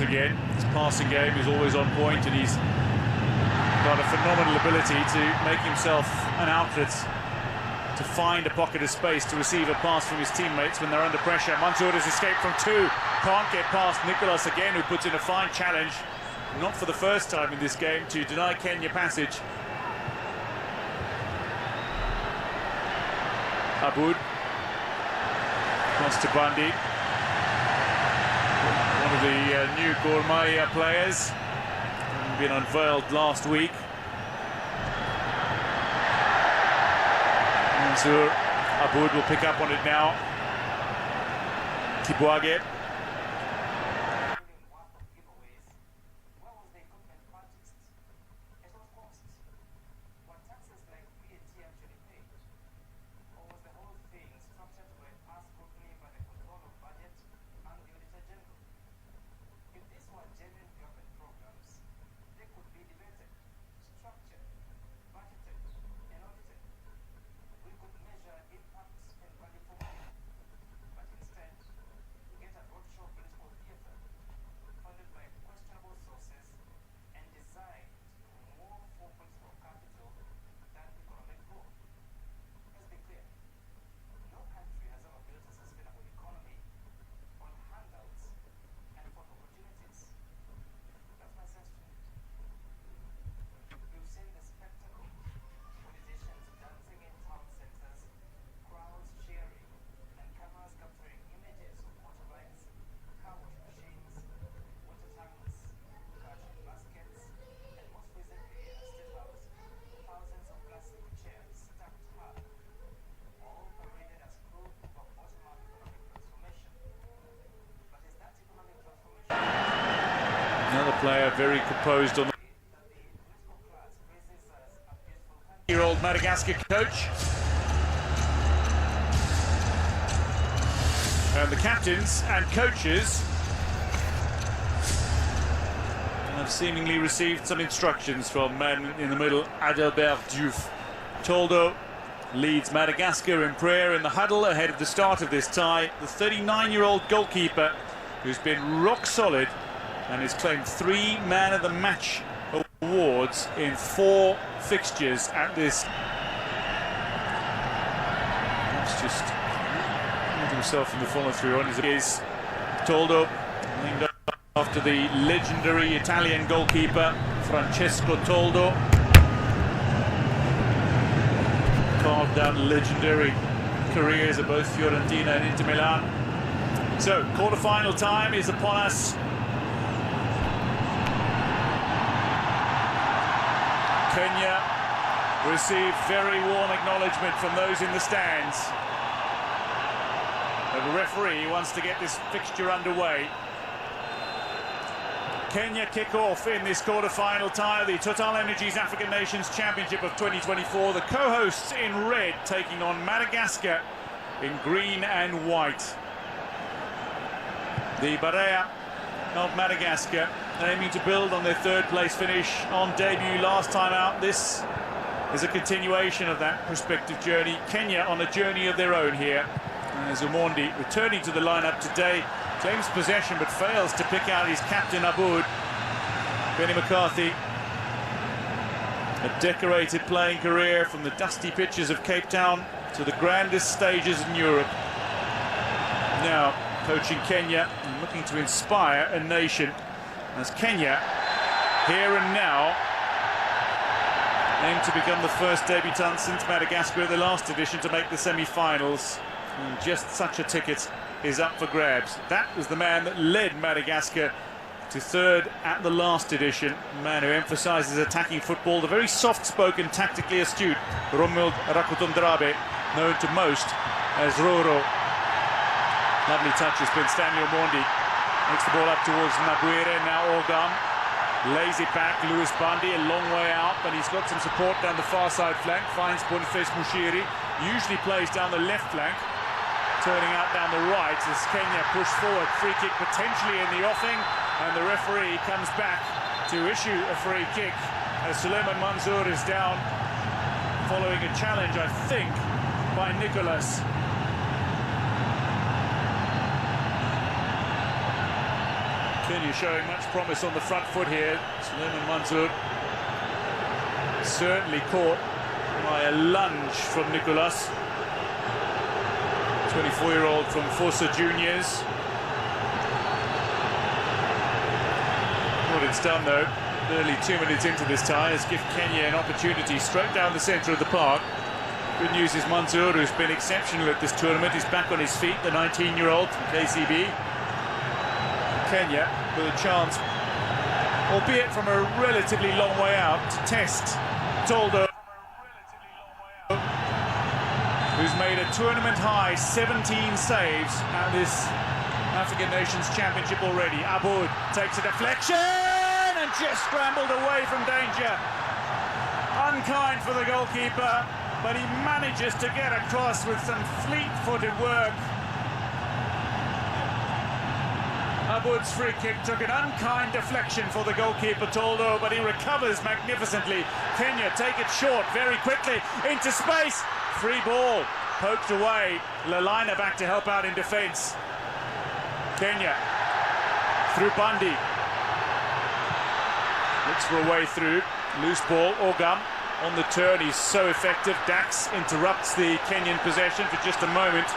Nicolas again. His passing game is always on point, and he's got a phenomenal ability to make himself an outlet, to find a pocket of space to receive a pass from his teammates when they're under pressure. Mansour has escaped from two, can't get past Nicolas again, who puts in a fine challenge, not for the first time in this game, to deny Kenya passage. Aboud cross to Bandi, one of the new Gor Mahia players, been unveiled last week. Mansour, Aboud will pick up on it now. Kibwage. Another player very composed on the year-old Madagascar coach. And the captains and coaches have seemingly received some instructions from man in the middle, Adalbert Diouf. Toldo leads Madagascar in prayer in the huddle ahead of the start of this tie. The 39-year-old goalkeeper, who's been rock solid and has claimed 3 Man of the Match awards in 4 fixtures at this. That's just put himself in the follow-through on his Toldo, named after the legendary Italian goalkeeper Francesco Toldo. Carved out legendary careers at both Fiorentina and Inter Milan. So, quarter-final time is upon us. Kenya received very warm acknowledgement from those in the stands. The referee wants to get this fixture underway. Kenya kick off in this quarter-final tie of the Total Energies African Nations Championship of 2024. The co-hosts in red taking on Madagascar in green and white. The Barea of Madagascar aiming to build on their third-place finish on debut last time out. This is a continuation of that prospective journey. Kenya on a journey of their own here. As Omondi returning to the lineup today, claims possession but fails to pick out his captain Aboud. Benny McCarthy, a decorated playing career from the dusty pitches of Cape Town to the grandest stages in Europe. Now coaching Kenya and looking to inspire a nation, as Kenya, here and now, aim to become the first debutant since Madagascar at the last edition to make the semi-finals. And just such a ticket is up for grabs. That was the man that led Madagascar to third at the last edition. A man who emphasises attacking football, the very soft-spoken, tactically astute Romuald Rakotondrabe, known to most as Roro. Lovely touch has been Stanley Omondi. Makes the ball up towards Nabuire, now Ogam. Lays it back, Lewis Bandi, a long way out, but he's got some support down the far side flank. Finds Boniface Mushiri, usually plays down the left flank. Turning out down the right as Kenya push forward. Free kick potentially in the offing, and the referee comes back to issue a free kick as Suleiman Mansour is down following a challenge, I think, by Nicolas. Kenya showing much promise on the front foot here. Suleiman Mansour certainly caught by a lunge from Nicolas. 24-year-old from Fossa Juniors. What it's done though, nearly 2 minutes into this tie, has given Kenya an opportunity straight down the centre of the park. Good news is Mansour, who's been exceptional at this tournament, is back on his feet, the 19-year-old from KCB. Kenya with a chance, albeit from a relatively long way out, to test Toldo, who's made a tournament-high 17 saves at this African Nations Championship already. Aboud takes a deflection and just scrambled away from danger. Unkind for the goalkeeper, but he manages to get across with some fleet-footed work. Aboud's free kick took an unkind deflection for the goalkeeper Toldo, but he recovers magnificently. Kenya take it short very quickly into space. Free ball poked away. Lalina back to help out in defence. Kenya through Bundy. Looks for a way through. Loose ball. Ogam on the turn. He's so effective. Dax interrupts the Kenyan possession for just a moment.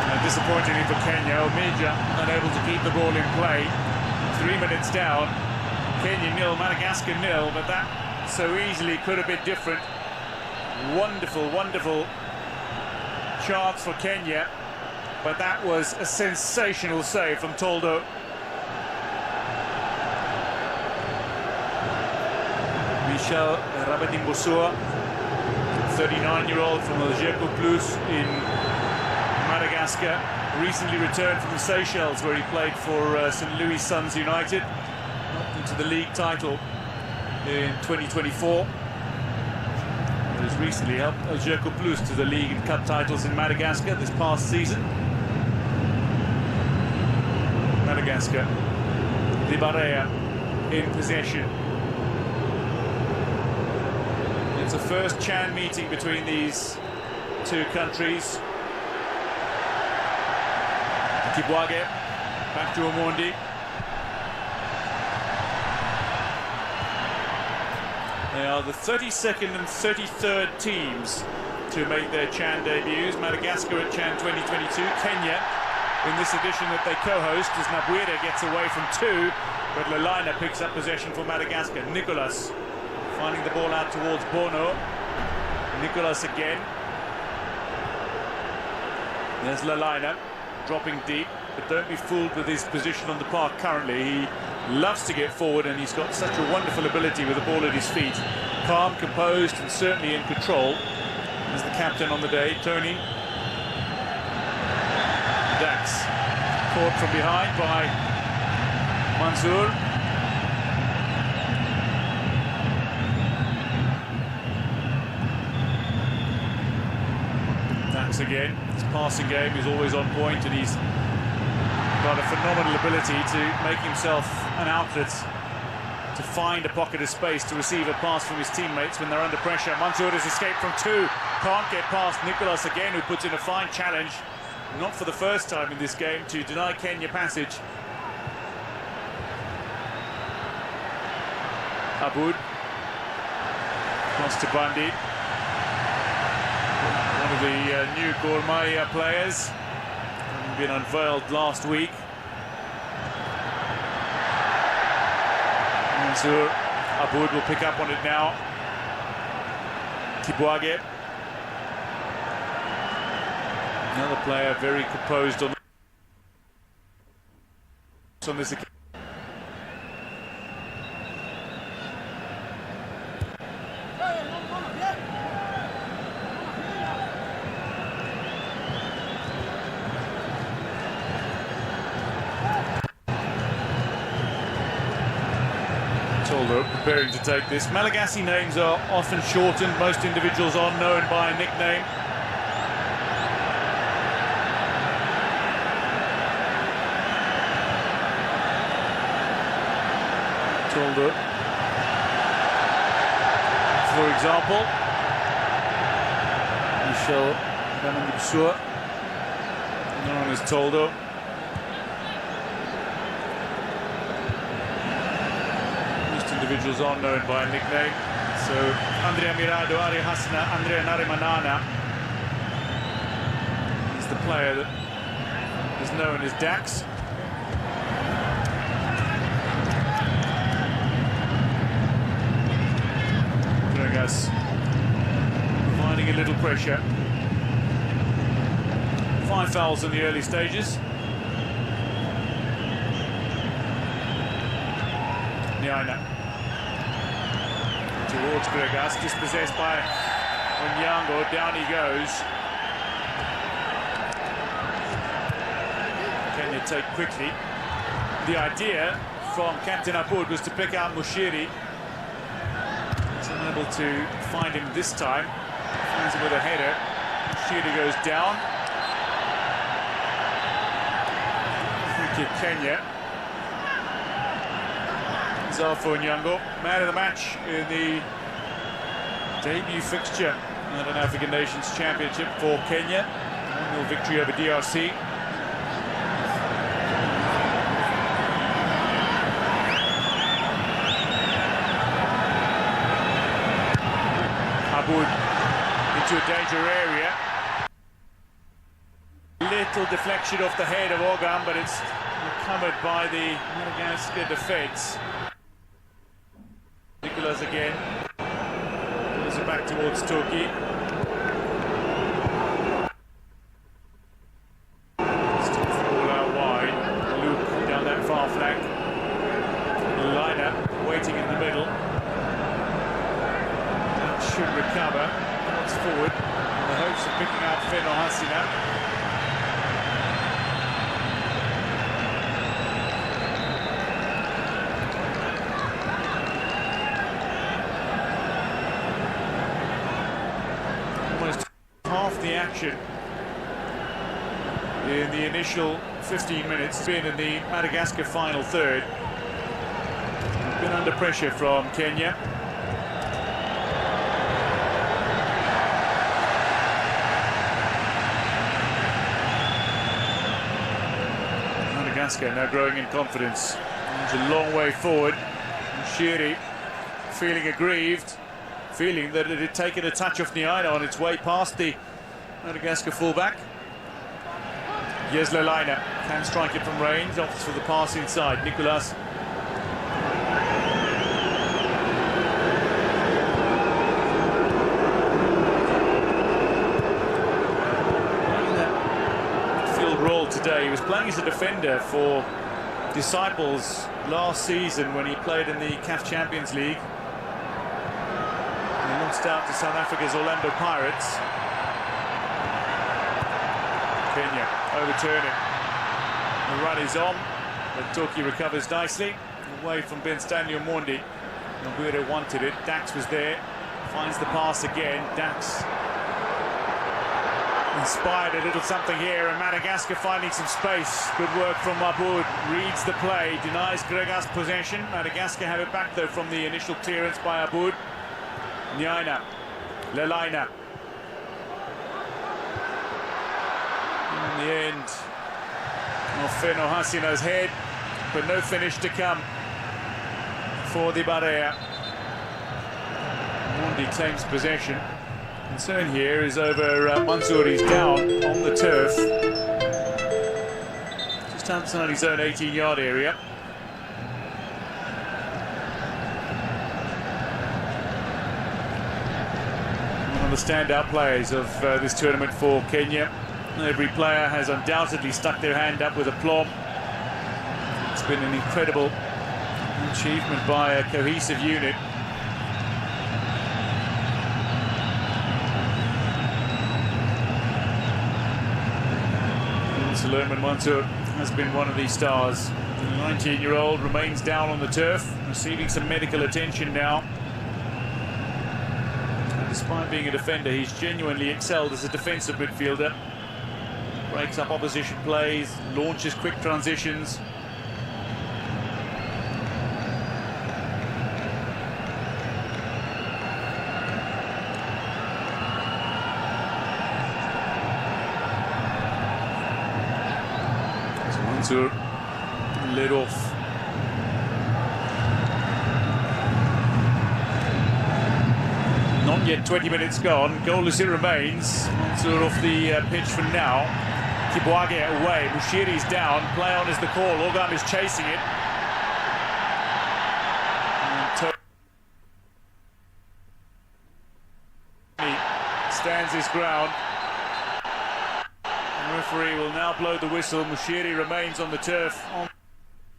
And disappointingly for Kenya, Omija unable to keep the ball in play. 3 minutes down. Kenya 0, Madagascar 0, but that so easily could have been different. Wonderful, wonderful chance for Kenya, but that was a sensational save from Toldo. Michel Rabadimboussoua, 39-year-old from Algerco Plus in Madagascar, recently returned from the Seychelles where he played for St. Louis Suns United, up into the league title in 2024. He has recently helped Algerco Plus to the league and cup titles in Madagascar this past season. Madagascar, Di Barea in possession. It's a first Chan meeting between these two countries. Kibwage, back to Omondi. They are the 32nd and 33rd teams to make their Chan debuts. Madagascar at Chan 2022. Kenya in this edition that they co-host as Nabwire gets away from two, but Lalina picks up possession for Madagascar. Nicolas finding the ball out towards Bono. Nicolas again. There's Lalina dropping deep, but don't be fooled with his position on the park currently. He loves to get forward, and he's got such a wonderful ability with the ball at his feet. Calm, composed, and certainly in control as the captain on the day, Tony. Dax caught from behind by Mansour. Dax again. His passing game is always on point, and he's got a phenomenal ability to make himself an outlet, to find a pocket of space to receive a pass from his teammates when they're under pressure. Mansour has escaped from two, can't get past Nicolas again, who puts in a fine challenge, not for the first time in this game, to deny Kenya passage. Aboud cross to Bundy, one of the new Gor Mahia players, been unveiled last week. Mansour, Aboud will pick up on it now. Kibwage, another player very composed on this occasion. Toldo preparing to take this. Malagasy names are often shortened. Most individuals are known by a nickname. Toldo, for example. Michel Rabadimboussoua known as Toldo. Most individuals are known by a nickname. So Andrea Mirado, Ari Hasna, Andrea Narimanana is the player that is known as Dax. Gregas providing a little pressure. 5 fouls in the early stages. Niaina towards Gregas, dispossessed by Onyango. Down he goes. Kenya take quickly. The idea from Captain Aboud was to pick out Mushiri. He's unable to find him this time. Finds him with a header. Mushiri goes down. Kenya. Zalfo Onyango, man of the match in the debut fixture at an African Nations Championship for Kenya. 1-0 victory over DRC. Aboud into a danger area. Little deflection off the head of Ogam, but it's recovered by the Madagascar defence. Nicolas again. Pulls it back towards Toki. Still fall out wide. Luke down that far flank. Liner waiting in the middle. That should recover. What's forward? In the hopes of picking out Feno Hasina. Half the action in the initial 15 minutes has been in the Madagascar final third. Been under pressure from Kenya. Madagascar now growing in confidence. It's a long way forward. Shiri feeling aggrieved. Feeling that it had taken a touch off Niaina on its way past the Madagascar fullback. Yesla Laina can strike it from range, opts for the pass inside. Nicolas. Midfield role today. He was playing as a defender for Disciples last season when he played in the CAF Champions League. Lost out to South Africa's Orlando Pirates. Kenya overturning. The run is on, but Toki recovers nicely. Away from Ben Stanley Omondi. Nogueira wanted it. Dax was there. Finds the pass again. Dax inspired a little something here, and Madagascar finding some space. Good work from Aboud. Reads the play. Denies Gregas possession. Madagascar have it back though from the initial clearance by Aboud. Niaina, Lelaina. In the end, Feno Hasina's head, but no finish to come for the Barea. Mondi claims possession. Concern here is over Mansour. He's down on the turf, just outside his own 18-yard area. One of the standout players of this tournament for Kenya. Every player has undoubtedly stuck their hand up with aplomb. It's been an incredible achievement by a cohesive unit. Suleiman Mansour has been one of these stars. The 19-year-old remains down on the turf, receiving some medical attention now. Despite being a defender, he's genuinely excelled as a defensive midfielder. Breaks up opposition plays, launches quick transitions. Mansour led off. Not yet 20 minutes gone. Goalless it remains. Mansour off the pitch for now. Kibuage away. Bushiri's down. Play on is the call. Ogam is chasing it. Tony stands his ground. The referee will now blow the whistle. Bushiri remains on the turf on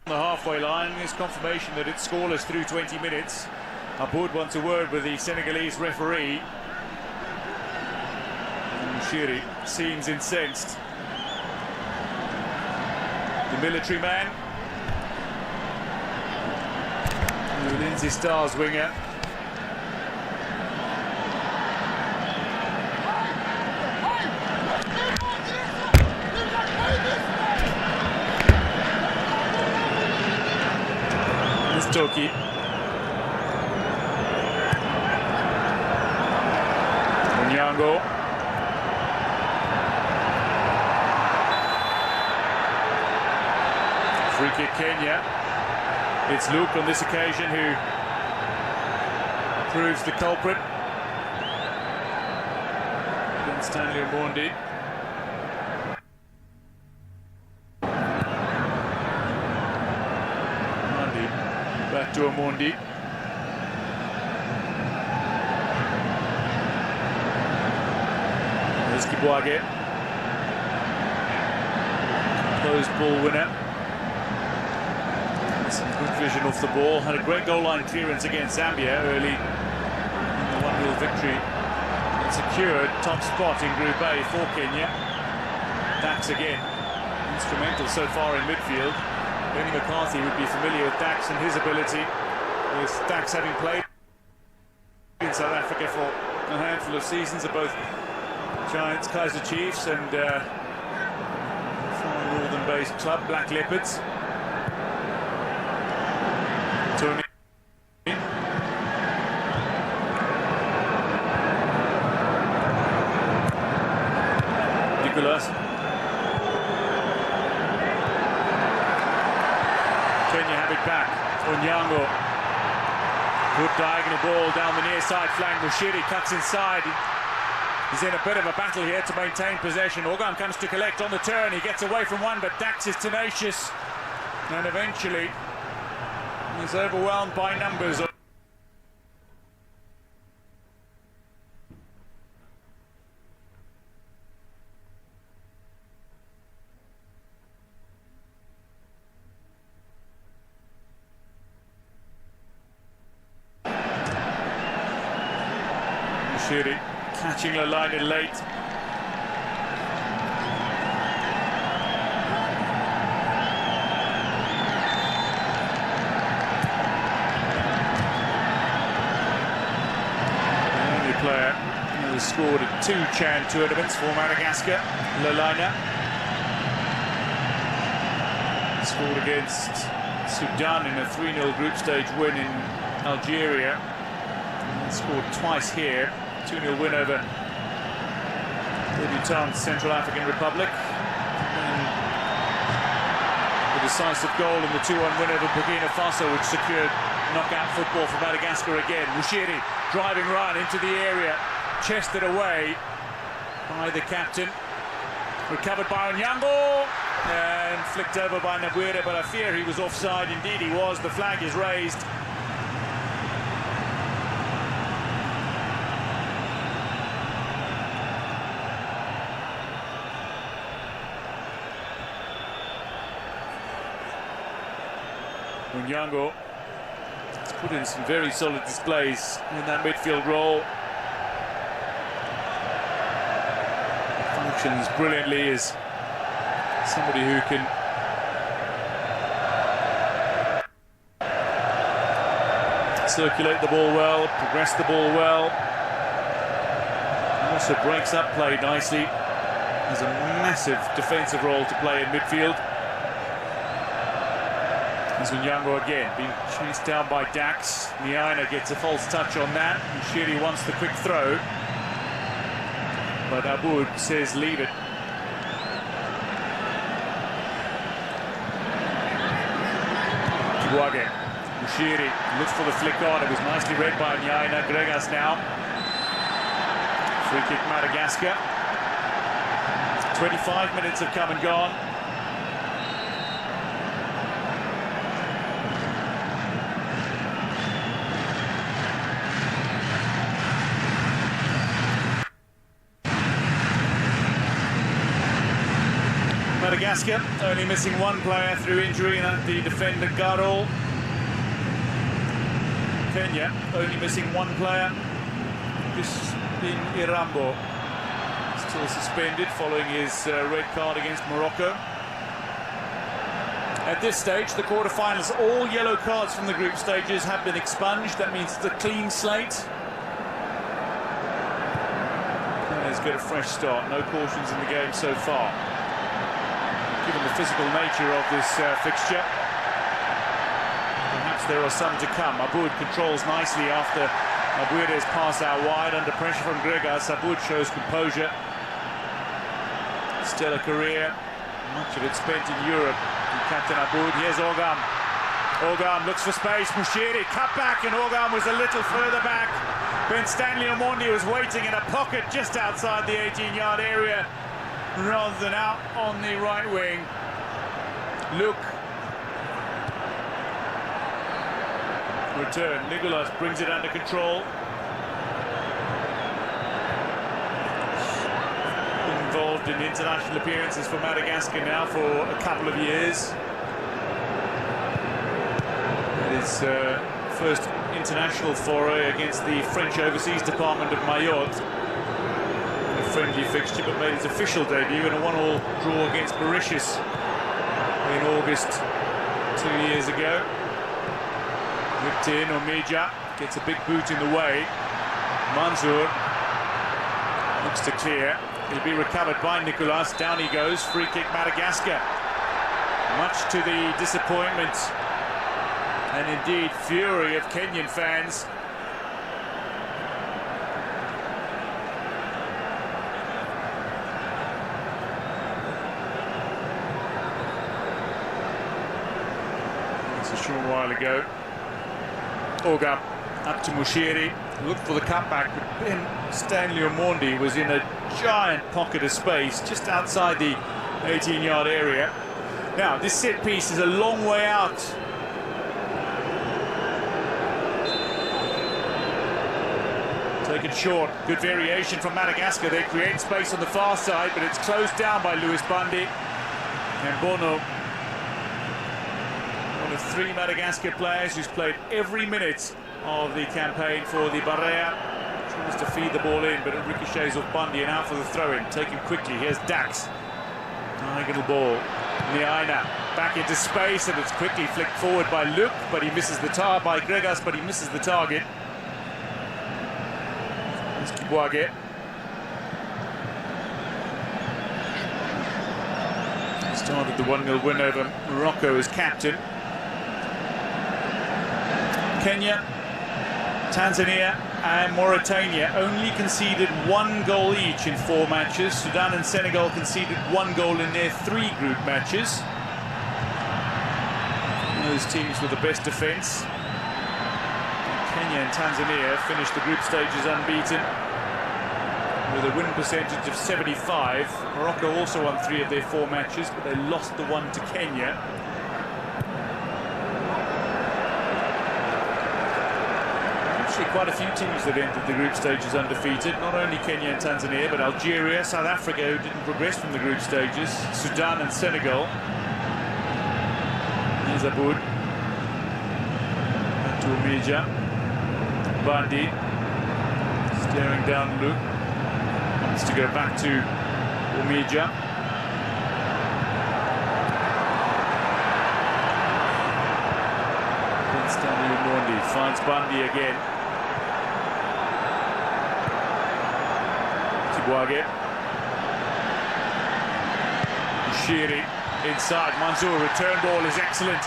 the halfway line. There's confirmation that it's scoreless through 20 minutes. Aboud wants a word with the Senegalese referee. Bushiri seems incensed. The military man, the Lindsay Stars winger. This Toki. Onyango. Free kick Kenya. It's Luke on this occasion who proves the culprit. Against Stanley Omondi. Back to Omondi. There's Kibuage. Closed ball winner. Some good vision off the ball. Had a great goal line clearance against Zambia early in the 1-0 victory. And secured top spot in Group A for Kenya. Dax again, instrumental so far in midfield. Benny McCarthy would be familiar with Dax and his ability, with Dax having played in South Africa for a handful of seasons at both Giants, Kaizer Chiefs and from a northern-based club, Black Leopards. Tony. Nicolas. Kenya have it back. Onyango. Good diagonal ball down the near side flank. Bushiri cuts inside. He's in a bit of a battle here to maintain possession. Ogam comes to collect on the turn. He gets away from one, but Dax is tenacious. And eventually he's overwhelmed by numbers. Bushiri catching Lalaina late. Player who has scored at 2 CHAN tournaments for Madagascar, Lalaina. Scored against Sudan in a 3-0 group stage win in Algeria. And scored twice here. 2-0 win over debutant Central African Republic. And the decisive goal in the 2-1 win over Burkina Faso, which secured knockout football for Madagascar again. Bushiri driving right into the area, chested away by the captain. Recovered by Onyango and flicked over by Nabuere, but I fear he was offside. Indeed he was. The flag is raised. Onyango has put in some very solid displays in that midfield role. Functions brilliantly as somebody who can circulate the ball well, progress the ball well, and also breaks up play nicely. Has a massive defensive role to play in midfield. Onyango again being chased down by Dax. Niaina gets a false touch on that. Bushiri wants the quick throw, but Aboud says leave it. Chibuage. Bushiri looks for the flick on. It was nicely read by Nyaina. Gregas now. Free kick Madagascar. 25 minutes have come and gone. Madagascar only missing one player through injury, and that's the defender Garol. Kenya only missing one player, Crispin Irambo, still suspended following his red card against Morocco. At this stage, the quarterfinals, all yellow cards from the group stages have been expunged. That means it's a clean slate. Players get a fresh start, no cautions in the game so far, given the physical nature of this fixture. Perhaps there are some to come. Aboud controls nicely after Abuire's pass out wide. Under pressure from Gregas, Aboud shows composure. Still a career, much of it spent in Europe. And Captain Aboud, here's Ogam. Ogam looks for space. Bushiri cut back, and Ogam was a little further back. Ben Stanley Omondi was waiting in a pocket just outside the 18-yard area, rather than out on the right wing. Luke. Return. Nicolas brings it under control. Been involved in international appearances for Madagascar now for a couple of years. His first international foray against the French Overseas Department of Mayotte. A friendly fixture, but made his official debut in a 1-1 draw against Mauritius in August 2 years ago. Whipped in, Omija gets a big boot in the way. Manzour looks to clear. It'll be recovered by Nicolas. Down he goes. Free kick Madagascar. Much to the disappointment and indeed fury of Kenyan fans. It's a short while ago. Ogam up to Mushiri, looked for the cutback, but Ben Stanley Omondi was in a giant pocket of space just outside the 18-yard area. Now, this set piece is a long way out. Taken short, good variation from Madagascar. They create space on the far side, but it's closed down by Lewis Bundy. And Bono, one of three Madagascar players who's played every minute of the campaign for the Barea. Tries to feed the ball in, but it ricochets off Bundy and out for the throw-in. Taken quickly, here's Dax. Diagonal ball. Nyaina back into space, and it's quickly flicked forward by Luke, but he misses the target. By Gregas, but he misses the target. Here's Chibuage. Started the 1-0 win over Morocco as captain. Kenya, Tanzania and Mauritania only conceded 1 goal each in 4 matches. Sudan and Senegal conceded 1 goal in their 3 group matches. Those teams with the best defence. Kenya and Tanzania finished the group stages unbeaten with a win percentage of 75. Morocco also won 3 of their 4 matches, but they lost the one to Kenya. Quite a few teams that entered the group stages undefeated, not only Kenya and Tanzania, but Algeria, South Africa, who didn't progress from the group stages, Sudan and Senegal. Here's Aboud. Back to Omija. Bundy. Staring down Luke. Wants to go back to Omija. Ben Stanley Omondi finds Bundy again. Chibuage. Shiri inside. Manzour, return ball is excellent.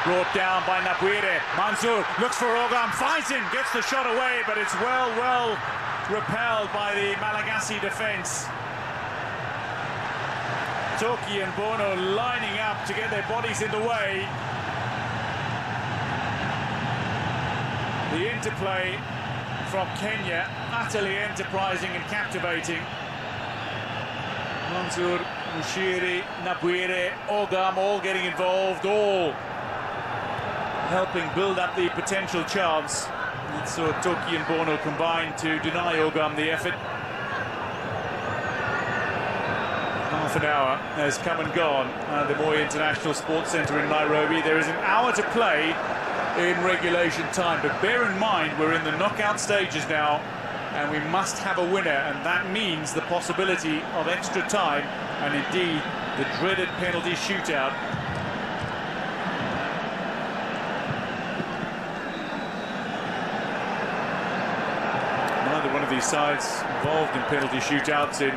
Brought down by Nabuire. Manzour looks for Ogam, finds him, gets the shot away, but it's well repelled by the Malagasy defence. Toki and Bono lining up to get their bodies in the way. The interplay from Kenya, utterly enterprising and captivating. Mansour, Mushiri, Nabwire, Ogam all getting involved, all helping build up the potential chance. And so Toki and Bono combined to deny Ogam the effort. Half an hour has come and gone at the Moi International Sports Centre in Nairobi. There is an hour to play in regulation time, but bear in mind we're in the knockout stages now and we must have a winner, and that means the possibility of extra time and indeed the dreaded penalty shootout. Neither one of these sides involved in penalty shootouts in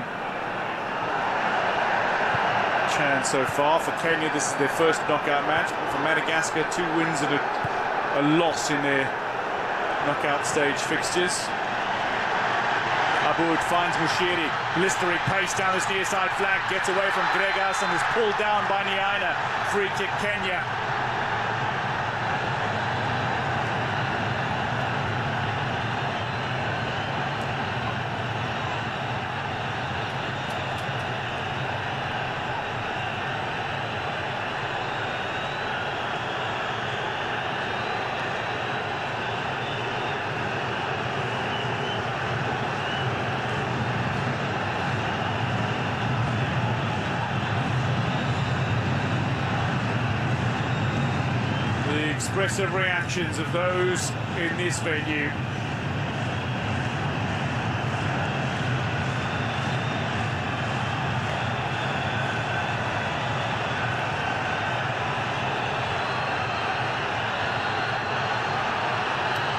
Chan so far. For Kenya, this is their first knockout match. For Madagascar, 2 wins and a loss in their knockout stage fixtures. Aboud finds Mushiri, blistering pace down this near side flank, gets away from Gregas and is pulled down by Nyaina. Free kick Kenya. Expressive reactions of those in this venue.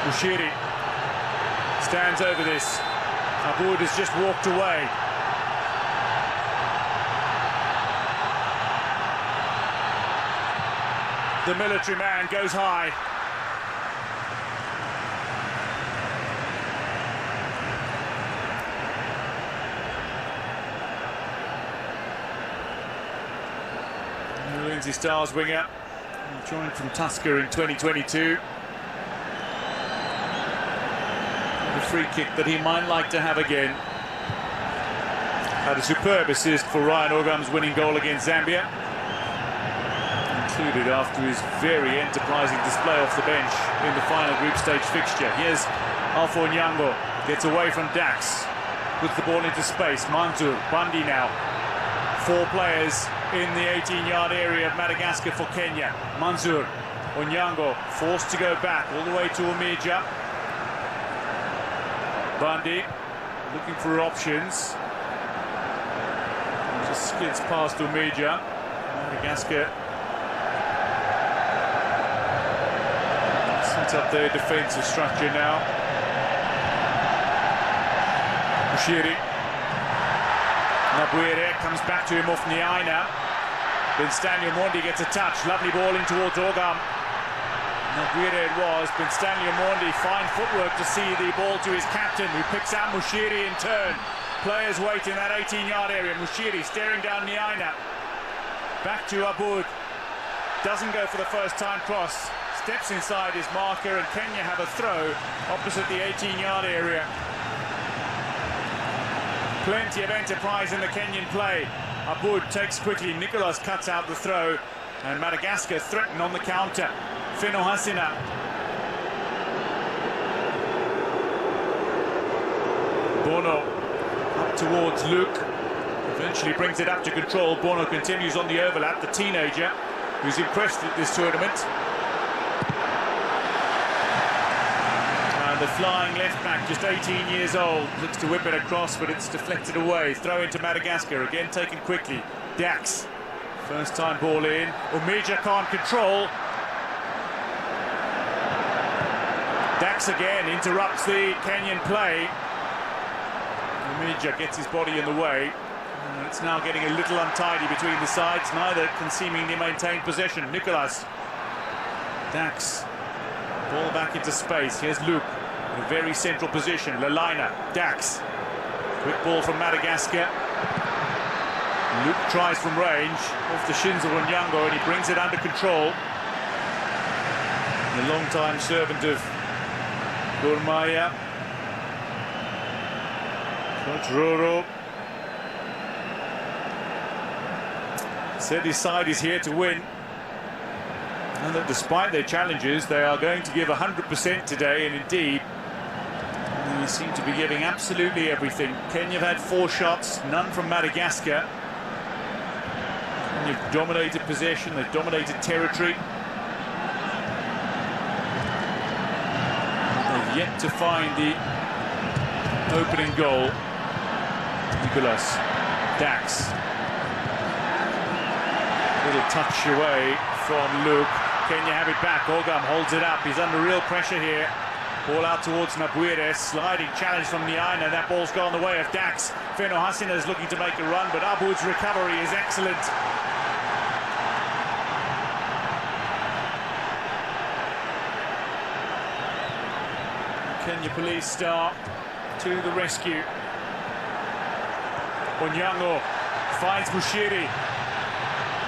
Mushiri stands over this. Aboud has just walked away. The military man goes high. Lindsay Stars winger, joined from Tusker in 2022. The free kick that he might like to have again. Had a superb assist for Ryan Ogam's winning goal against Zambia. Included after his very enterprising display off the bench in the final group stage fixture. Here's Alpha Onyango, gets away from Dax, puts the ball into space. Mansour, Bundy now. 4 players in the 18-yard area of Madagascar for Kenya. Mansour, Onyango, forced to go back all the way to Omija. Bundy, looking for options. Just skids past Omija. Madagascar up their defensive structure now. Mushiri. Nabwire comes back to him off Nyaina. Then Stanley Omondi gets a touch. Lovely ball in towards Ogam. Nabwire it was, but Stanley Omondi, fine footwork to see the ball to his captain, who picks out Mushiri in turn. Players wait in that 18-yard area. Mushiri staring down Nyaina. Back to Aboud. Doesn't go for the first time cross. Steps inside his marker, and Kenya have a throw opposite the 18-yard area. Plenty of enterprise in the Kenyan play. Aboud takes quickly, Nicholas cuts out the throw, and Madagascar threaten on the counter. Fino Hasina. Bono up towards Luke, eventually brings it up to control. Bono continues on the overlap, the teenager who's impressed at this tournament. The flying left back, just 18 years old, looks to whip it across, but it's deflected away. Throw into Madagascar, again taken quickly. Dax, first time ball in. Omija can't control. Dax again interrupts the Kenyan play. Omija gets his body in the way. And it's now getting a little untidy between the sides. Neither can seemingly maintain possession. Nicholas. Dax. Ball back into space. Here's Luke. In a very central position. Lalaina, Dax. Quick ball from Madagascar. Luke tries from range off the shins of Onyango, and he brings it under control. The long-time servant of Gourmaya. Controro. Said his side is here to win. And that despite their challenges, they are going to give 100% today, and indeed, they seem to be giving absolutely everything. Kenya have had 4 shots, none from Madagascar. And they've dominated possession, they've dominated territory. They've yet to find the opening goal. Nicolas Dax. Little touch away from Luke. Kenya have it back. Ogam holds it up. He's under real pressure here. Ball out towards Nabuire. Sliding challenge from Niaina. That ball's gone the way of Dax. Feno Hasina is looking to make a run, but Aboud's recovery is excellent. Kenya police star to the rescue. Onyango finds Mushiri.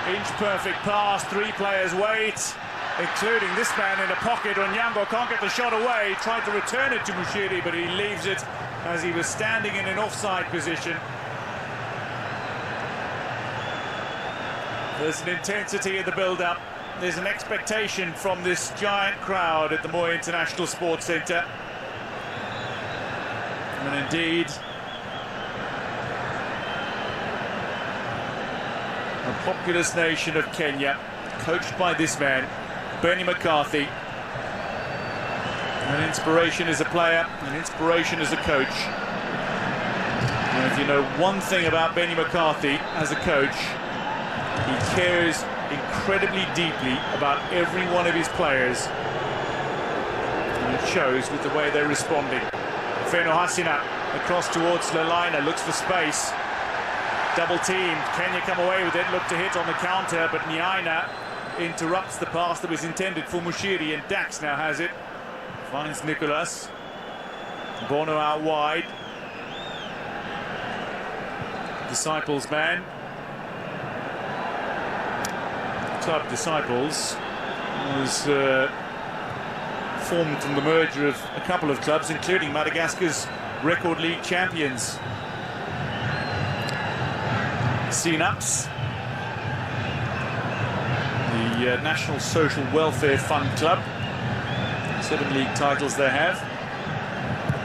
Inch perfect pass, 3 players wait, including this man in a pocket. Onyango can't get the shot away, tried to return it to Mushiri, but he leaves it as he was standing in an offside position. There's an intensity in the build-up. There's an expectation from this giant crowd at the Moi International Sports Centre. And indeed, a populous nation of Kenya, coached by this man, Benny McCarthy. An inspiration as a player, an inspiration as a coach. And if you know one thing about Benny McCarthy as a coach, he cares incredibly deeply about every one of his players. And it shows with the way they're responding. Feno Hasina across towards Lelaina, looks for space. Double teamed, Kenya come away with it, look to hit on the counter, but Niaina interrupts the pass that was intended for Mushiri, and Dax now has it. Finds Nicolas. Bono out wide. Disciples man. Club Disciples was formed from the merger of a couple of clubs, including Madagascar's record league champions. CNAPS, the National Social Welfare Fund Club. 7 league titles they have.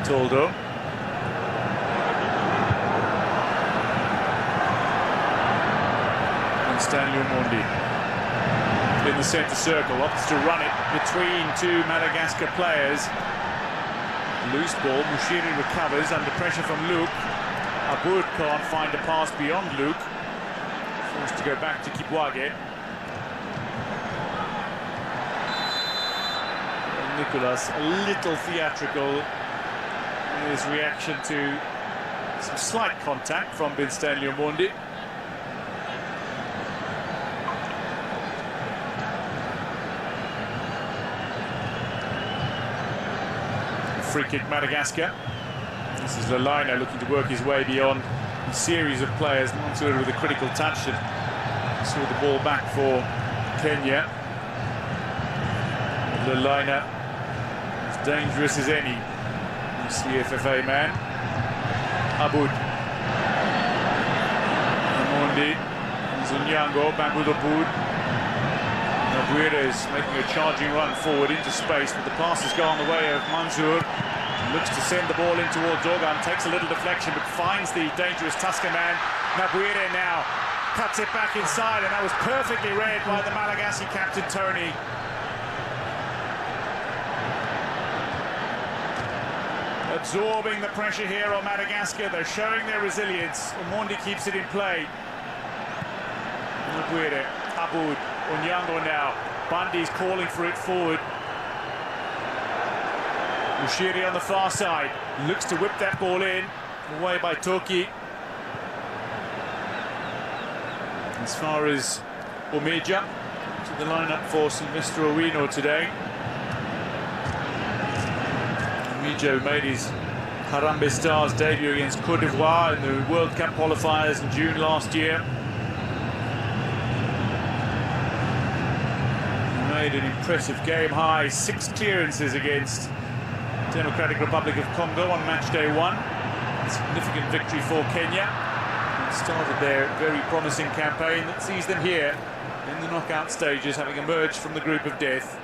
Toldo. And Stanley Omondi in the centre circle, opts to run it between 2 Madagascar players. Loose ball, Mushiri recovers under pressure from Luke. Aboud can't find a pass beyond Luke. Forced to go back to Kipwage. And Nicolas, a little theatrical in his reaction to some slight contact from Ben Stanley Omondi. Free kick Madagascar. This is Lelaina looking to work his way beyond a series of players. Mansour with a critical touch and saw the ball back for Kenya. Lelaina as dangerous as any. The CFFA man. Aboud. Omondi. Zunyango back with Aboud. Nabuire is making a charging run forward into space, but the pass has gone the way of Mansour. Looks to send the ball in towards Ogam, takes a little deflection, but finds the dangerous Tusker man. Nabuire now cuts it back inside, and that was perfectly read by the Malagasy captain, Tony. Absorbing the pressure here on Madagascar. They're showing their resilience. Omondi keeps it in play. Nabuire, Aboud, Onyango now. Bundy's calling for it forward. Mushiri on the far side, looks to whip that ball in, away by Toki. As far as Omeja, to the lineup for Sylvester Owino today. Omeja made his Harambee Stars debut against Cote d'Ivoire in the World Cup qualifiers in June last year. He made an impressive game high, 6 clearances against Democratic Republic of Congo on match day 1. A significant victory for Kenya. It started their very promising campaign that sees them here in the knockout stages, having emerged from the group of death.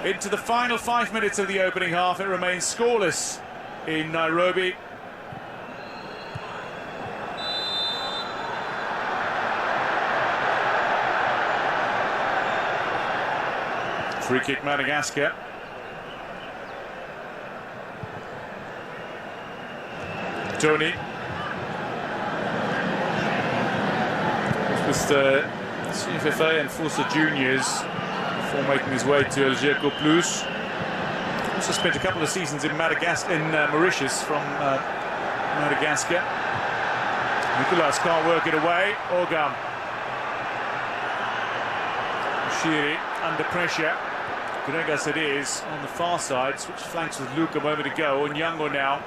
Into the final 5 minutes of the opening half, it remains scoreless in Nairobi. Free kick, Madagascar. Tony. With the CFFA and Forza Juniors before making his way to Algerco Plus. Also spent a couple of seasons in Mauritius from Madagascar. Nicolas can't work it away. Ogam. Shiri under pressure. Gregas it is on the far side. Switch flanks with Luke a moment ago. Onyango now.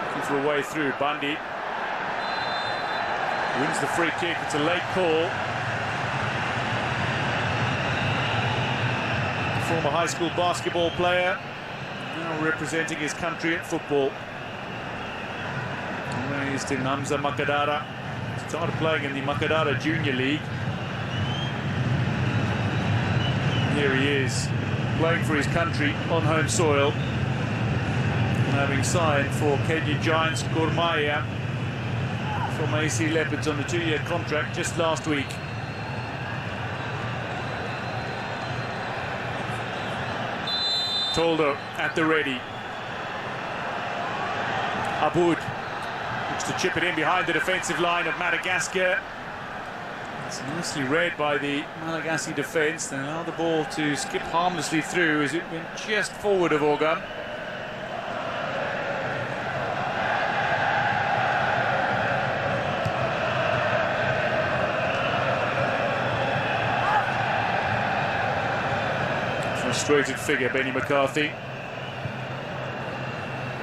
Looking for a way through. Bundy wins the free kick. It's a late call. Former high school basketball player, now representing his country at football. Raised in Namza Makadara. Started playing in the Makadara Junior League. Here he is, playing for his country on home soil. Having signed for Kenya Giants Gor Mahia from AC Leopards on a 2-year contract just last week. Toldo at the ready. Aboud looks to chip it in behind the defensive line of Madagascar. It's nicely read by the Malagasy defence. They allow the ball to skip harmlessly through as it went just forward of Ogam. Frustrated figure, Benny McCarthy.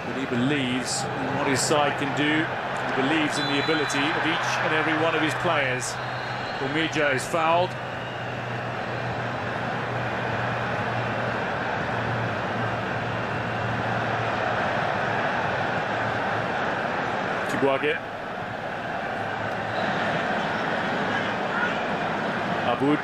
But he believes in what his side can do. He believes in the ability of each and every one of his players. Omija is fouled. Kibwage. Aboud.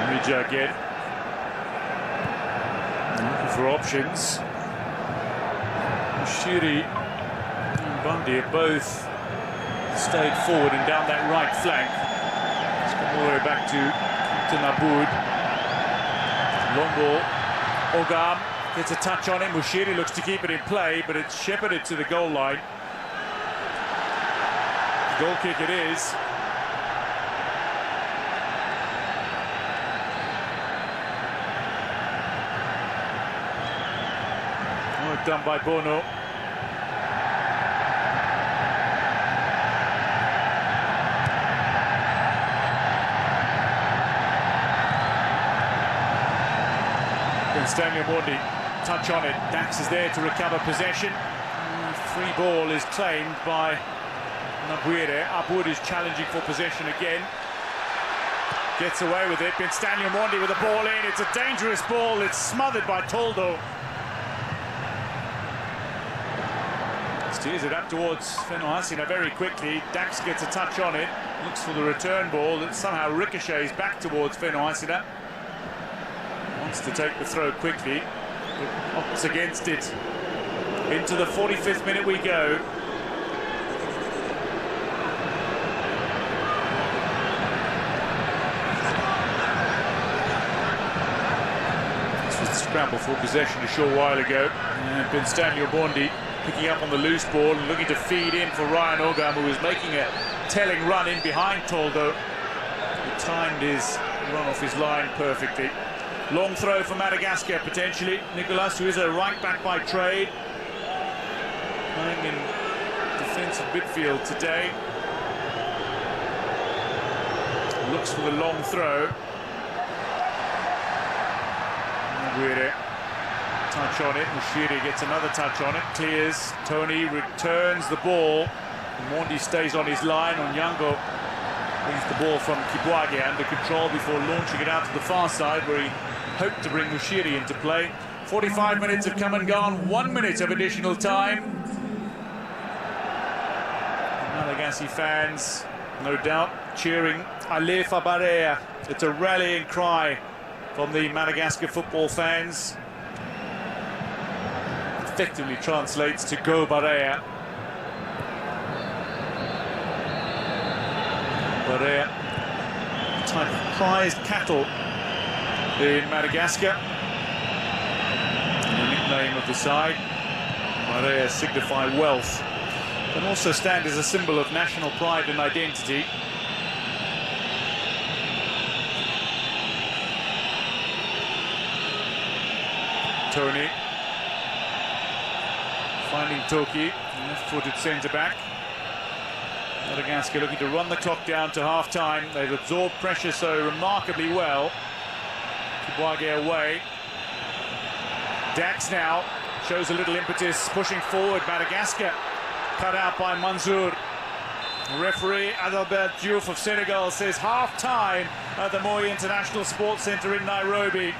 Omija again. Looking for options. Shiri and Bundy have both stayed forward and down that right flank. It's come all the way back to Captain Aboud. Long ball. Ogam gets a touch on him. Mushiri looks to keep it in play, but it's shepherded to the goal line. Goal kick it is. Done by Bono. Stanley Mondi, touch on it. Dax is there to recover possession. Free ball is claimed by Nabuire. Aboud is challenging for possession again. Gets away with it. Stanley Mondi with the ball in. It's a dangerous ball. It's smothered by Toldo. Steers it up towards Fenohasina very quickly. Dax gets a touch on it. Looks for the return ball that somehow ricochets back towards Fenohasina. Wants to take the throw quickly, but opts against it. Into the 45th minute we go. This was the scramble for possession a short while ago. And Stanley Bondi picking up on the loose ball and looking to feed in for Ryan Ogam, who was making a telling run in behind Toldo. He timed his run off his line perfectly. Long throw for Madagascar, potentially. Nicolas, who is a right-back by trade. Playing in defensive midfield today. Looks for the long throw. Nabuire. Touch on it. Mushiri gets another touch on it. Clears. Tony returns the ball. Mondi stays on his line. Onyango brings the ball from Kibwage under control before launching it out to the far side, where he hoped to bring Mushiri into play. 45 minutes have come and gone, 1 minute of additional time. Malagasy fans, no doubt, cheering Alifa Barea. It's a rallying cry from the Madagascar football fans. Effectively translates to Go Barea. Barea, a type of prized cattle in Madagascar. The nickname of the side. Barea signify wealth, and also stand as a symbol of national pride and identity. Tony finding Toki, left-footed centre-back. Madagascar looking to run the clock down to half-time. They've absorbed pressure so remarkably well. Kibwage away. Dax now shows a little impetus, pushing forward. Madagascar cut out by Manzour. Referee Adalbert Diouf of Senegal says half-time at the Moi International Sports Centre in Nairobi.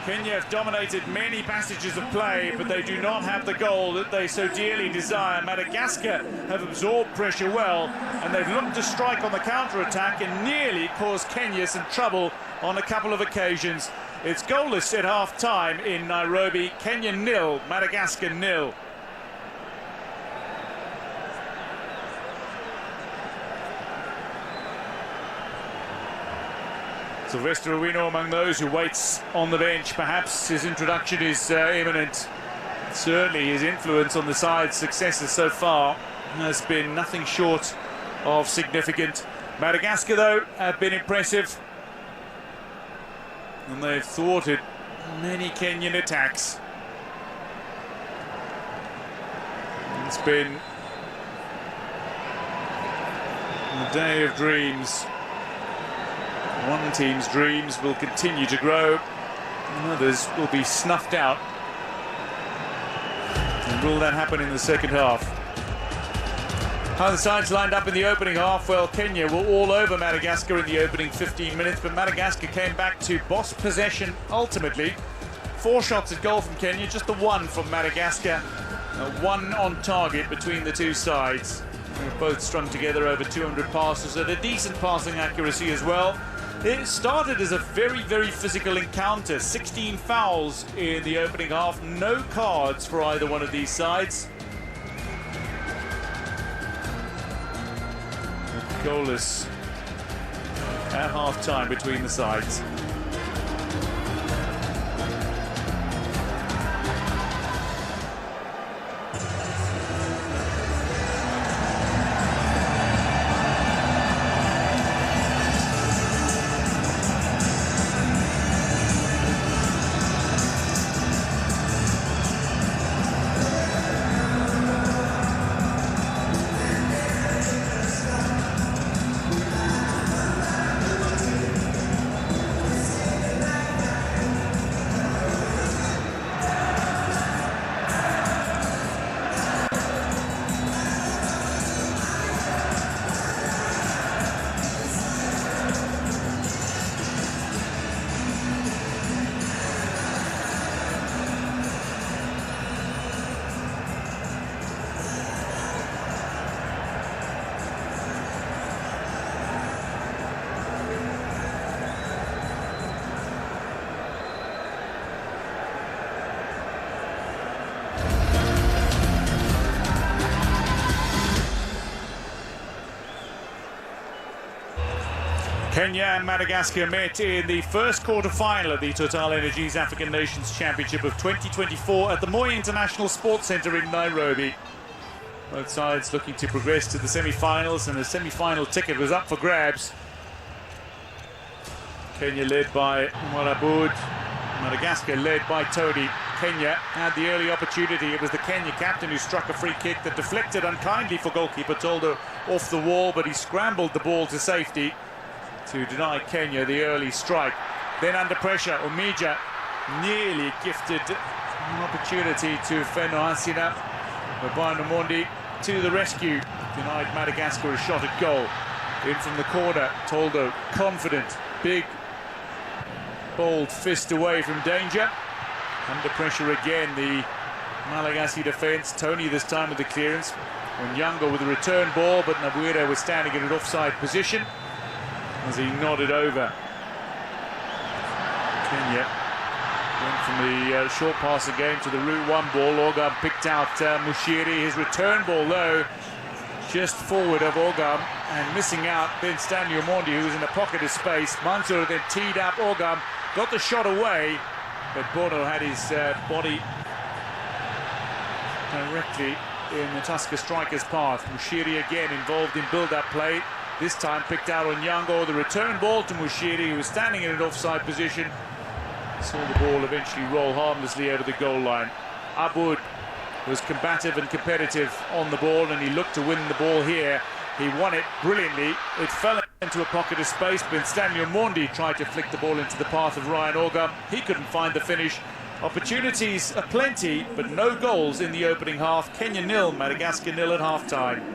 Kenya have dominated many passages of play, but they do not have the goal that they so dearly desire. Madagascar have absorbed pressure well, and they've looked to strike on the counter-attack and nearly caused Kenya some trouble on a couple of occasions. It's goalless at half-time in Nairobi. Kenya 0, Madagascar 0. Sylvester Owino among those who waits on the bench. Perhaps his introduction is imminent. Certainly his influence on the side's successes so far has been nothing short of significant. Madagascar, though, have been impressive, and they've thwarted many Kenyan attacks. It's been a day of dreams. One team's dreams will continue to grow, and others will be snuffed out. And will that happen in the second half? How the sides lined up in the opening half? Well, Kenya were all over Madagascar in the opening 15 minutes, but Madagascar came back to boss possession ultimately. 4 shots at goal from Kenya, just the 1 from Madagascar. 1 on target between the two sides. They've both strung together over 200 passes at a decent passing accuracy as well. It started as a very, very physical encounter. 16 fouls in the opening half. No cards for either one of these sides. Goalless at half-time between the sides. Kenya and Madagascar met in the first quarter-final of the Total Energies African Nations Championship of 2024 at the Moi International Sports Centre in Nairobi. Both sides looking to progress to the semi-finals, and the semi-final ticket was up for grabs. Kenya led by Marabud, Madagascar led by Todi. Kenya had the early opportunity. It was the Kenya captain who struck a free kick that deflected unkindly for goalkeeper Toldo off the wall, but he scrambled the ball to safety to deny Kenya the early strike. Then under pressure, Omija nearly gifted an opportunity to Feno Hansina. Babano Mondi to the rescue, denied Madagascar a shot at goal. In from the corner, Toldo, confident, big, bold fist away from danger. Under pressure again, the Malagasy defence. Tony this time with the clearance. Onyango with a return ball, but Nabuire was standing in an offside position as he nodded over. Kenya went from the short pass again to the route one ball. Ogam picked out Mushiri. His return ball, though, just forward of Ogam and missing out. Then Stanley Omondi, who was in a pocket of space. Mansour then teed up Ogam, got the shot away, but Bono had his body directly in the Tusker striker's path. Mushiri again involved in build-up play. This time picked out Onyango. The return ball to Mushiri, who was standing in an offside position. Saw the ball eventually roll harmlessly over the goal line. Abud was combative and competitive on the ball, and he looked to win the ball here. He won it brilliantly. It fell into a pocket of space, but Stanley Omondi tried to flick the ball into the path of Ryan Ogam. He couldn't find the finish. Opportunities aplenty, but no goals in the opening half. Kenya 0, Madagascar 0 at half-time.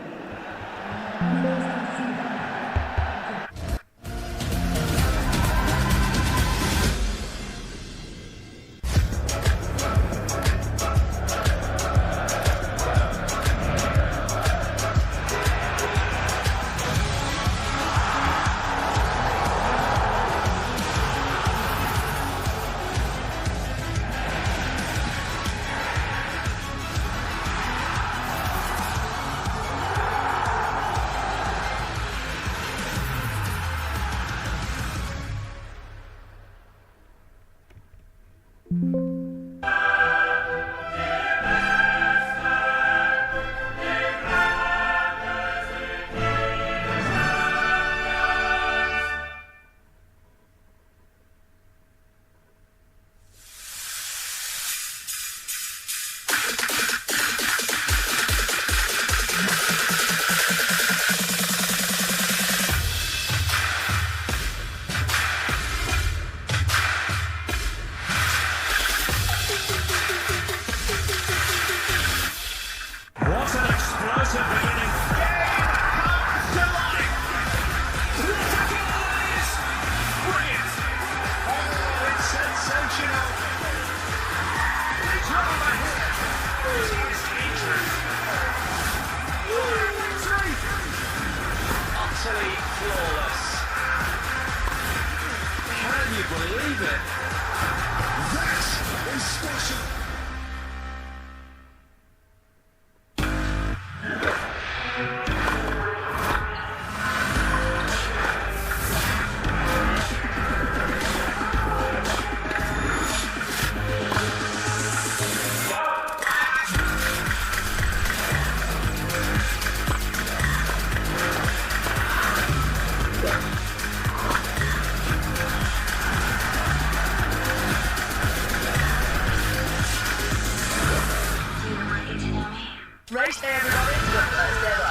Race day, everybody. The first ever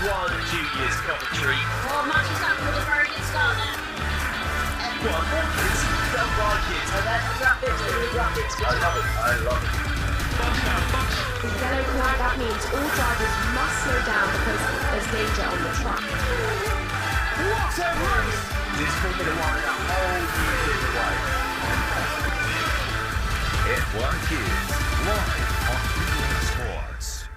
F1 Juniors commentary. Well, matches happened with a very good start now. F1 Kids, done by kids. So that's the graphics, the new graphics. I love it. With yellow flag, that means all drivers must slow down because there's danger on the track. What a race! This Formula 1 in a whole new different way. F1 Kids, live on Bein Sports.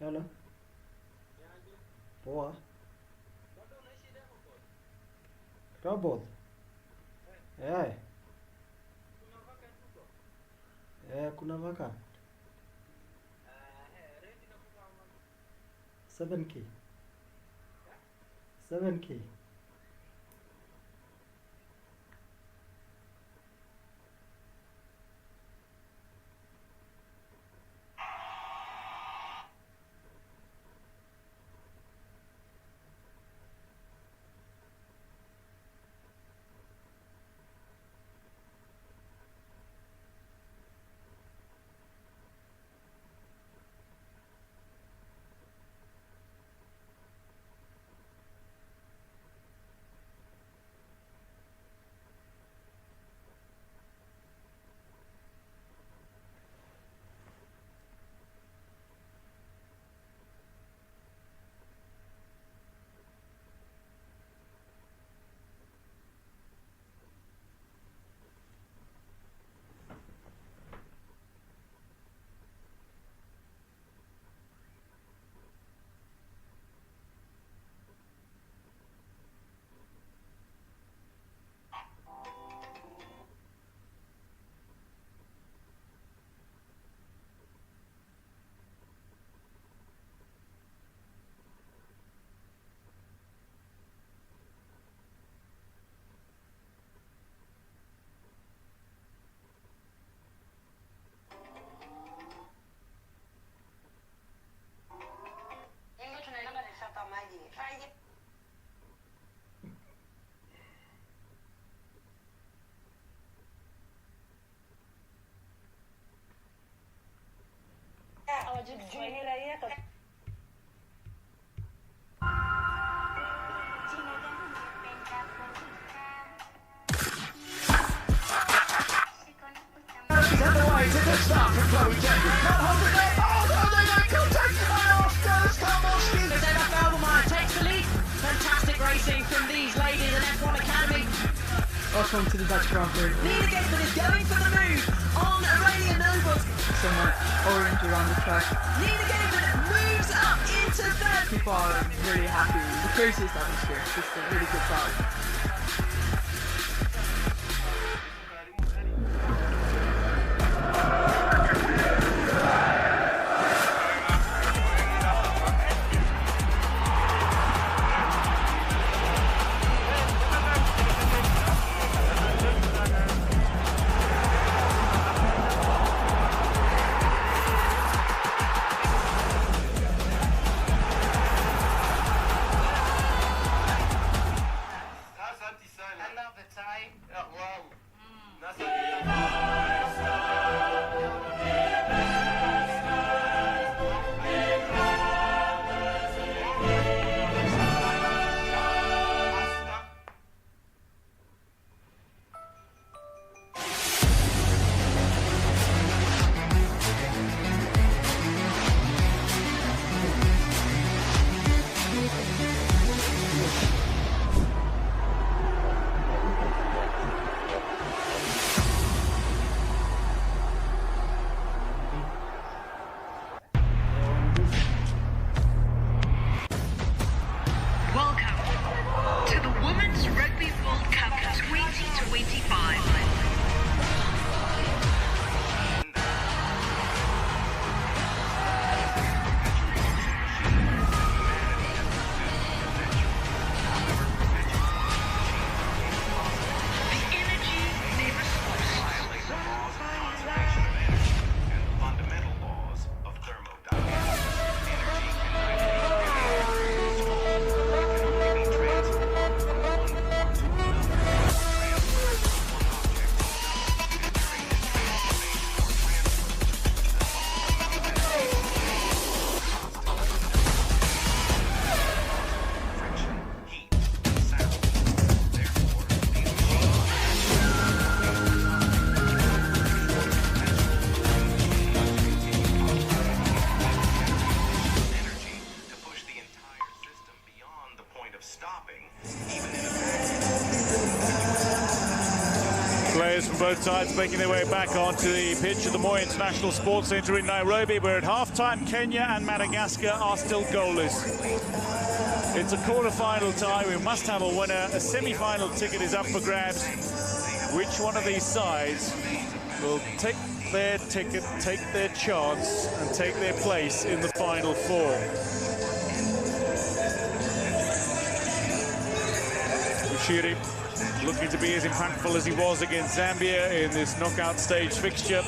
Hello. Poa. Robot. Kuna vaka. 7K. 7K. Fantastic racing from these ladies in F1 Academy. Welcome to the Dutch Grand Prix. Nina Gateman is going for the move on Aurelia Noble. Somewhat orange around the track. Nina Gateman moves up into third. People are really happy. The craziest atmosphere. It's just a really good vibe. Welcome to the Women's Rugby World Cup 2025. Players from both sides making their way back onto the pitch at the Moi International Sports Centre in Nairobi, where at half-time Kenya and Madagascar are still goalless. It's a quarter-final tie. We must have a winner. A semi-final ticket is up for grabs. Which one of these sides will take their ticket, take their chance, and take their place in the Final Four? Bushiri looking to be as impactful as he was against Zambia in this knockout stage fixture.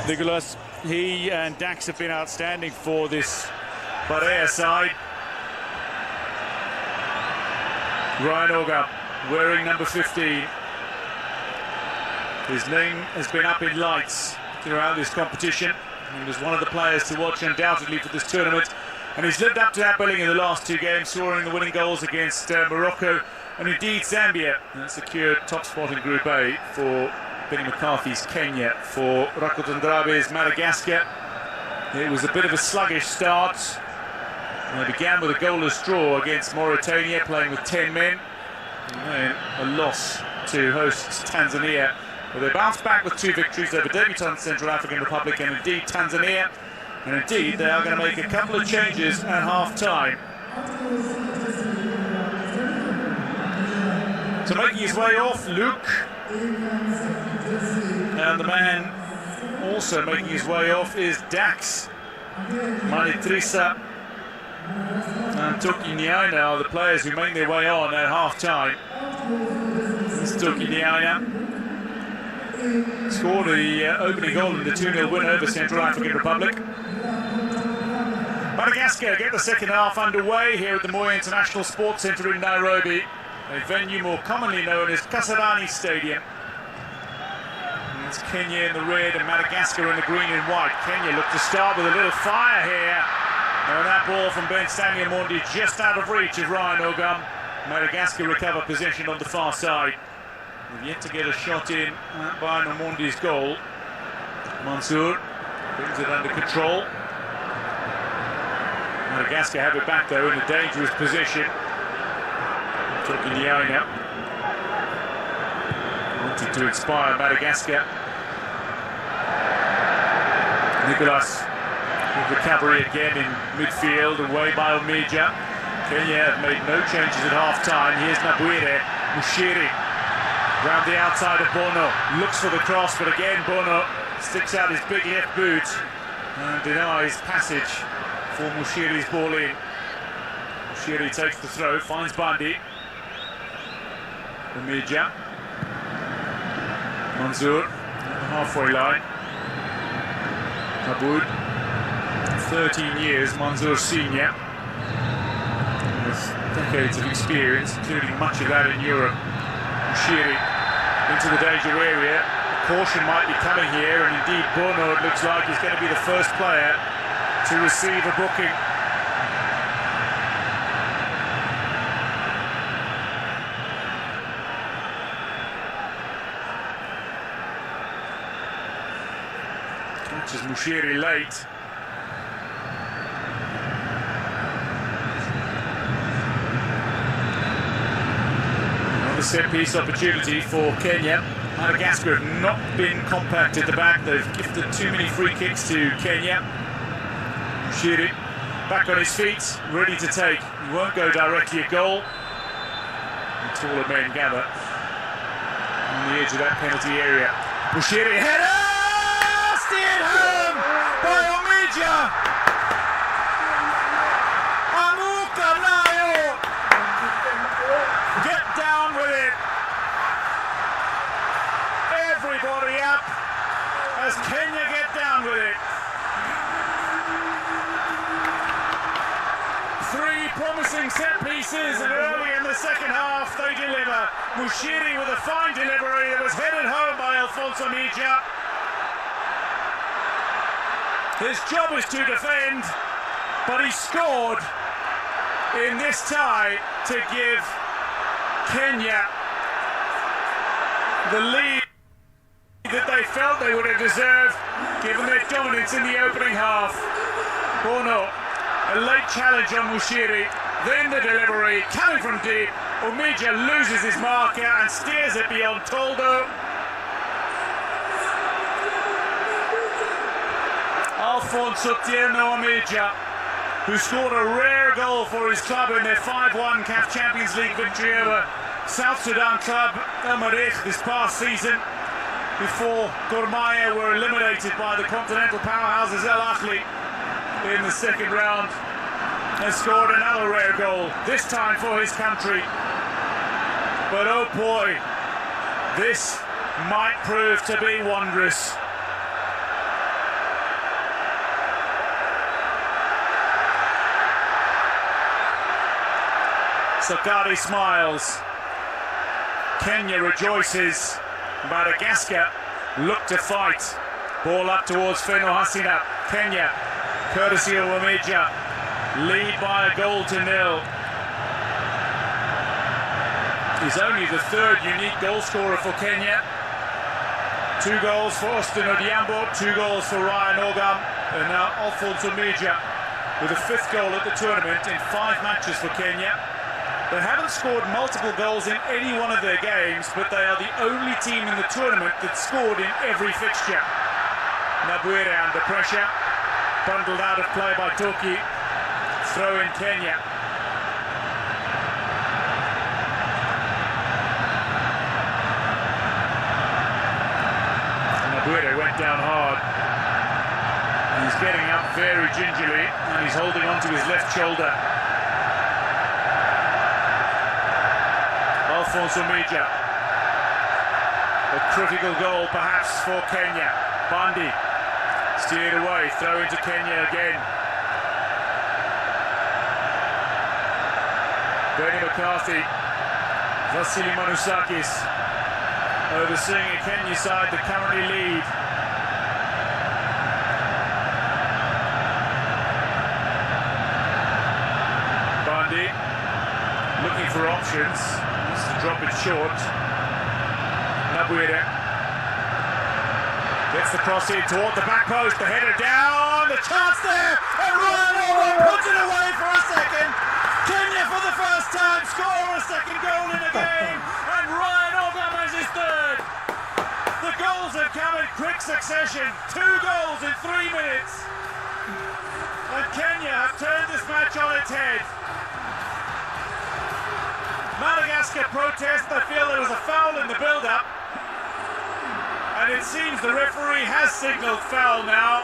Nicholas, he and Dax have been outstanding for this Barea side. Ryan Oga wearing number 15. His name has been up in lights throughout this competition. He was one of the players to watch undoubtedly for this tournament. And he's lived up to that billing in the last two games, scoring the winning goals against Morocco and indeed Zambia. And secured top spot in Group A for Benny McCarthy's Kenya. For Rakotondrabe's Madagascar, it was a bit of a sluggish start. And they began with a goalless draw against Mauritania, playing with 10 men. And then a loss to hosts Tanzania. Well, they bounced back with 2 victories over debutant Central African Republic and indeed Tanzania. And indeed, they are going to make a couple of changes at half-time. So making his way off, Luke. And the man also making his way off is Dax. Malitrisa and Toki Nyaina are the players who make their way on at half-time. This is Toki Nyaina. Scored the opening goal in the 2-0 win over Central African Republic. Madagascar get the second half underway here at the Moi International Sports Centre in Nairobi, a venue more commonly known as Kasarani Stadium. And it's Kenya in the red and Madagascar in the green and white. Kenya look to start with a little fire here. And that ball from Ben Samuel Mondi just out of reach of Ryan Ogum. Madagascar recover possession on the far side. They've yet to get a shot in by Mondi's goal. Mansour brings it under control. Madagascar have it back though in a dangerous position. Talking Yao now. Wanted to inspire Madagascar. Nicolas with recovery again in midfield, away by Omija. Kenya have made no changes at half-time. Here's Nabwire, Mushiri round the outside of Bono, looks for the cross, but again Bono sticks out his big left boot and denies passage for Mushiri's ball in. Mushiri takes the throw, finds Bandi. Omija. Mansour, halfway line. Aboud, 13 years, Mansour senior. With decades of experience, including much of that in Europe. Mushiri into the danger area. A caution might be coming here, and indeed Bono, it looks like, is going to be the first player to receive a booking. Catches Mushiri late. Another set-piece opportunity for Kenya. Madagascar have not been compact at the back. They've gifted too many free kicks to Kenya. Mushiri back on his feet, ready to take. He won't go directly at goal. The taller men gather on the edge of that penalty area. Mushiri header! Steered home by Omija! Amuka Nayo! Get down with it! Everybody up as Kenya get down with it. Three promising set pieces, and early in the second half they deliver. Mushiri with a fine delivery that was headed home by Alfonso Omija. His job is to defend, but he scored in this tie to give Kenya the lead that they felt they would have deserved, given their dominance in the opening half. Bono, a late challenge on Mushiri, then the delivery coming from deep. Omija loses his marker and steers it beyond Toldo. Alfonso Tierno Omija, who scored a rare goal for his club in their 5-1 CAF Champions League victory over South Sudan club El Merreikh this past season, before Gor Mahia were eliminated by the continental powerhouses El Ahly in the second round, has scored another rare goal, this time for his country. But oh boy, this might prove to be wondrous. Sakari smiles. Kenya rejoices. Madagascar look to fight. Ball up towards Feno Hasina. Kenya, courtesy of Omija, lead by a goal to nil. He's only the third unique goal scorer for Kenya. 2 goals for Austin Odhiambo, 2 goals for Ryan Ogum, and now Alfonso Omija with a 5th goal at the tournament in 5 matches for Kenya. They haven't scored multiple goals in any one of their games, but they are the only team in the tournament that scored in every fixture. Nabwire under pressure, bundled out of play by Toki. Throw in Kenya. Nabwire went down hard. He's getting up very gingerly, and he's holding onto his left shoulder. Alfonso Omija. A critical goal perhaps for Kenya. Bandi steered away, throw into Kenya again. Benny McCarthy, Vasily Manusakis overseeing a Kenya side that currently lead. Bundy looking for options, wants to drop it short. Nabuire gets the cross in toward the back post, the header down, the chance there, and Ryan Organ puts it away for a second. Kenya for the first time score a second goal in a game, and Ryan Organ has his third. The goals have come in quick succession, 2 goals in 3 minutes, and Kenya have turned this match on its head. Madagascar protest, they feel there was a foul in the build-up, and it seems the referee has signalled foul now.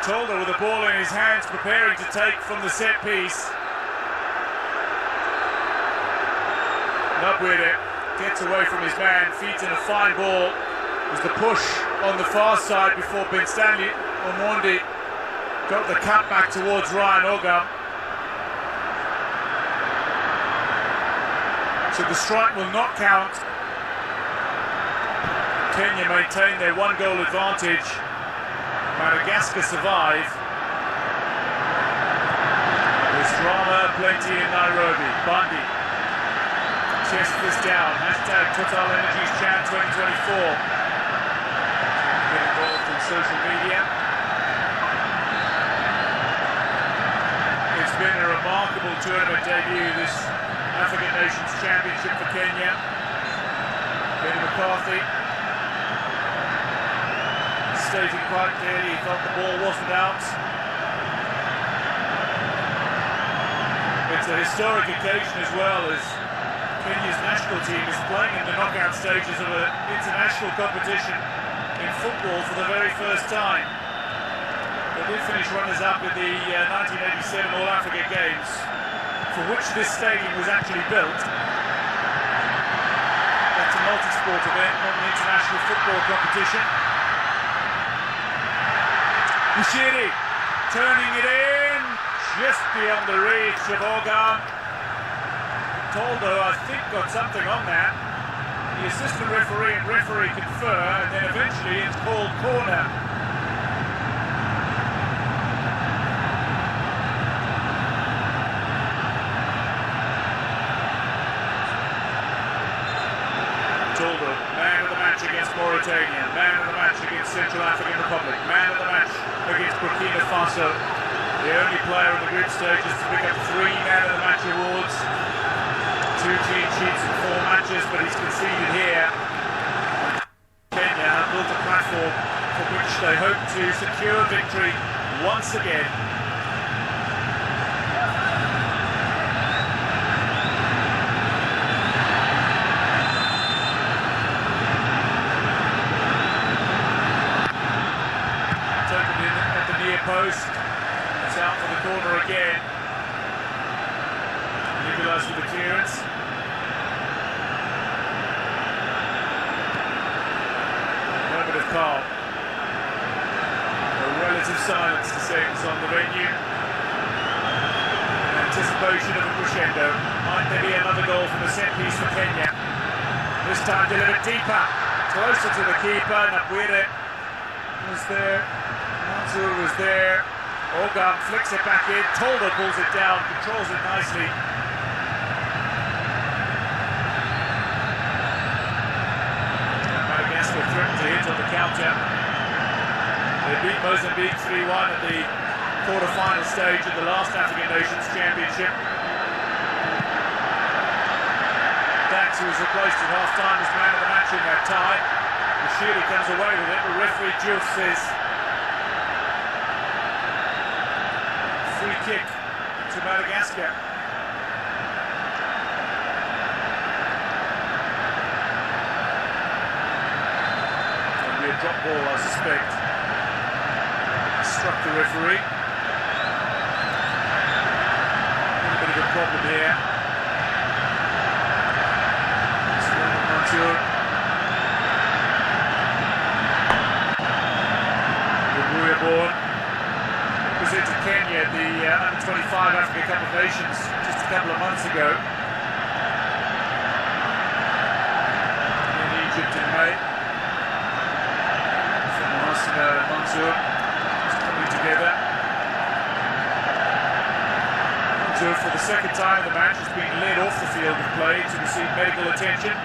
Tolda with the ball in his hands, preparing to take from the set piece. Nabuire gets away from his man, feeds in a fine ball. There's the push on the far side before Ben Stanley Omondi got the cut back towards Ryan Organ. So the strike will not count. Kenya maintain their 1-goal advantage. Madagascar survive. There's drama plenty in Nairobi. Bundy chest this down. Hashtag Total Energies Chan 2024. Get involved in social media. It's been a remarkable tournament debut, this African Nations Championship for Kenya. Benny McCarthy stating quite clearly he felt the ball wasn't out. It's a historic occasion as well, as Kenya's national team is playing in the knockout stages of an international competition in football for the very first time. They did finish runners-up in the 1987 All-Africa Games, for which this stadium was actually built. That's a multi-sport event, not an international football competition. Bushiri turning it in, just beyond the reach of Organ. Toldo, I think, got something on that. The assistant referee and referee confer, and then eventually it's called corner. Toldo, man of the match against Mauritania, man of the match against Central African Republic, man of the match against Burkina Faso. The only player in the group stages to pick up 3 man of the match awards, 2 clean sheets in 4 matches, but he's conceded here. Kenya have built a platform for which they hope to secure victory once again. Post. It's out for the corner again. Nicolas with the clearance. Moment of calm. A relative silence descends on the venue. In anticipation of a crescendo. Might there be another goal from the set piece for Kenya? This time delivered deeper, closer to the keeper. Nabuire was there. Mansour was there. Organ flicks it back in. Toldo pulls it down, controls it nicely. Madagascar threatened to hit on the counter. They beat Mozambique 3-1 at the quarter-final stage of the last African Nations Championship. Dax, who was replaced at half-time, was man of the match in that tie. Bushiri comes away with it, but referee Diouf says free kick to Madagascar. It'll be a drop ball, I suspect. Struck the referee. A bit of a problem here. Mansour. 25 Africa Cup of Nations just a couple of months ago in Egypt in May. From Hasina and Mansour just coming together. Mansour, for the second time in the match, has been led off the field of play to receive medical attention.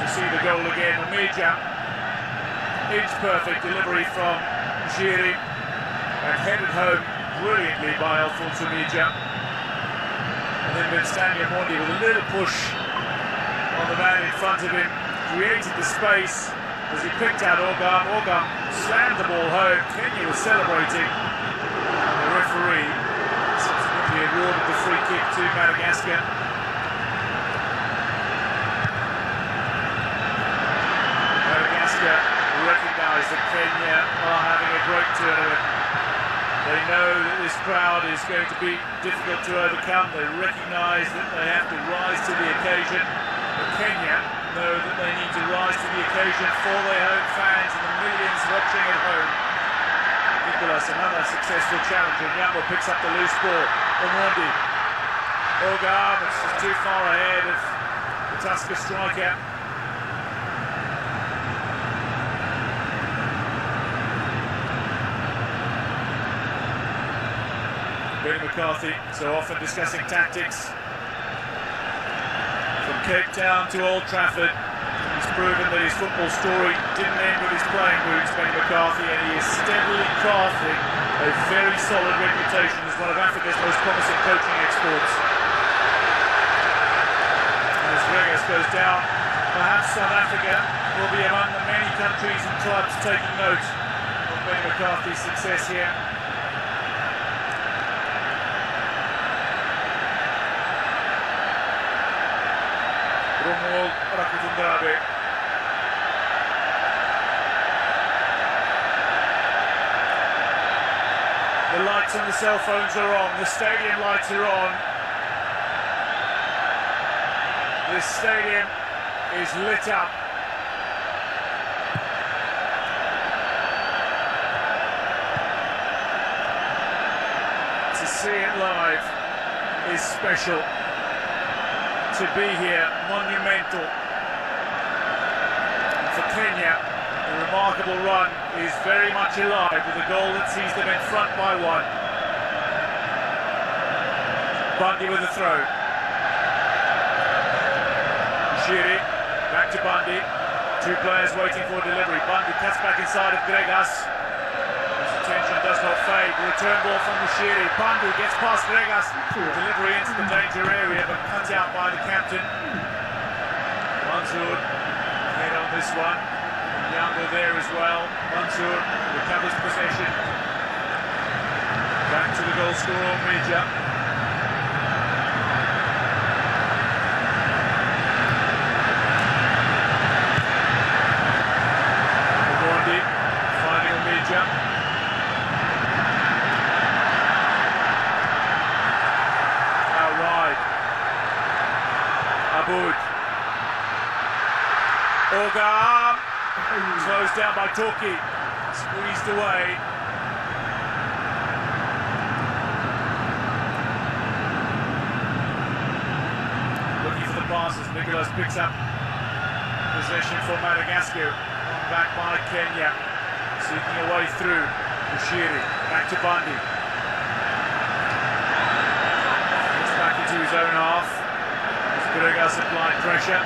So see the goal again. Omidja, inch perfect delivery from Jiri and headed home brilliantly by Alphonse Omidja. And then Stanley Omondi with a little push on the man in front of him, created the space as he picked out Ogam. Ogam slammed the ball home. Kenya was celebrating, and the referee subsequently awarded the free kick to Madagascar. Madagascar recognise that Kenya are having a great tournament. They know that this crowd is going to be difficult to overcome. They recognise that they have to rise to the occasion. But Kenya know that they need to rise to the occasion for their own fans and the millions watching at home. Nicholas, another successful challenger. Nyambo picks up the loose ball. Omondi. Ogam, it's just too far ahead of the Tusker striker. Benny McCarthy, so often discussing tactics. From Cape Town to Old Trafford, he's proven that his football story didn't end with his playing boots, Benny McCarthy, and he is steadily crafting a very solid reputation as one of Africa's most promising coaching exports. As Regas goes down, perhaps South Africa will be among the many countries and clubs taking note of Benny McCarthy's success here. Romuald Rakutundabe. The lights on the cell phones are on, the stadium lights are on. This stadium is lit up. To see it live is special. To be here, monumental. And for Kenya, the remarkable run is very much alive with a goal that sees them in front by one. Bundy with the throw. Jiri, back to Bundy. Two players waiting for delivery. Bundy cuts back inside of Gregas. His attention does not fade. Return ball from Mushiri. Bundy gets past Gregas. Delivery into the danger area, but cut out by the captain. Mansour head on this one. Nyambo there as well. Mansour recovers possession. Back to the goal scorer, Omidja. Omondi finding Omidja. Aboud. Ogam closed down by Toki, squeezed away. Looking for the passes, Nicholas picks up possession for Madagascar, back by Kenya, seeking a way through. Mushiri, back to Bundy. Gets back into his own half. Gregas applied pressure.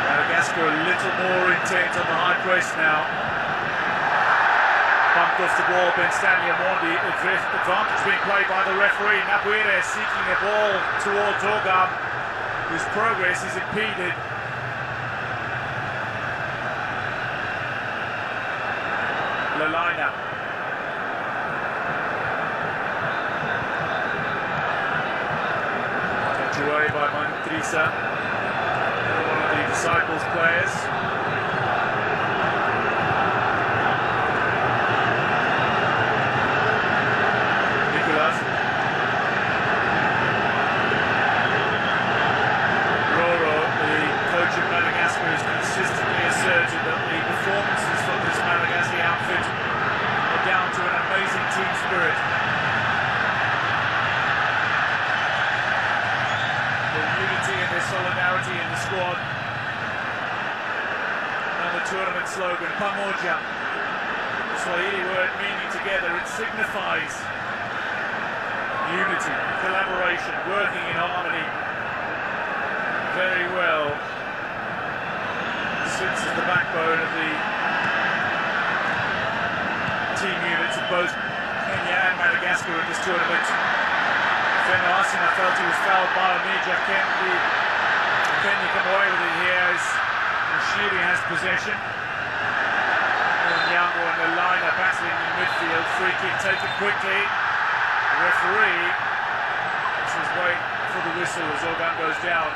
Madagascar a little more intent on the high press now. Bumped off the ball, Ben Stanley Omondi. Advantage being played by the referee. Nabuire seeking a ball towards Ogam, whose progress is impeded. Lalina. Away by Mantrisa, one of the Disciples players. Nicholas. Roro, the coach of Madagascar, has consistently asserted that the performances from this Madagascar outfit are down to an amazing team spirit. tournament slogan, Pamoja. Swahili word meaning together. It signifies unity, collaboration, working in harmony. Very well. Sits as the backbone of the team units of both Kenya and Madagascar in this tournament. Feno Asina felt he was fouled by Omija. Can Kenya come away with it here as Shiri has possession. Nyango and the liner battling in midfield. Free kick taken quickly. The referee says wait for the whistle as Organ goes down.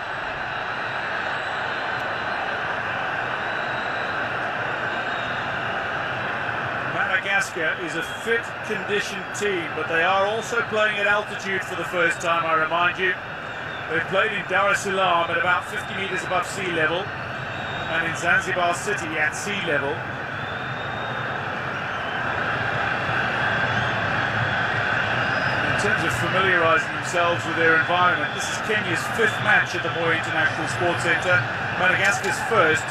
Madagascar is a fit, conditioned team, but they are also playing at altitude for the first time, I remind you. They've played in Dar es Salaam at about 50 metres above sea level, and in Zanzibar City at sea level. In terms of familiarising themselves with their environment, this is Kenya's 5th match at the Moi International Sports Centre, Madagascar's 1st.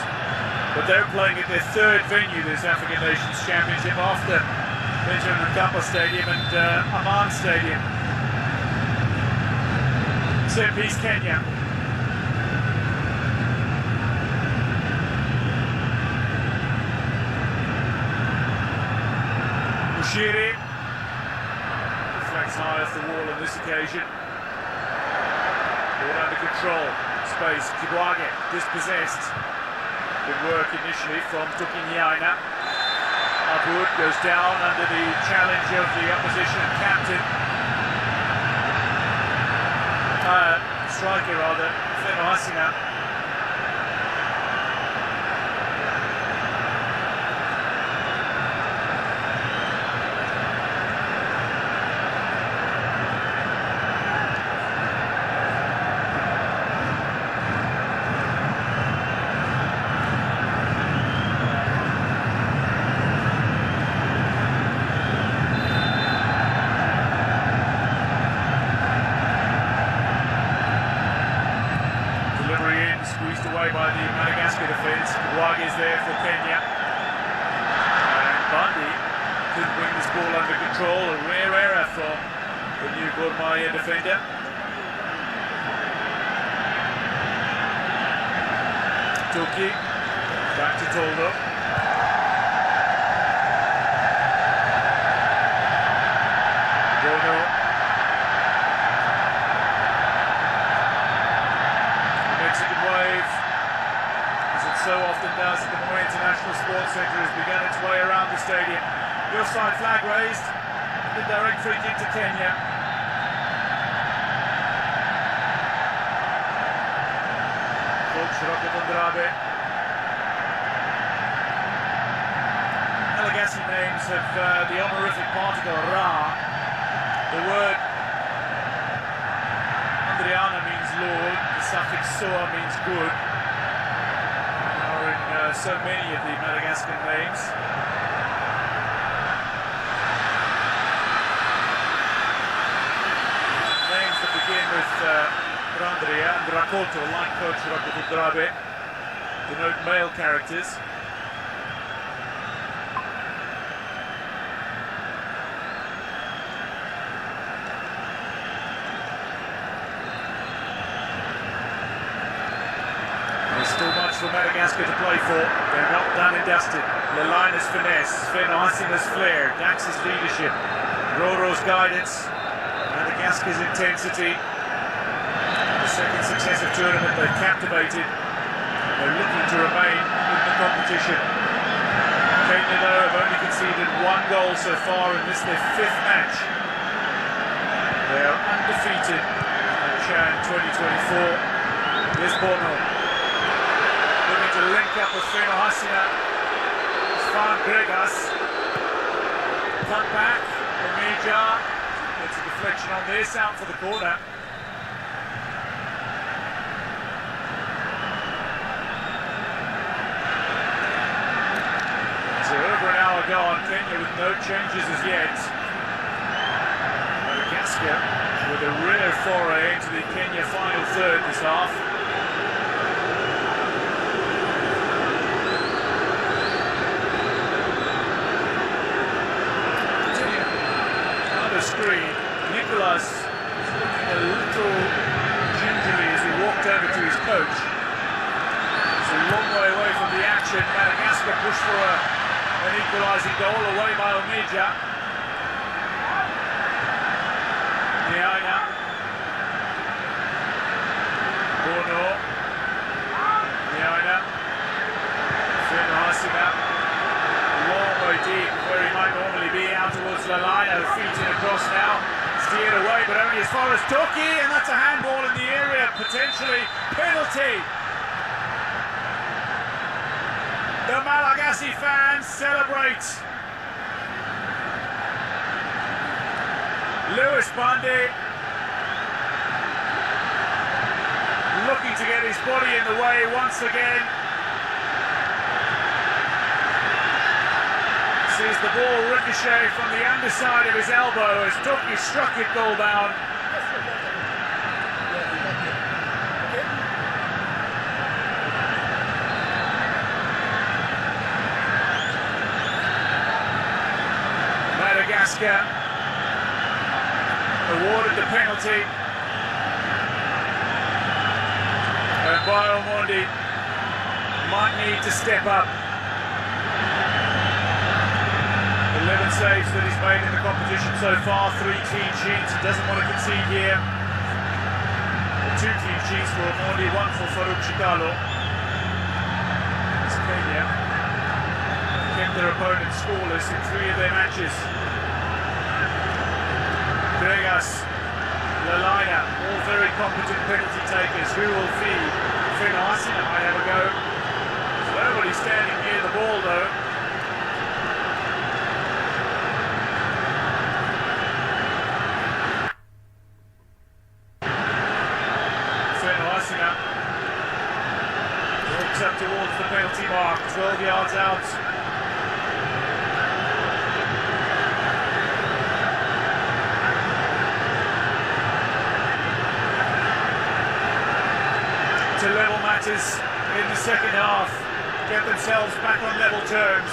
But they're playing at their 3rd venue, this African Nations Championship, after Benjamin Mkapa Stadium and Amman Stadium. Set piece Kenya. Mushiri deflects high off the wall on this occasion. Ball under control. Space. Kibwage dispossessed. Good work initially from Tukinyaina. Abud goes down under the challenge of the opposition captain. Striker rather, Feno Asina. Squeezed away by the Madagascar defence. Kibwage is there for Kenya. And Bundy couldn't bring this ball under control. A rare error from the new Gor Mahia defender. Tuki. Back to Toldo. Bono. Wave, as it so often does at the Moi International Sports Centre, has begun its way around the stadium. The offside flag raised, the direct free kick to Kenya. Coach Rakotondrabe. Malagasy names have the honorific particle Ra. The word Andriana means Lord, the suffix Soa means good. There are in so many of the Madagascar names. Names that begin with Randria and Rakoto, like Coach Rakoto Drabe, denote male characters. Still much for Madagascar to play for. They're not done and dusted. Lelina's finesse, Feno Asina's flair, Dax's leadership, Roro's guidance, Madagascar's intensity. The second successive tournament they've captivated. They're looking to remain in the competition. Kenya, though, have only conceded 1 goal so far in this their 5th match. They are undefeated at Chan 2024. Here's Bono. To link up with Feno Asina. Svan Gregas. Cut back. Omija. It's a deflection on this, out for the corner. So over an hour gone, Kenya with no changes as yet. Madagascar with a rare foray into the Kenya final third this half. for an equalising goal away by Omidja. Niaina. Bono. Niaina. Finn Hasina. Long way deep, where he might normally be, out towards Lalina, feet in across now. Steered away, but only as far as Toki, and that's a handball in the area, potentially penalty. The Malagasy fans celebrate. Lewis Bundy looking to get his body in the way once again. Sees the ball ricochet from the underside of his elbow as Toki struck it goal down. Madagascar awarded the penalty, and Biomondi might need to step up. 11 saves that he's made in the competition so far, 3 clean sheets. He doesn't want to concede here. 2 clean sheets for Omondi, 1 for Farouk Chikalo. It's Kenya. Kept their opponents scoreless in 3 of their matches. Gregas, Lalina, all very competent penalty takers. Who will feed? Finn Hasina might have a go. There's nobody standing near the ball though. Walks up towards the penalty mark, 12 yards out. To level matters in the second half, get themselves back on level terms.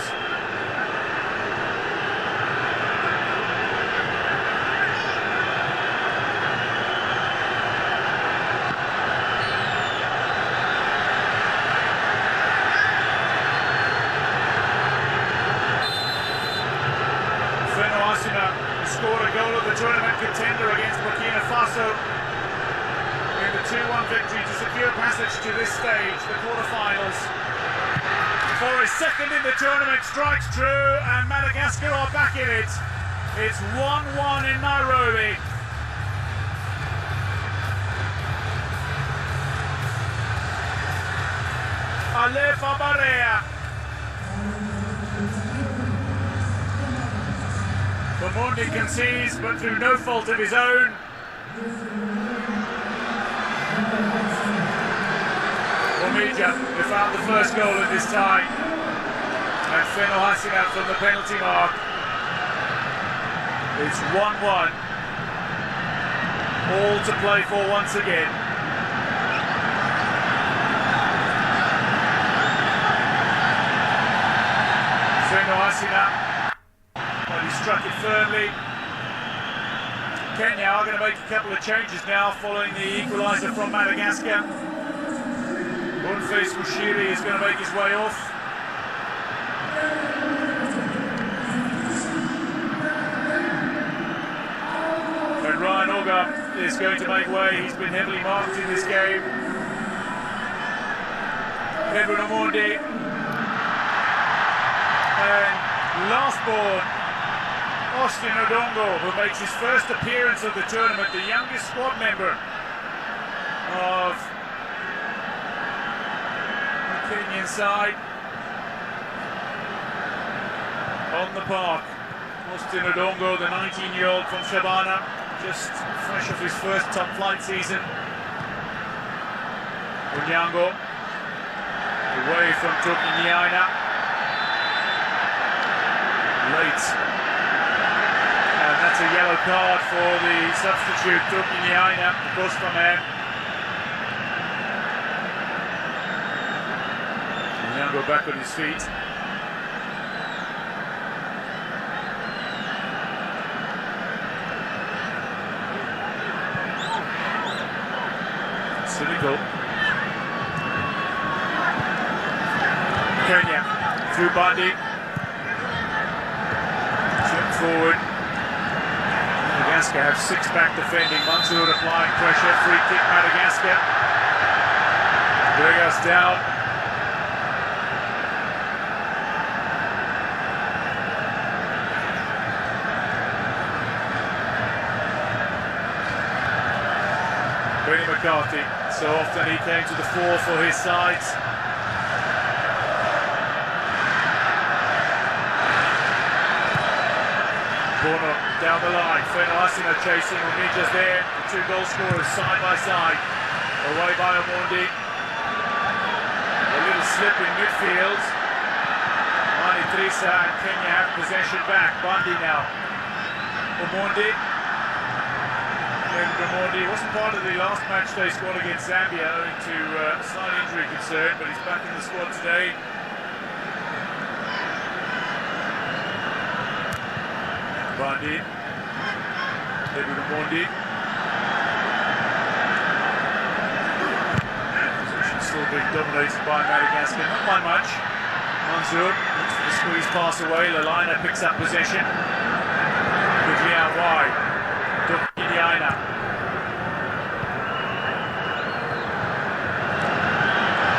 Scored a goal of the tournament contender against Burkina Faso in the 2-1 victory to secure passage to this stage, the quarterfinals. For his second in the tournament, strikes true, and Madagascar are back in it. It's 1-1 in Nairobi. Alefa Barea. Omondi concedes, but through no fault of his own. Omidja, who found the first goal at this time. And Finn Hasina from the penalty mark. It's 1-1. All to play for once again. Finn Hasina. But he struck it firmly. Kenya are going to make a couple of changes now following the equaliser from Madagascar. Boniface Mushiri is going to make his way off. And Ryan Oga is going to make way. He's been heavily marked in this game. Edwin Omondi. And last born, Austin Odongo, who makes his first appearance of the tournament, the youngest squad member of the Kenyan side. On the park, Austin Odongo, the 19-year-old from Shabana, just fresh off his first top flight season. Onyango, away from Toki Niaina. Late. And that's a yellow card for the substitute, Toki Niaina, across from him. Onyango back on his feet. Cynical. Kenya through Bundy. Chip forward. Madagascar have 6 back defending. Mansour applying pressure. Free kick Madagascar. Bring us down. Benny McCarthy. So often he came to the fore for his sides. Bono down the line. Fenasina chasing. Omidja's there. The 2 goal scorers side by side. Away by Omondi. A little slip in midfield. Mani Trisa and Kenya have possession back. Bundy now. Omondi. Omondi wasn't part of the last match day squad against Zambia owing to a slight injury concern, but he's back in the squad today. Bundy. David Omondi. Position still being dominated by Madagascar, not by much. Mansour looks for the squeeze pass away. Lalina picks up possession. Quickly out wide. Dukiniaina.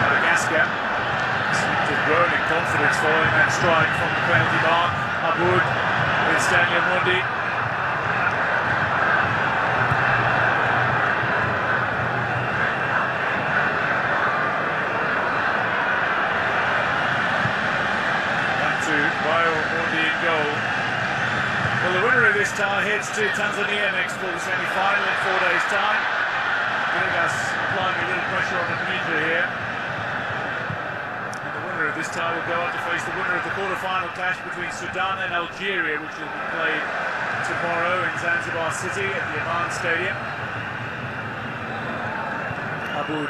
Madagascar seems to have grown in confidence following that strike from the penalty mark. Aboud with Stanley Omondi. Well, the winner of this tie heads to Tanzania next for the semi-final in 4 days' time. Vegas applying a little pressure on Omidja here. And the winner of this tie will go on to face the winner of the quarter-final clash between Sudan and Algeria, which will be played tomorrow in Zanzibar City at the Aman Stadium. Aboud.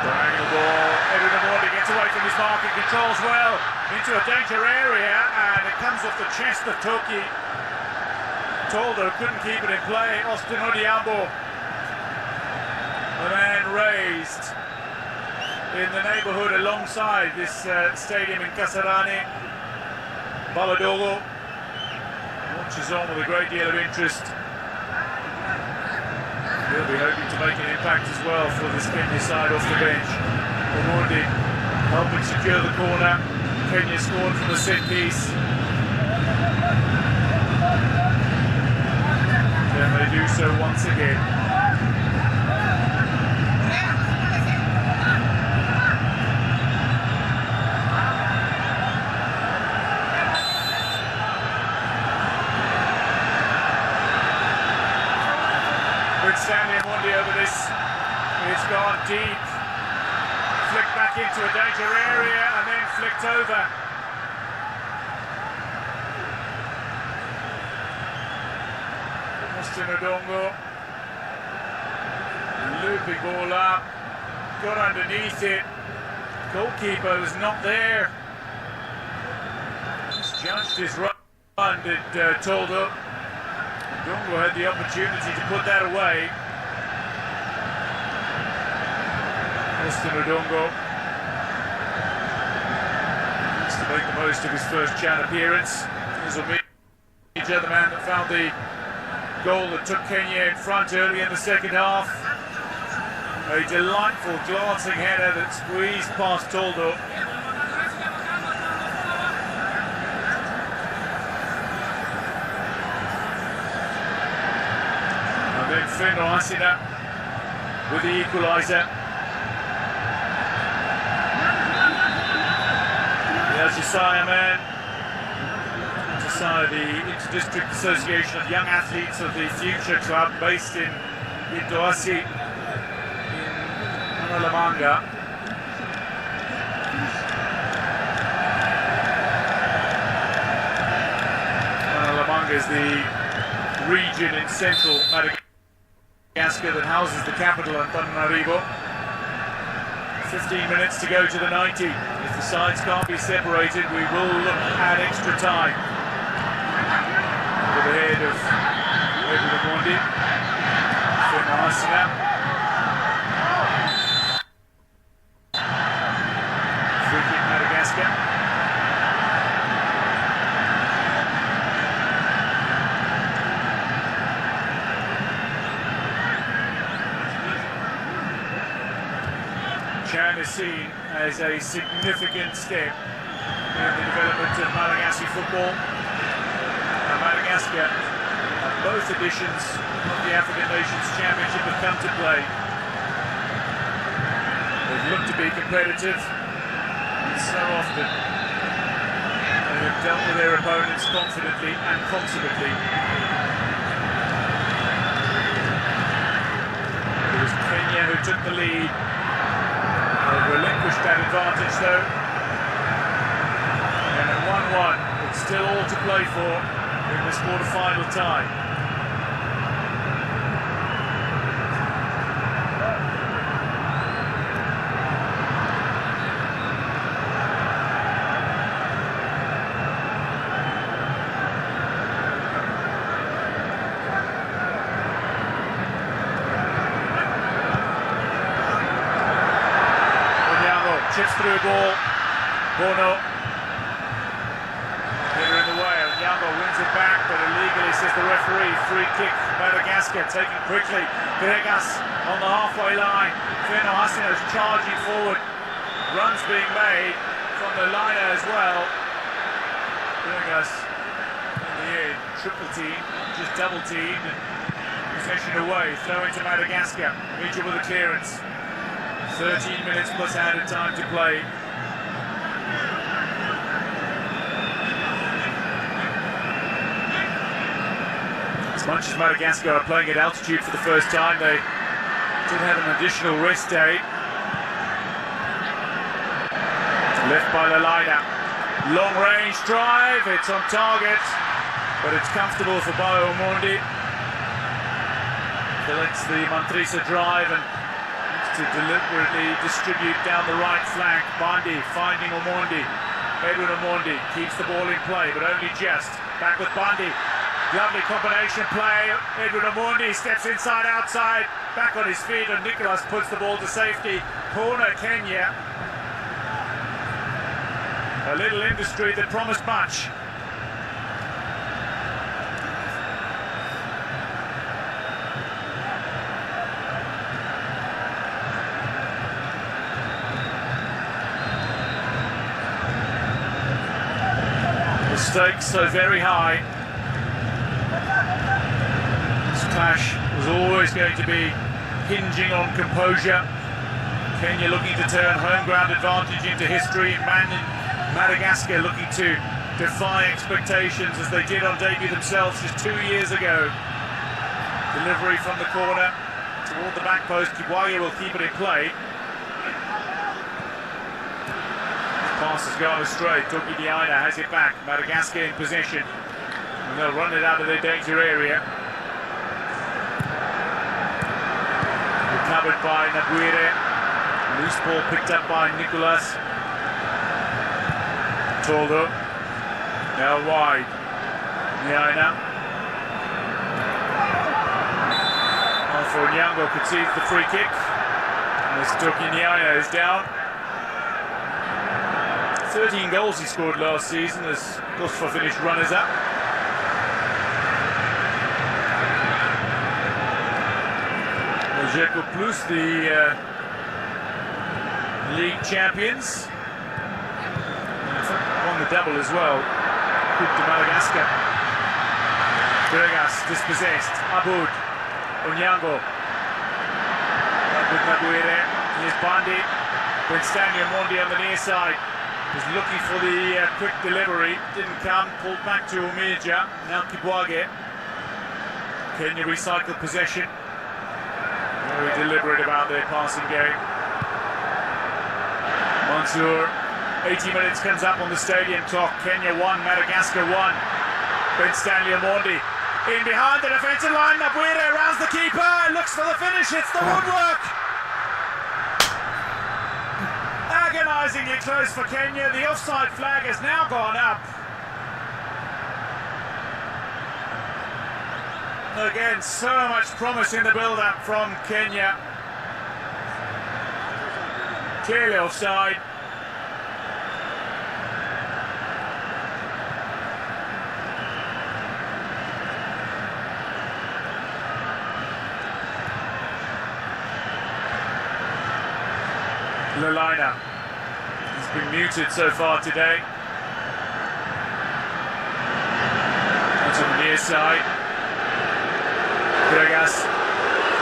Diagonal ball. Edwin Omondi gets away from his mark and controls well into a danger area, and it comes off the chest of Toki. Toldo couldn't keep it in play. Austin Odiambo. The man raised in the neighbourhood alongside this stadium in Kasarani. Baladogo watches on with a great deal of interest. He'll be hoping to make an impact as well for this Kenya side off the bench. Omondi helping secure the corner. Kenya scored from the set piece. Then they do so once again. With Stanley Omondi over this, it's gone deep. Flicked back into a danger area and then flicked over. Austin Odongo. Looping ball up. Got underneath it. Goalkeeper was not there. Misjudged his run, did Toldo. Odongo had the opportunity to put that away. Austin Odongo needs to make the most of his first Chan appearance. Here's Omidja, the man that found the goal that took Kenya in front early in the second half. A delightful glancing header that squeezed past Toldo. And then Fenasina with the equaliser. Josiah man. Josiah, the Inter-District Association of Young Athletes of the Future Club, based in Doasi, in Manalamanga. Manalamanga is the region in central Madagascar that houses the capital, Antananarivo. 15 minutes to go to the 90. If the sides can't be separated, we will look at extra time. Over the head of Edwin Omondi. Fenasina. CHAN is seen as a significant step in the development of Malagasy football. Madagascar, both editions of the African Nations Championship have come to play. They've looked to be competitive, and so often they have dealt with their opponents confidently and consummately. It was Kenya who took the lead. They relinquished that advantage though. And at 1-1, it's still all to play for in this quarter-final tie. Chips through a ball. Bono. Header in the way. Onyango wins it back, but illegally, says the referee. Free kick. Madagascar taken quickly. Gregas on the halfway line. Feno Hasina is charging forward. Runs being made from the liner as well. Gregas in the end, triple team, just double teamed. And possession away. Throw into Madagascar. Mitchell with a clearance. 13 minutes plus added time to play. As much as Madagascar are playing at altitude for the first time, they did have an additional rest day. Left by Lalaina. Long range drive, it's on target, but it's comfortable for Bao Omondi. Collects the Mantrisa drive and to deliberately distribute down the right flank. Bandi finding Omondi. Edwin Omondi keeps the ball in play, but only just. Back with Bandi. Lovely combination play. Edwin Omondi steps inside, outside. Back on his feet, and Nicholas puts the ball to safety. Corner, Kenya. A little industry that promised much. Stakes so very high. This clash was always going to be hinging on composure. Kenya looking to turn home ground advantage into history. Madagascar looking to defy expectations as they did on debut themselves just 2 years ago. Delivery from the corner toward the back post. Kibwage will keep it in play. Pass has gone astray. Toki Diana has it back. Madagascar in possession. And they'll run it out of their danger area. Recovered by Nabuire. Loose ball picked up by Nicolas. Toldo. Now wide. Diana. Alpha Onyango concedes the free kick. And as Toki Diana is down. 13 goals he scored last season as Gosford finished runners-up. Jeko Plus, the league champions, won the double as well. Coupe de Madagascar. Gregas dispossessed. Aboud. Onyango. With Nabuire. Here's Bandi. Benstanya Mondi on the near side. Was looking for the quick delivery, didn't come, pulled back to Umeja, now Kibwage. Kenya recycled possession. Very deliberate about their passing game. Mansour, 80 minutes comes up on the stadium clock. Kenya 1, Madagascar 1. Benstanya Mondi in behind the defensive line. Nabuire rounds the keeper, looks for the finish, hits the woodwork. Agonisingly close for Kenya. The offside flag has now gone up. Again, so much promise in the build-up from Kenya. Clearly offside. Lelaina. He's been muted so far today. That's on the near side. Gregas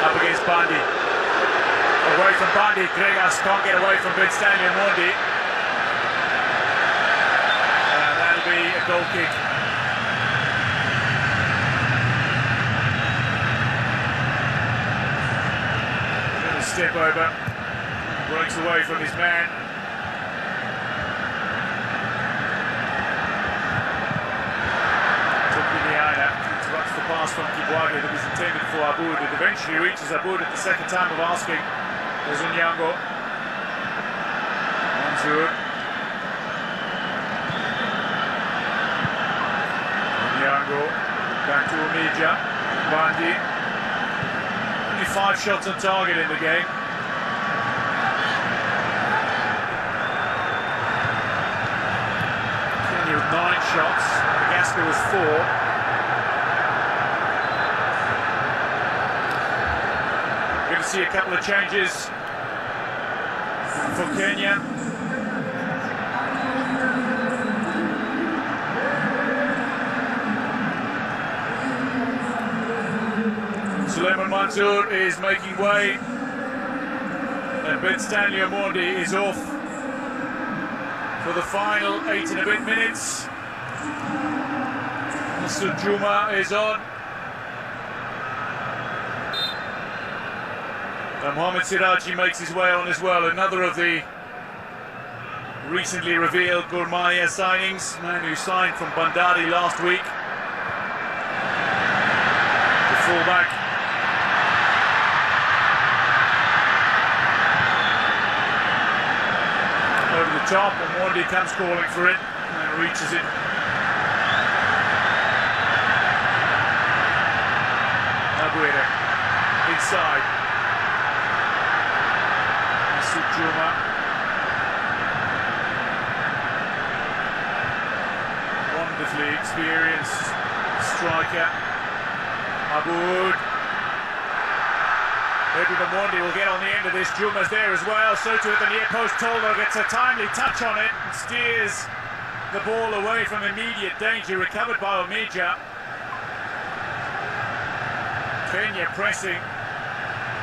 up against Bandi. Away from Bandi. Gregas can't get away from Benstania Mondi. That'll be a goal kick. Step over, breaks away from his man. Tokiniana interrupts the pass from Kibwage that was intended for Aboud. It eventually reaches Aboud at the second time of asking. There's Onyango. Mansour. Onyango. Back to Omija. Bandi. 5 shots on target in the game. Kenya with 9 shots, Madagascar was 4. We're going to see a couple of changes for Kenya. Suleiman Mansour is making way, and Benstania Mondi is off for the final 8 and a bit minutes. Mr. Juma is on. And Mohamed Siraji makes his way on as well, another of the recently revealed Gor Mahia signings, man who signed from Bandari last week. The fullback. Over the top, and Mondi comes calling for it and reaches it. Aguirre inside. Juma. Wonderfully experienced striker. Aboud. Edwin Mondi will get on the end of this. Juma's there as well. Soto at the near post. Toldo gets a timely touch on it and steers the ball away from immediate danger. Recovered by Omija. Kenya pressing.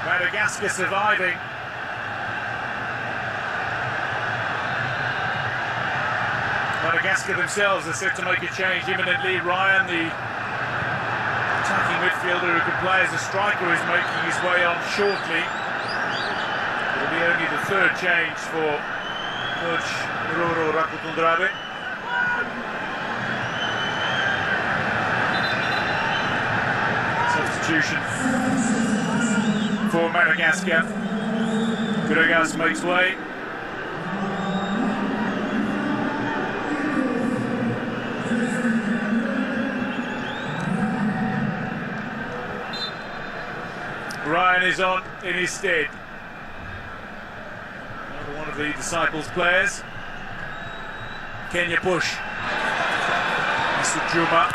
Madagascar surviving. Madagascar themselves are set to make a change imminently. Ryan, the attacking midfielder who can play as a striker, is making his way on shortly. It'll be only the third change for Coach Roro Rakutundrabe. Substitution for Madagascar. Gregas makes way. Ryan is on in his stead. Another one of the Disciples players. Kenya push. Mr. Juma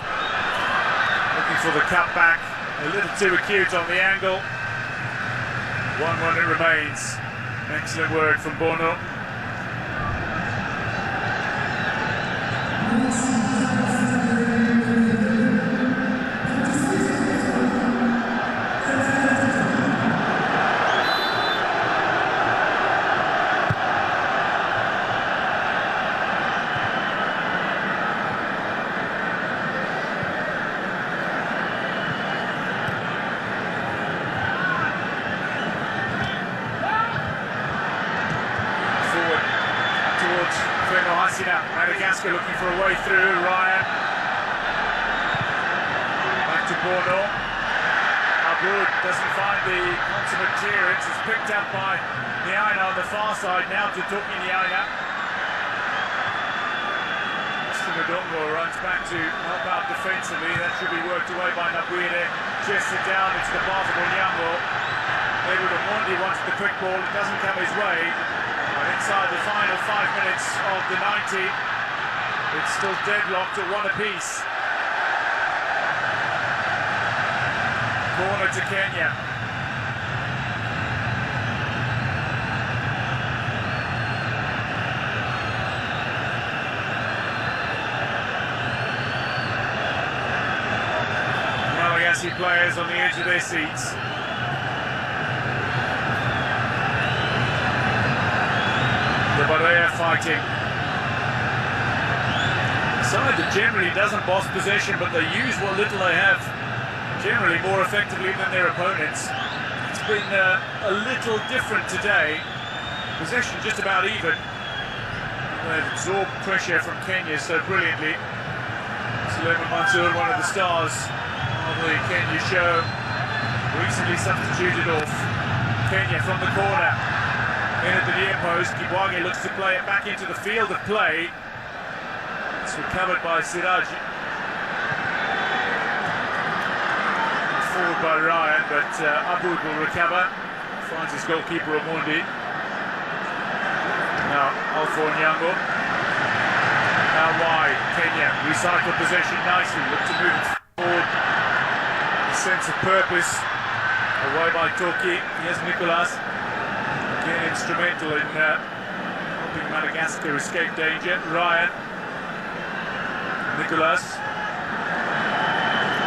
looking for the cutback. A little too acute on the angle. 1-1 it remains. Excellent work from Bono. Madagascar looking for a way through. Ryan back to Bono. Aboud doesn't find the consummate clearance. It's picked up by Niaina on the far side. Now to Toki Niaina. Mr. Ndongo runs back to help out defensively. That should be worked away by Nabuire. Chests it down into the path of Onyango. Edwin Omondi wants the quick ball. It doesn't come his way. Inside the final 5 minutes of the 90, it's still deadlocked at 1 apiece. Corner to Kenya. players on the edge of their seats. The Barea fighting. A side that generally doesn't boss possession, but they use what little they have generally more effectively than their opponents. It's been a little different today. Possession just about even. They've absorbed pressure from Kenya so brilliantly. Suleiman Mansour, one of the stars of the Kenya show, recently substituted off. Kenya from the corner. In at the near post, Kibwage looks to play it back into the field of play. It's recovered by Siraj. Forward by Ryan, but Aboud will recover. Finds his goalkeeper Omondi. Now Alpha Onyango. Now wide, Kenya recycle possession nicely. Look to move it forward. A sense of purpose. Away by Toki. Here's Nicolas. Again instrumental in helping Madagascar escape danger. Ryan. Nicolas.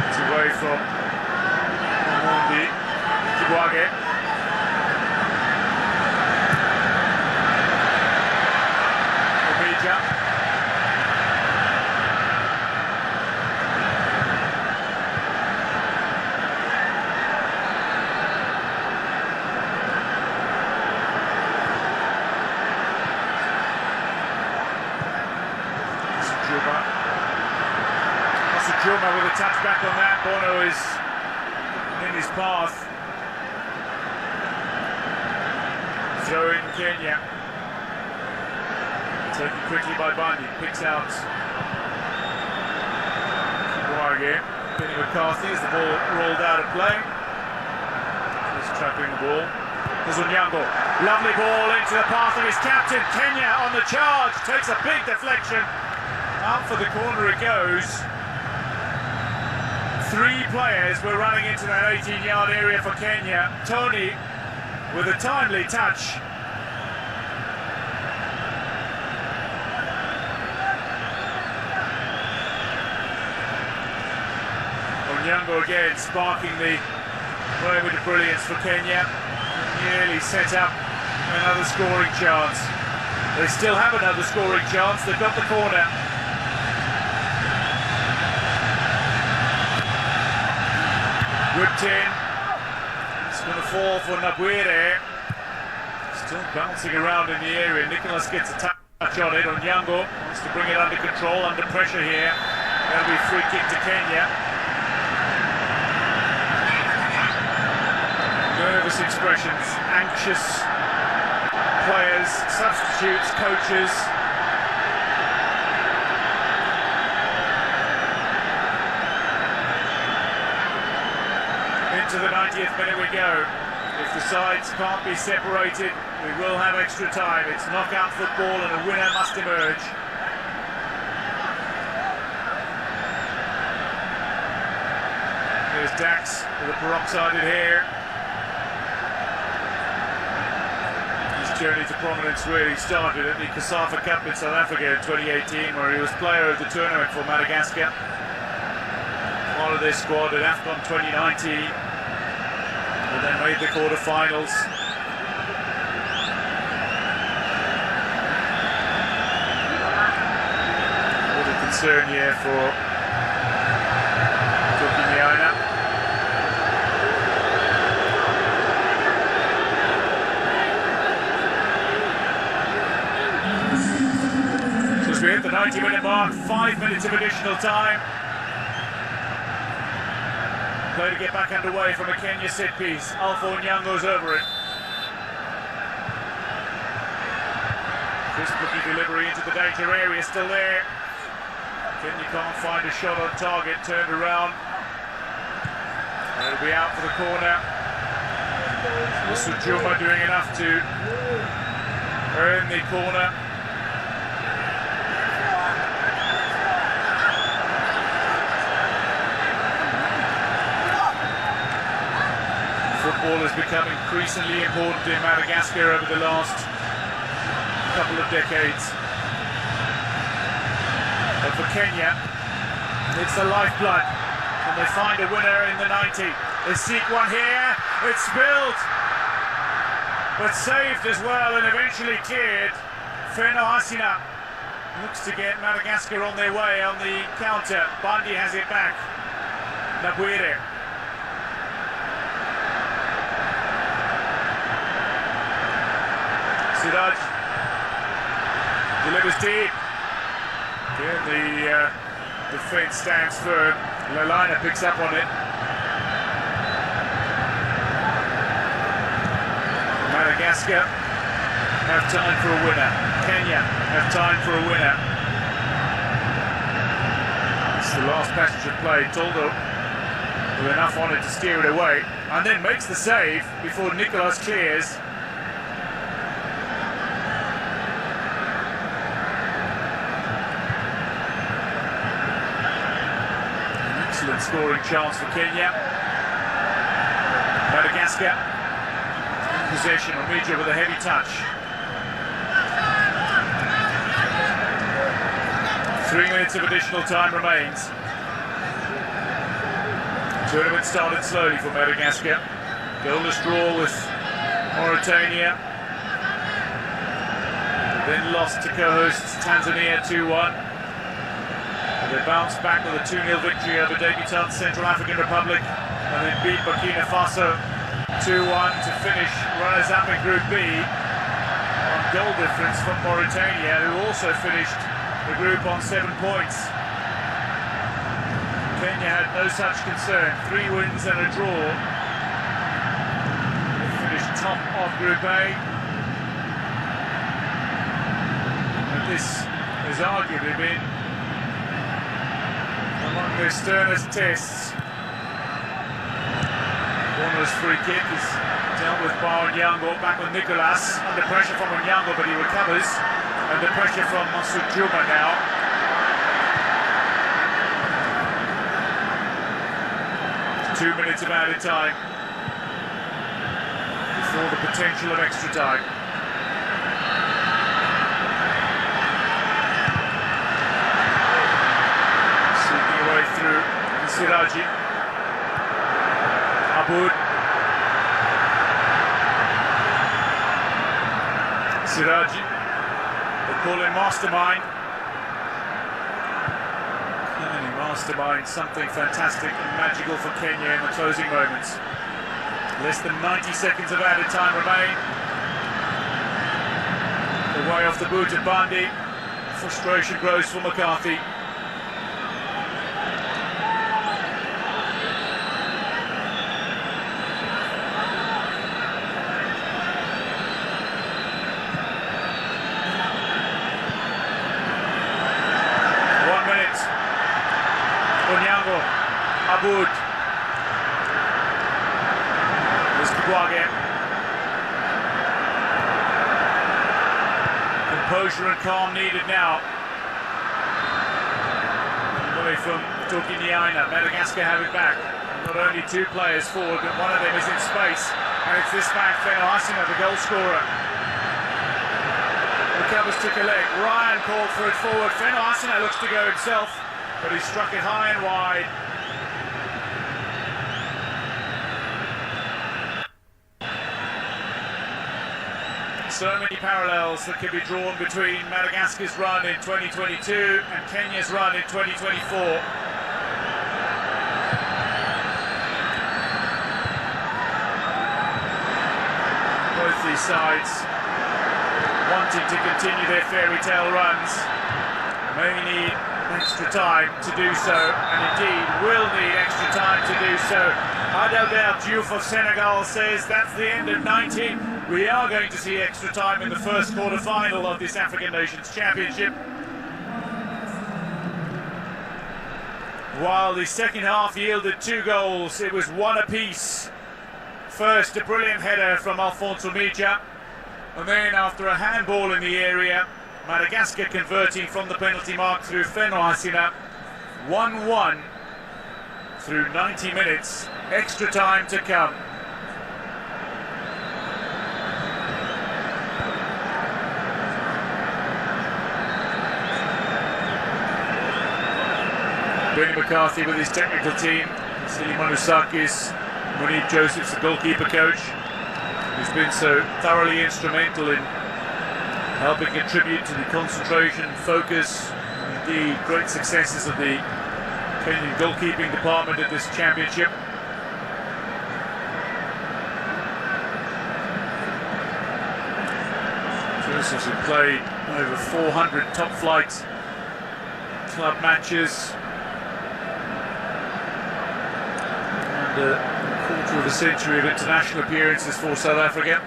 It's away from Omondi. Kibwage. Omija. Juma with a touch back on that. Bono is in his path. Throw in Kenya. Taken quickly by Bundy. Picks out Kibwage. Penny McCarthy as the ball rolled out of play. He's trapping the ball. There's Onyango. Lovely ball into the path of his captain. Kenya on the charge. Takes a big deflection. Out for the corner it goes. Three players were running into that 18-yard area for Kenya. Tony with a timely touch. Onyango again sparking the moment of brilliance for Kenya. Nearly set up another scoring chance. They still have another scoring chance. They've got the corner. Whipped in. It's going to fall for Nabwire. Still bouncing around in the area. Nicolas gets a touch on it. Onyango wants to bring it under control, under pressure here. That'll be a free kick to Kenya. Nervous expressions, anxious players, substitutes, coaches. Into the 90th minute we go. If the sides can't be separated, we will have extra time. It's knockout football and a winner must emerge. There's Dax with a peroxided hair. His journey to prominence really started at the Kasafa Cup in South Africa in 2018, where he was player of the tournament for Madagascar. Part of their squad at AFCON 2019. But then made the quarter-finals. What a concern here for Toki Miaina. So as we hit the 90-minute mark, 5 minutes of additional time. Play to get back underway from a Kenya set piece. Alpha Onyango's over it. Crisp looking delivery into the danger area, still there. Kenya can't find a shot on target, turned around. It'll be out for the corner. Juma doing enough to earn the corner. Football has become increasingly important in Madagascar over the last couple of decades. But for Kenya, it's the lifeblood. Can they find a winner in the 90? They seek one here. It's spilled, but saved as well and eventually cleared. Feno Hasina looks to get Madagascar on their way on the counter. Bandi has it back. Naguire. Siraj delivers deep. Again, the defence stands firm. Lalina picks up on it. Madagascar have time for a winner. Kenya have time for a winner. It's the last passage of play. Toldo with enough on it to steer it away, and then makes the save before Nicholas clears. An excellent scoring chance for Kenya. Madagascar in possession. Omidja with a heavy touch. 3 minutes of additional time remains. Tournament started slowly for Madagascar. Goalless draw with Mauritania. Then lost to co-hosts Tanzania 2-1. They bounced back with a 2-0 victory over debutant Central African Republic, and then beat Burkina Faso 2-1 to finish runners-up in Group B on goal difference from Mauritania, who also finished the group on 7 points. Kenya had no such concern. 3 wins and a draw. They finished top of Group A. And this has arguably been among their sternest tests. Warner's free kick is dealt with by Onyango, back with Nicolas. Under pressure from Onyango, but he recovers. Under pressure from Masud Juma now. 2 minutes of added time before the potential of extra time. Seeking a way through Siraji. Aboud. Siraji. They call him Mastermind. Mastermind something fantastic and magical for Kenya in the closing moments. Less than 90 seconds of added time remain. Away off the boot of Bandi. Frustration grows for McCarthy. Onyango, Aboud, there's Kibwage. Composure and calm needed now. Away from Tokiniaina. Madagascar have it back. Not only 2 players forward, but one of them is in space. And it's this man, Feno Hasina, the goal scorer. Recovers to collect. Ryan called for it forward. Feno Hasina looks to go himself, but he struck it high and wide. So many parallels that can be drawn between Madagascar's run in 2022 and Kenya's run in 2024. Both these sides wanting to continue their fairy tale runs may need extra time to do so, and indeed will need extra time to do so. Adalbert Diouf of Senegal says that's the end of 90. We are going to see extra time in the first quarter-final of this African Nations Championship. While the second half yielded 2 goals, it was 1 apiece. First, a brilliant header from Alphonse Omidja, and then after a handball in the area, Madagascar converting from the penalty mark through Feno Hasina. 1-1 through 90 minutes. Extra time to come. Benny McCarthy with his technical team, Vasily Manusakis, Munib Joseph's the goalkeeper coach, who's been so thoroughly instrumental in helping contribute to the concentration, focus, and the great successes of the Kenyan goalkeeping department at this championship. Josephs have played over 400 top-flight club matches and a quarter of a century of international appearances for South Africa.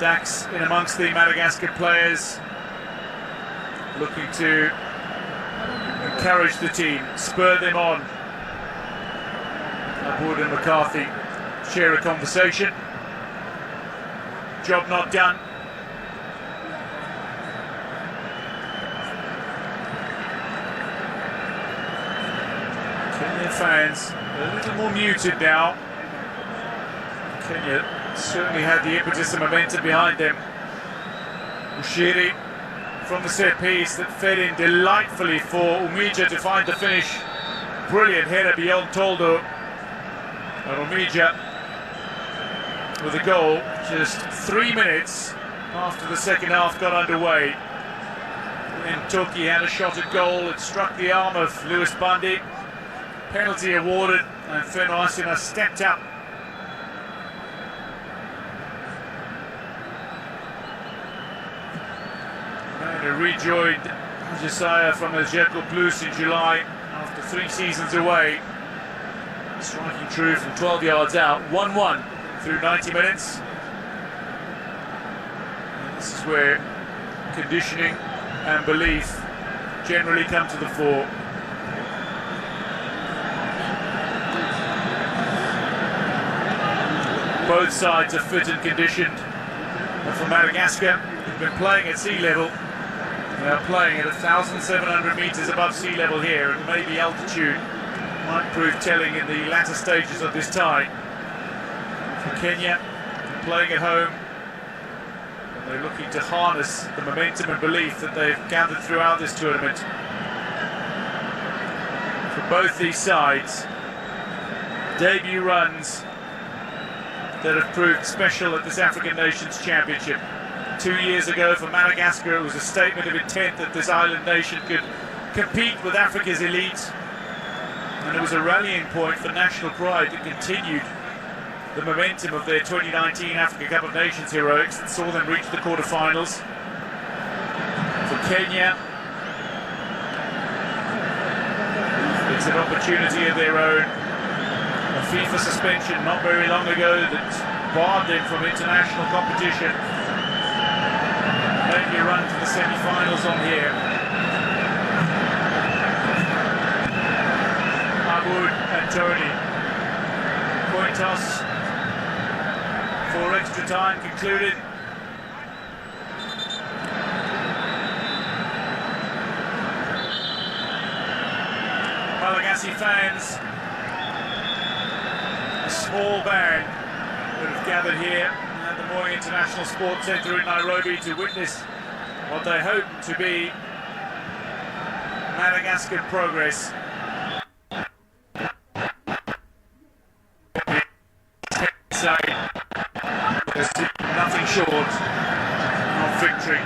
Dax in amongst the Madagascar players, looking to encourage the team, spur them on. Aboud and McCarthy share a conversation. Job not done. Kenyan fans a little more muted now. Kenya certainly had the impetus and momentum behind them. Ushiri from the set piece that fed in delightfully for Umija to find the finish. Brilliant header beyond Toldo. And Umija with a goal just 3 minutes after the second half got underway. Then Toki had a shot at goal. It struck the arm of Lewis Bundy. Penalty awarded, and Feno Asina stepped up. And rejoined Josiah from the Jericho Blues in July after 3 seasons away. Striking true from 12 yards out, 1-1 through 90 minutes. And this is where conditioning and belief generally come to the fore. Both sides are fit and conditioned. And for Madagascar, who've been playing at sea level, they are playing at 1,700 metres above sea level here, and maybe altitude might prove telling in the latter stages of this tie. For Kenya, playing at home, and they're looking to harness the momentum and belief that they've gathered throughout this tournament. For both these sides, debut runs that have proved special at this African Nations Championship. 2 years ago for Madagascar, it was a statement of intent that this island nation could compete with Africa's elite, and it was a rallying point for national pride that continued the momentum of their 2019 Africa Cup of Nations heroics that saw them reach the quarterfinals. For Kenya, it's an opportunity of their own. A FIFA suspension not very long ago that barred them from international competition. Maybe a run to the semi-finals on here. Aboud and Tony. Coin toss for extra time concluded. Malagasy fans, a small band that have gathered here at the Moi International Sports Centre in Nairobi to witness what they hope to be Madagascar progress. There's nothing short of victory.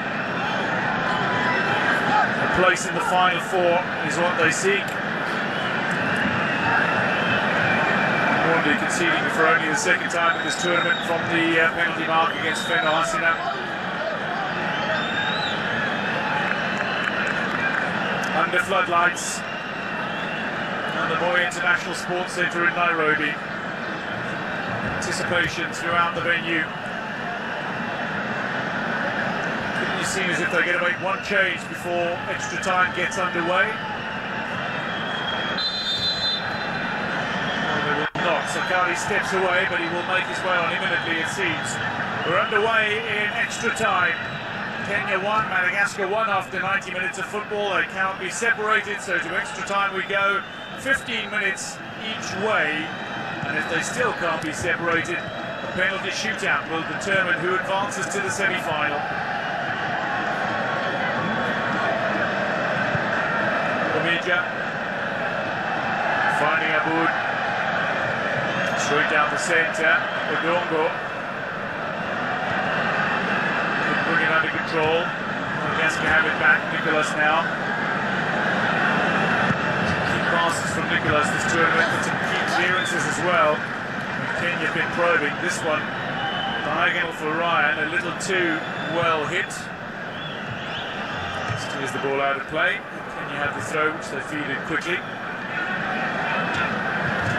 A place in the final four is what they seek. Burundi conceding for only the second time in this tournament from the penalty mark against Feno Asina. Under floodlights and the Moi International Sports Centre in Nairobi. Anticipation throughout the venue. Couldn't you seem as if they're going to make one change before extra time gets underway? No, they will not. Sakari steps away, but he will make his way on imminently, it seems. We're underway in extra time. Kenya 1, Madagascar 1 after 90 minutes of football. They cannot be separated, so to extra time we go. 15 minutes each way. And if they still can't be separated, a penalty shootout will determine who advances to the semi-final. Mija. Finding Aboud. Straight down the centre. Odongo. Bring it under control. Madagascar have it back. Nicholas now. Key passes from Nicholas this tournament, but some key clearances as well. Kenya been probing. This one diagonal for Ryan, a little too well hit. Steers the ball out of play. Kenya had the throw, which they feed in quickly.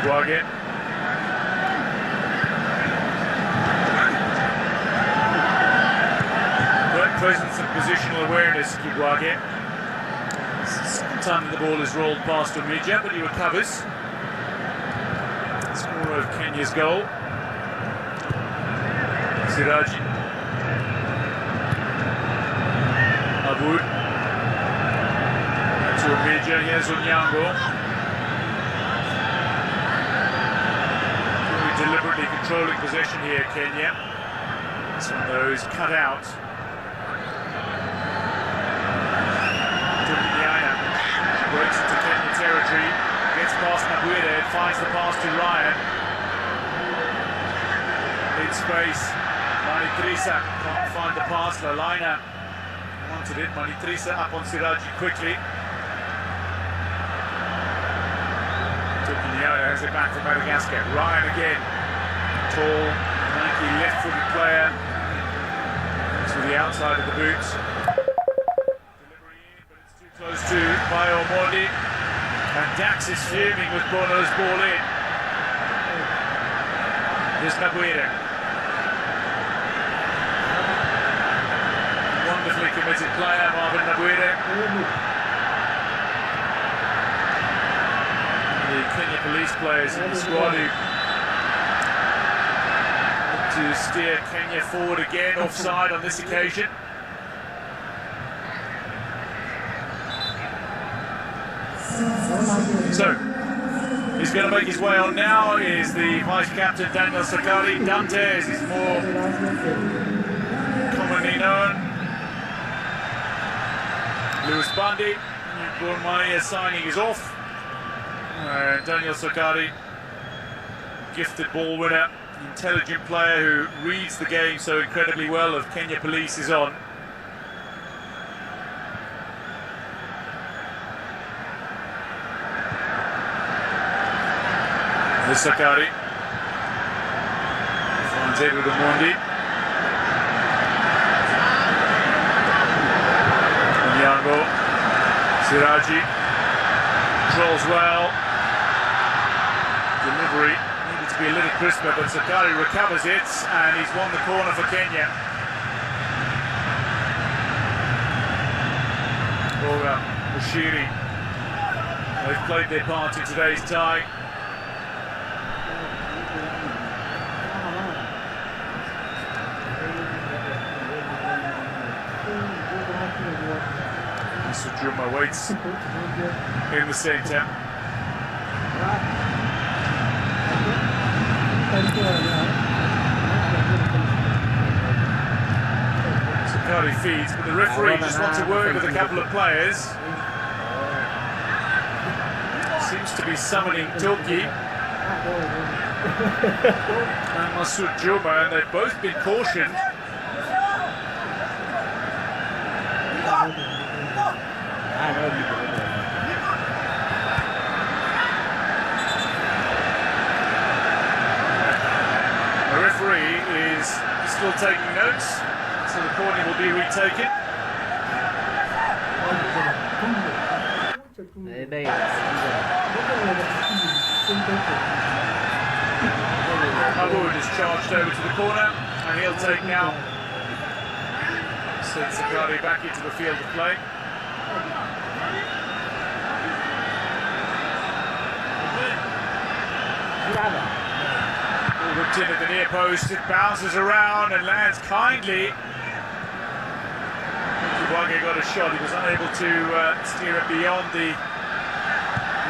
Guage. Great presence and positional awareness, Kibwage. Second time the ball is rolled past Omija, but he recovers. Scorer of Kenya's goal. Siraji. Aboud. To Omija, here's Onyango. Really deliberately controlling possession here, Kenya. It's one of those cut out. Breaks into Kenya territory, gets past Nabuire, finds the pass to Ryan. In space, Manitrisa can't find the pass, Lalaina wanted it, Manitrisa up on Siraji quickly. Tukiniana has it back for Madagascar. Ryan again, tall, lanky, left-footed player to the outside of the boots. Close to Bayo Mondi, and Dax is fuming with Bono's ball in. Here's Nabuire. Wonderfully committed player, Marvin Nabuire. The Kenya police players in the squad who look to steer Kenya forward again, offside on this occasion. So, he's going to make his way on now, is the vice-captain Daniel Sakari. Dante, as he's more commonly known. Lewis Bundy, Gourmaya signing is off. Daniel Sakari, gifted ball winner, intelligent player who reads the game so incredibly well, of Kenya Police is on. Sakari finds Edward Omondi. Onyango, Siraji controls well. Delivery needed to be a little crisper, but Sakari recovers it, and he's won the corner for Kenya. Boga, Bushiri, they've played their part in today's tie. Juma waits in the centre. Sakari feeds, but the referee just wants a word with a couple of players. Seems to be summoning Toki and Masoud Juma, and they've both been cautioned. The referee is still taking notes, so the corner will be retaken. Aboud is charged over to the corner, and he'll take now. Send Sakari back into the field of play. Whipped in at the near post, it bounces around and lands kindly. Kibwage got a shot, he was unable to steer it beyond the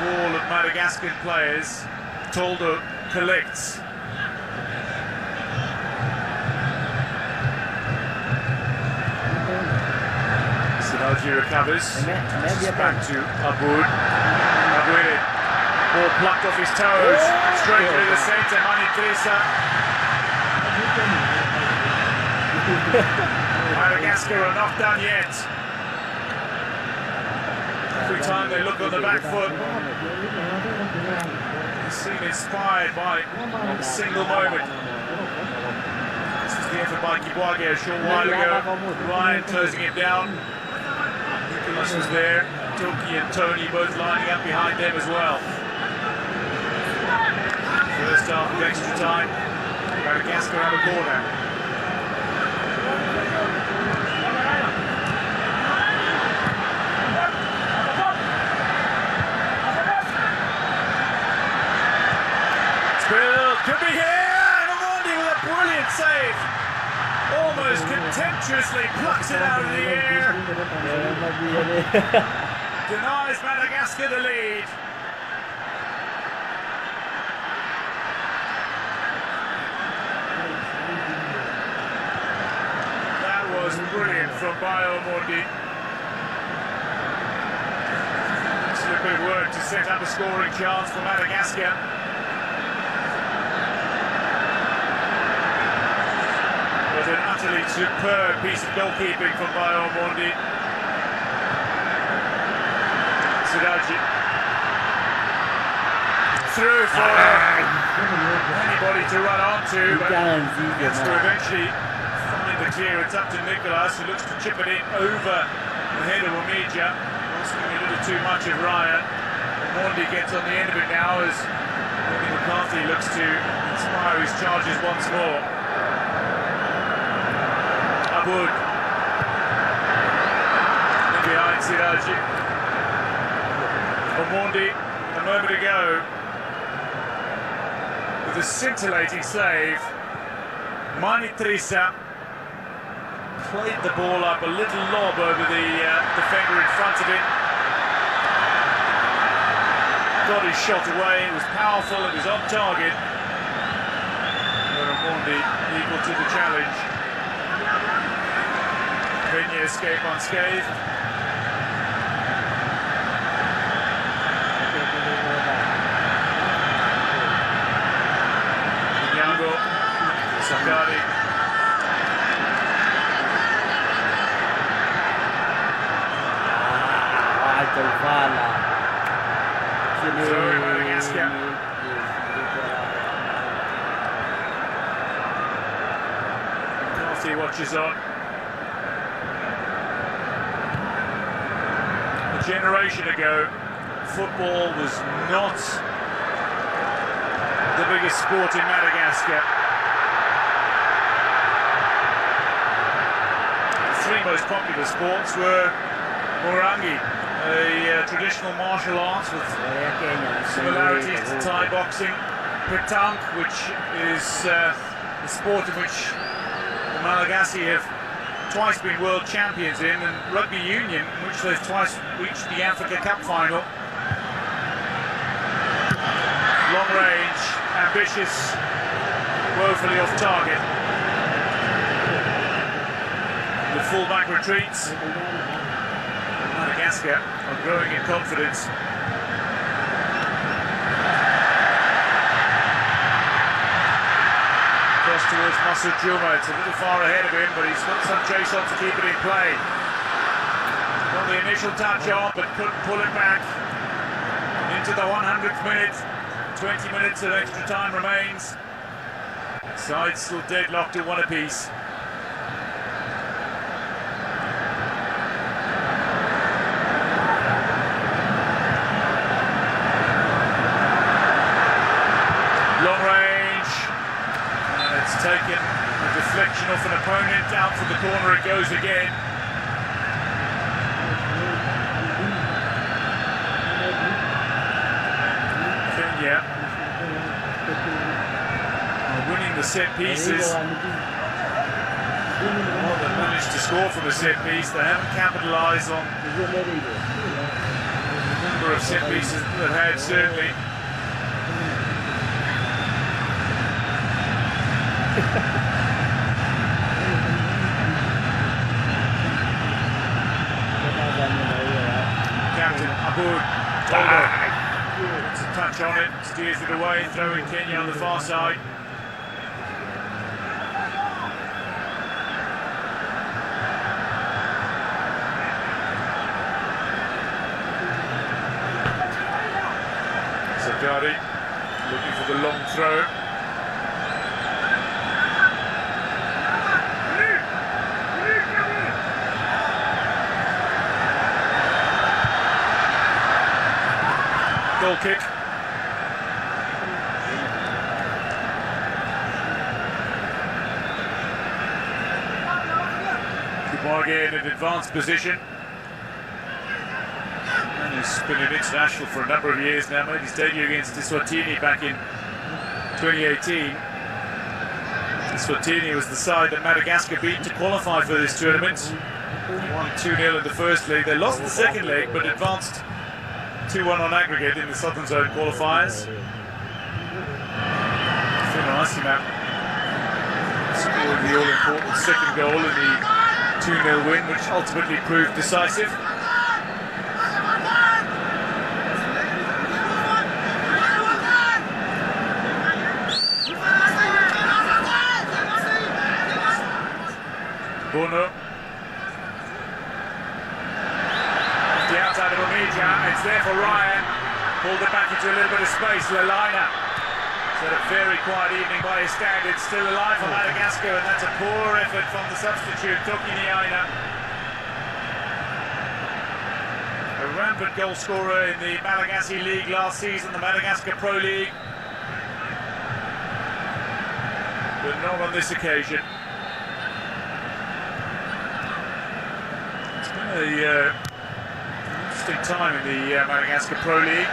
wall of Madagascan players. Toldo collects. Siraji Sidaji recovers. เห็นไหมเห็นไหมเบียร์แตก Back to Aboud. Aboud. Ball plucked off his toes. Straight through the centre. Mani Trisa. Madagascar are not done yet. Every time they look on the back foot, they seem inspired by a single moment. This is the effort by Kibwage a short while ago. Ryan closing it down. Nicholas was there. Toki and Tony both lining up behind them as well. First half of extra time. Madagascar have a corner. Could be here, and Omondi with a brilliant save. Almost contemptuously plucks it out of the air. Denies Madagascar the lead. That was brilliant from Bayo Omondi. Excellent bit of work to set up a scoring chance for Madagascar. An utterly superb piece of goalkeeping from Bayo Omondi. Sidaji through for anybody to run onto, but gets to eventually find the clearance up to Nicholas, who looks to chip it in over the head of Omidja, asking a little too much of Ryan. Omondi gets on the end of it now as Tony McCarthy looks to inspire his charges once more. Aboud in behind Sidaji. Omondi a moment ago with a scintillating save. Mani Trisa played the ball up, a little lob over the defender in front of him. Got his shot away, it was powerful, it was on target. Omondi equal to the challenge. Vigne escape unscathed. Nyango, Sakari. Sorry, Madagascar. McCarthy watches on. A generation ago, football was not the biggest sport in Madagascar. The three most popular sports were Morangi, a traditional martial arts with similarities to Thai boxing, Petang, which is the sport in which the Malagasy have twice been world champions in, and rugby union, in which they've twice reached the Africa Cup final. Long range, ambitious, woefully off target. The fullback retreats. Madagascar are growing in confidence. Cross towards Masoud Juma, it's a little far ahead of him, but he's got some chase on to keep it in play. Got the initial touch on, but couldn't pull it back. Into the 100th minute, 20 minutes of extra time remains. Sides still deadlocked at one apiece. Long range, and it's taken a deflection off an opponent, out for the corner it goes again. Kenya are winning the set pieces. Well, they've managed to score from a set piece, they haven't capitalised on the number of set pieces that they've had, certainly. Boone. Gets a touch on it, steers it away, throwing Kenya on the far side. Sakari looking for the long throw. Goal kick. Kibuage in an advanced position. And he's been an international for a number of years now. Made his debut against Eswatini back in 2018. Eswatini was the side that Madagascar beat to qualify for this tournament. Won 2-0 in the first leg. They lost the second leg, but advanced 2-1 on aggregate in the Southern Zone qualifiers. Fino Asima scored the all-important second goal in the 2-0 win, which ultimately proved decisive. Bono. Off the outside of Omidja, it's there for Ryan. Pulled it back into a little bit of space. Lelaina. It's had a very quiet evening by his standards. Still alive for Madagascar, and that's a poor effort from the substitute, Toki Niaina. A rampant goal scorer in the Malagasy League last season, the Madagascar Pro League. But not on this occasion. It's been an interesting time in the Madagascar Pro League.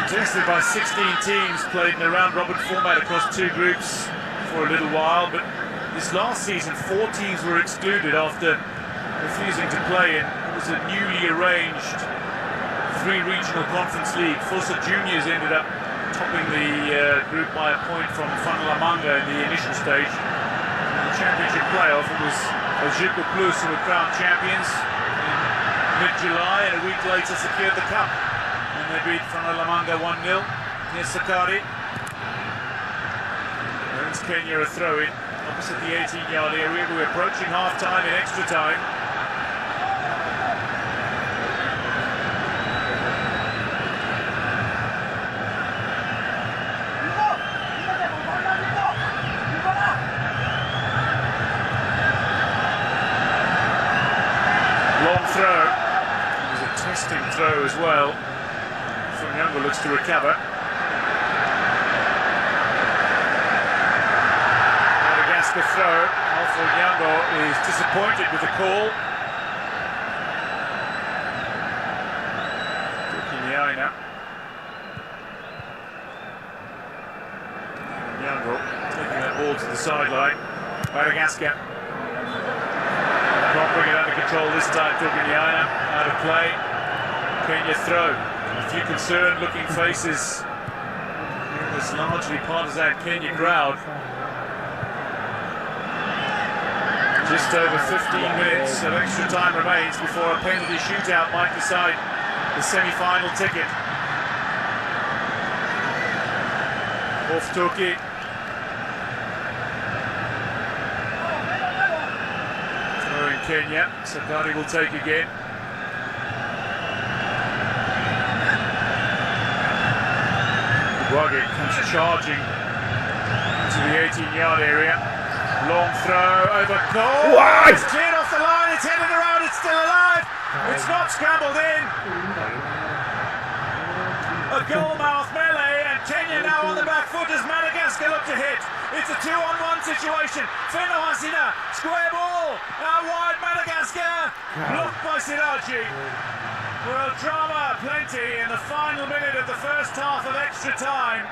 Contested by 16 teams, played in a round-robin format across two groups for a little while, but this last season 4 teams were excluded after refusing to play in what was a newly arranged 3 regional conference league. Fossa Juniors ended up topping the group by a point from Funalamanga in the initial stage. In the championship playoff, it was Ojibwe Plus who were crowned champions in mid-July, and a week later secured the cup. They beat Funalamanga 1-0. Here's Sakari. Earns Kenya a throw-in opposite the 18-yard area. We're approaching half-time in extra time. Long throw. It was a testing throw as well. Funyango looks to recover. Madagascar throw. Funyango is disappointed with the call. Niaina. Funyango taking that ball to the sideline. Madagascar can't bring it under control this time. Niaina out of play. Kenya throw. A few concerned-looking faces in this largely partisan Kenya crowd. Just over 15 minutes of extra time remains before a penalty shootout might decide the semi-final ticket. Off Toki. Throwing Kenya. Sakari will take again. Kibuage comes charging into the 18-yard area. Long throw over goal. It's cleared off the line. It's headed around. It's still alive. It's not scrambled in. A goal-mouth melee, and Kenya now on the back foot as Madagascar look to hit. It's a 2-on-1 situation. Fino Asina, square ball. Now wide Madagascar. Blocked by Siraji. Well, drama plenty in the final minute of the first half of extra time.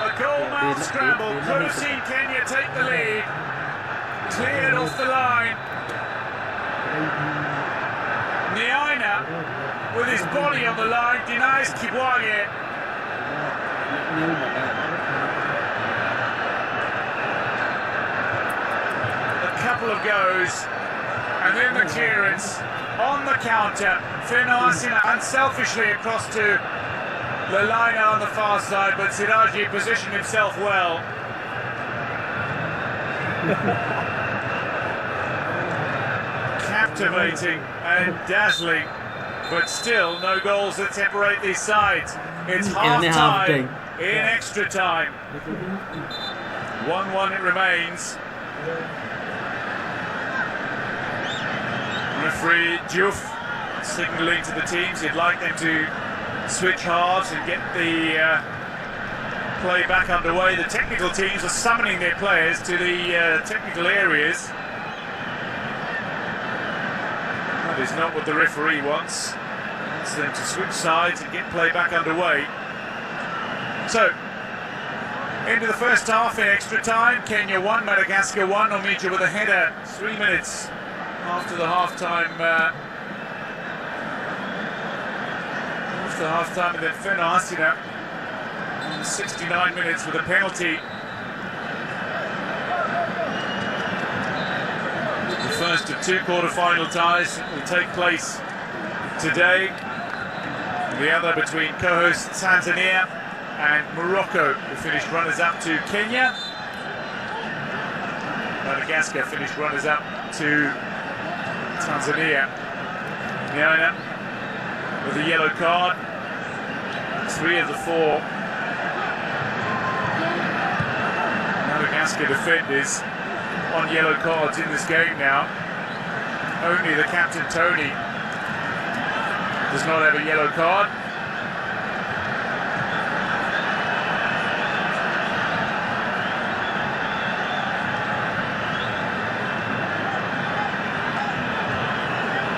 A goal-mouth scramble could have seen Kenya take the lead. Cleared off the line. Niaina, with his body on the line, denies Kibuage. of goes, and then the clearance on the counter. Fenasina unselfishly across to Lelaina on the far side, but Siraji positioned himself well. Captivating and dazzling, but still no goals that separate these sides. It's half-time in extra time. 1-1 it remains. Referee Diouf signalling to the teams he'd like them to switch halves and get the play back underway. The technical teams are summoning their players to the technical areas. That is not what the referee wants. He wants them to switch sides and get play back underway. So, into the first half in extra time. Kenya 1, Madagascar 1. Omija with a header 3 minutes after the half-time. And then Fenasina in 69 minutes with a penalty. The first of 2 quarter-final ties will take place today. The other between co-host Tanzania and Morocco, who finished runners-up to Kenya. Madagascar finished runners-up to Tanzania. Nyana with a yellow card. 3 of the 4 Madagascar defenders on yellow cards in this game now. Only the captain, Tony, does not have a yellow card.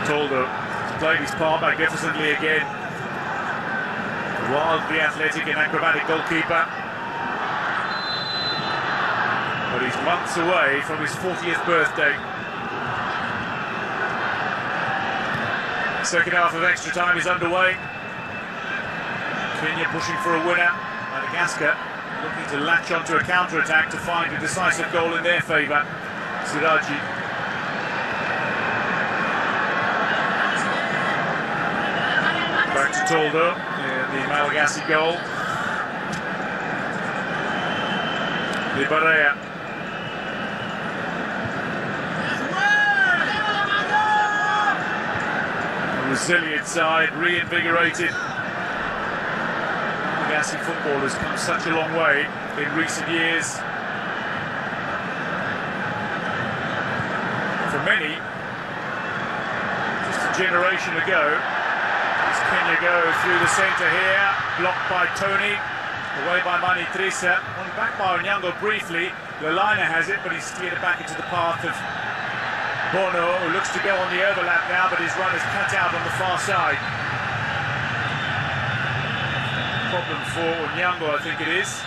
Toldo has played his part magnificently again. Wildly athletic and acrobatic goalkeeper. But he's months away from his 40th birthday. Second half of extra time is underway. Kenya pushing for a winner. Madagascar looking to latch onto a counter-attack to find a decisive goal in their favour. Siraji. Back to Toldo. The Malagasy goal. Libarea. A resilient side, reinvigorated. Malagasy football has come such a long way in recent years. For many, just a generation ago. Kenya go through the centre here, blocked by Tony, away by Mani Trisa, on back by Onyango briefly. Lelaina has it, but he's steered it back into the path of Bono, who looks to go on the overlap now, but his run is cut out on the far side. Problem for Onyango, I think it is.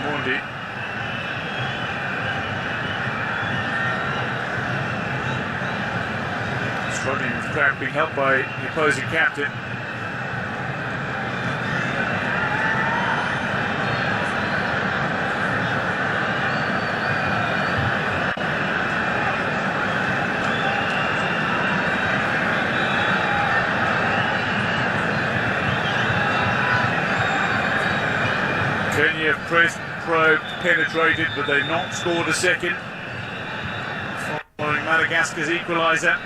Mundi. Struggling with crack, being helped by the opposing captain. Kenya have pressed, probed, penetrated, but they've not scored a second. Following Madagascar's equaliser.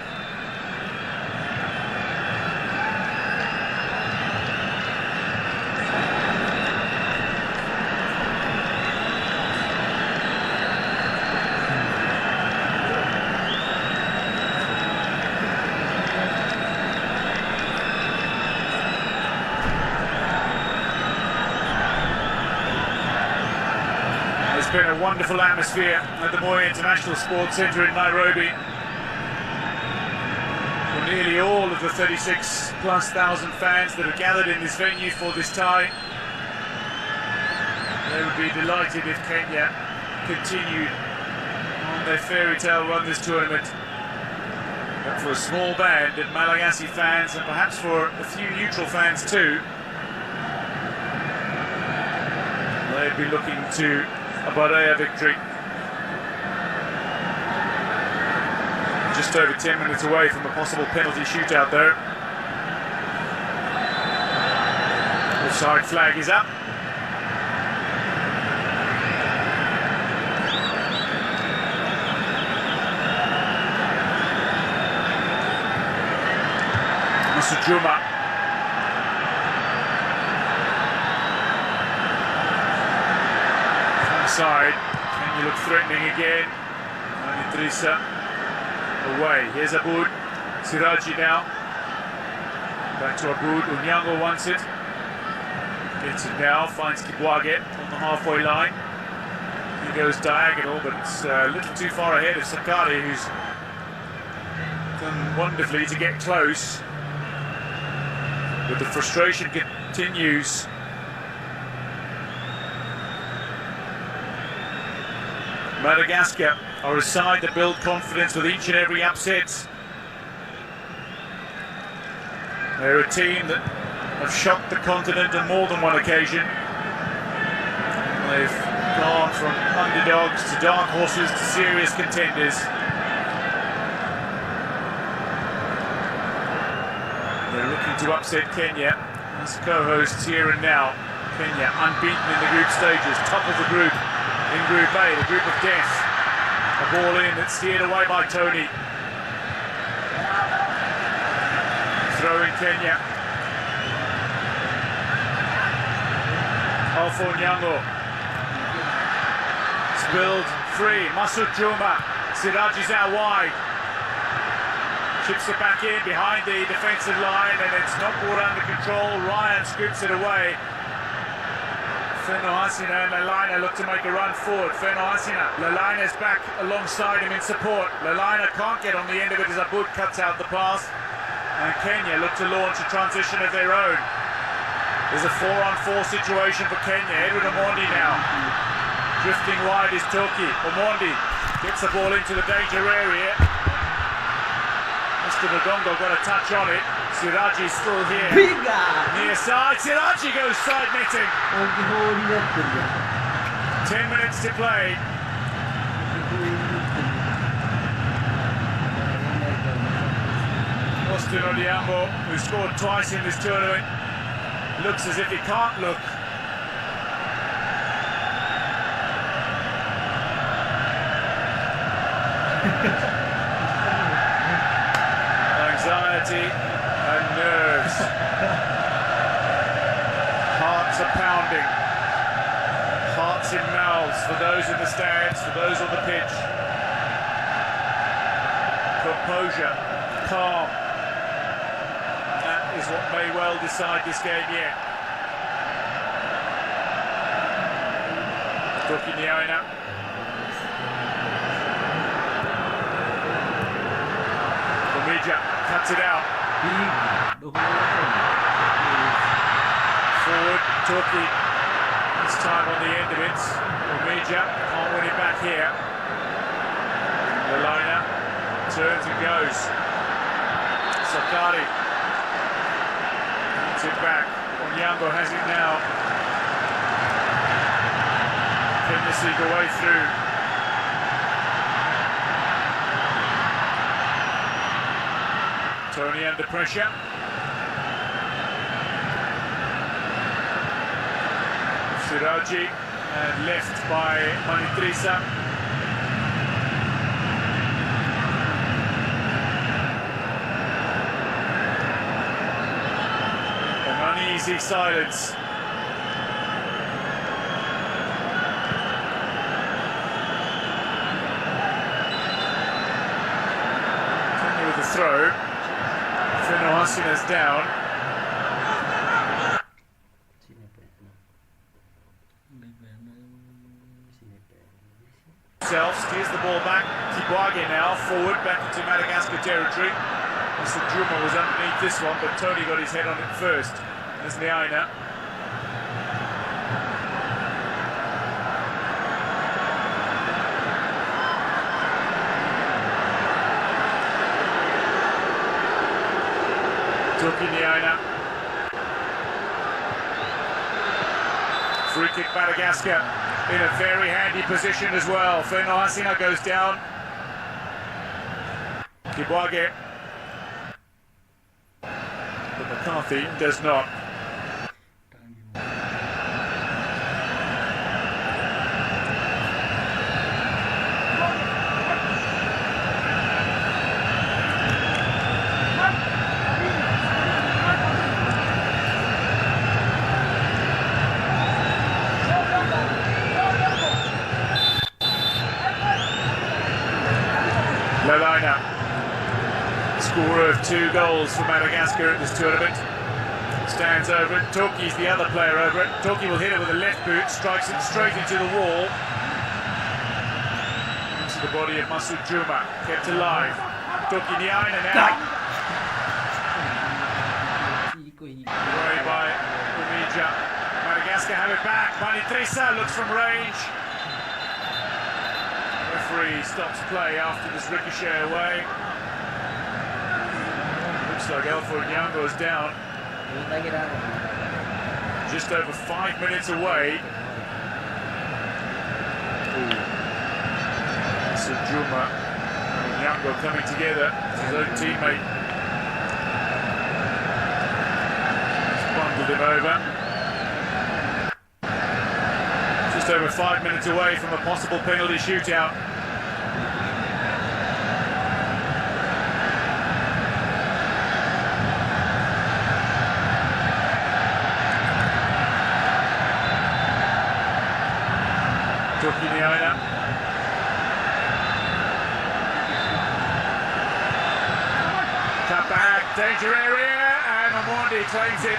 It's been a wonderful atmosphere at the Moi International Sports Centre in Nairobi. For nearly all of the 36,000+ fans that have gathered in this venue for this tie. They would be delighted if Kenya continued on their fairy tale run this tournament. But for a small band of Malagasy fans and perhaps for a few neutral fans too, they'd be looking to a Barea victory. Just over 10 minutes away from a possible penalty shootout there. Offside flag is up. Juma. Side. Can you look threatening again? Idrissa away. Here's Aboud. Siraji now. Back to Aboud. Onyango wants it. Gets it now. Finds Kibwage on the halfway line. He goes diagonal, but it's a little too far ahead of Sakari, who's done wonderfully to get close. But the frustration continues. Madagascar are a side that build confidence with each and every upset. They're a team that have shocked the continent on more than one occasion. They've gone from underdogs to dark horses to serious contenders. They're looking to upset Kenya as co-hosts here and now. Kenya unbeaten in the group stages, top of the group in Group A, the group of death. A ball in that's steered away by Tony. Throw in Kenya. Alpha Onyango. Spilled free. Masud Juma. Siraji's out wide. Chips it back in behind the defensive line, and it's not brought under control. Ryan scoops it away. Feno Hasina and Lalaina look to make a run forward. Feno Hasina, Lalaina's back alongside him in support. Lalaina can't get on the end of it as Aboud cuts out the pass. And Kenya look to launch a transition of their own. There's a 4-on-4 situation for Kenya. Edward Omondi now. Drifting wide is Toki. Omondi gets the ball into the danger area. Mr. Mugongo got a touch on it. Siraji's still here. Near side. Siraji goes side netting. 10 minutes to play. Austin Odiambo, who scored twice in this tournament, looks as if he can't look. Anxiety and nerves. Hearts are pounding. Hearts in mouths for those in the stands, for those on the pitch. Composure, calm. That is what may well decide this game yet. Toki Niaina. Cuts it out. Forward, Toki. This time on the end of it. Omija can't win it back here. Lalaina turns and goes. Sakari gets it back. Onyango has it now. Kenya seek a way through. Tony under pressure. Siraji and left by Manitrisa. An uneasy silence. Continue with the throw. Feno Hasina's down. Steers the ball back. Kibwage now forward back into Madagascar territory. Mr. Juma was underneath this one, but Tony got his head on it first. There's Niaina. Tukiniaina. Free kick Madagascar in a very handy position as well. Fenoasina goes down. Kibwage. But McCarthy does not. Lelaina, scorer of 2 goals for Madagascar at this tournament, stands over it. Toki's the other player over it. Toki will hit it with a left boot, strikes it straight into the wall. Into the body of Masud Juma, kept alive. Tukiniaina now. Away by Umija. Madagascar have it back. Manitrisa looks from range. Referee stops play after this ricochet away. Looks like Alfred Nyango is down. Just over 5 minutes away. Sujuma and Nyango coming together. His own teammate has bundled him over. Just over 5 minutes away from a possible penalty shootout. Tukiniaina. Cut back, danger area, and Amondi claims it.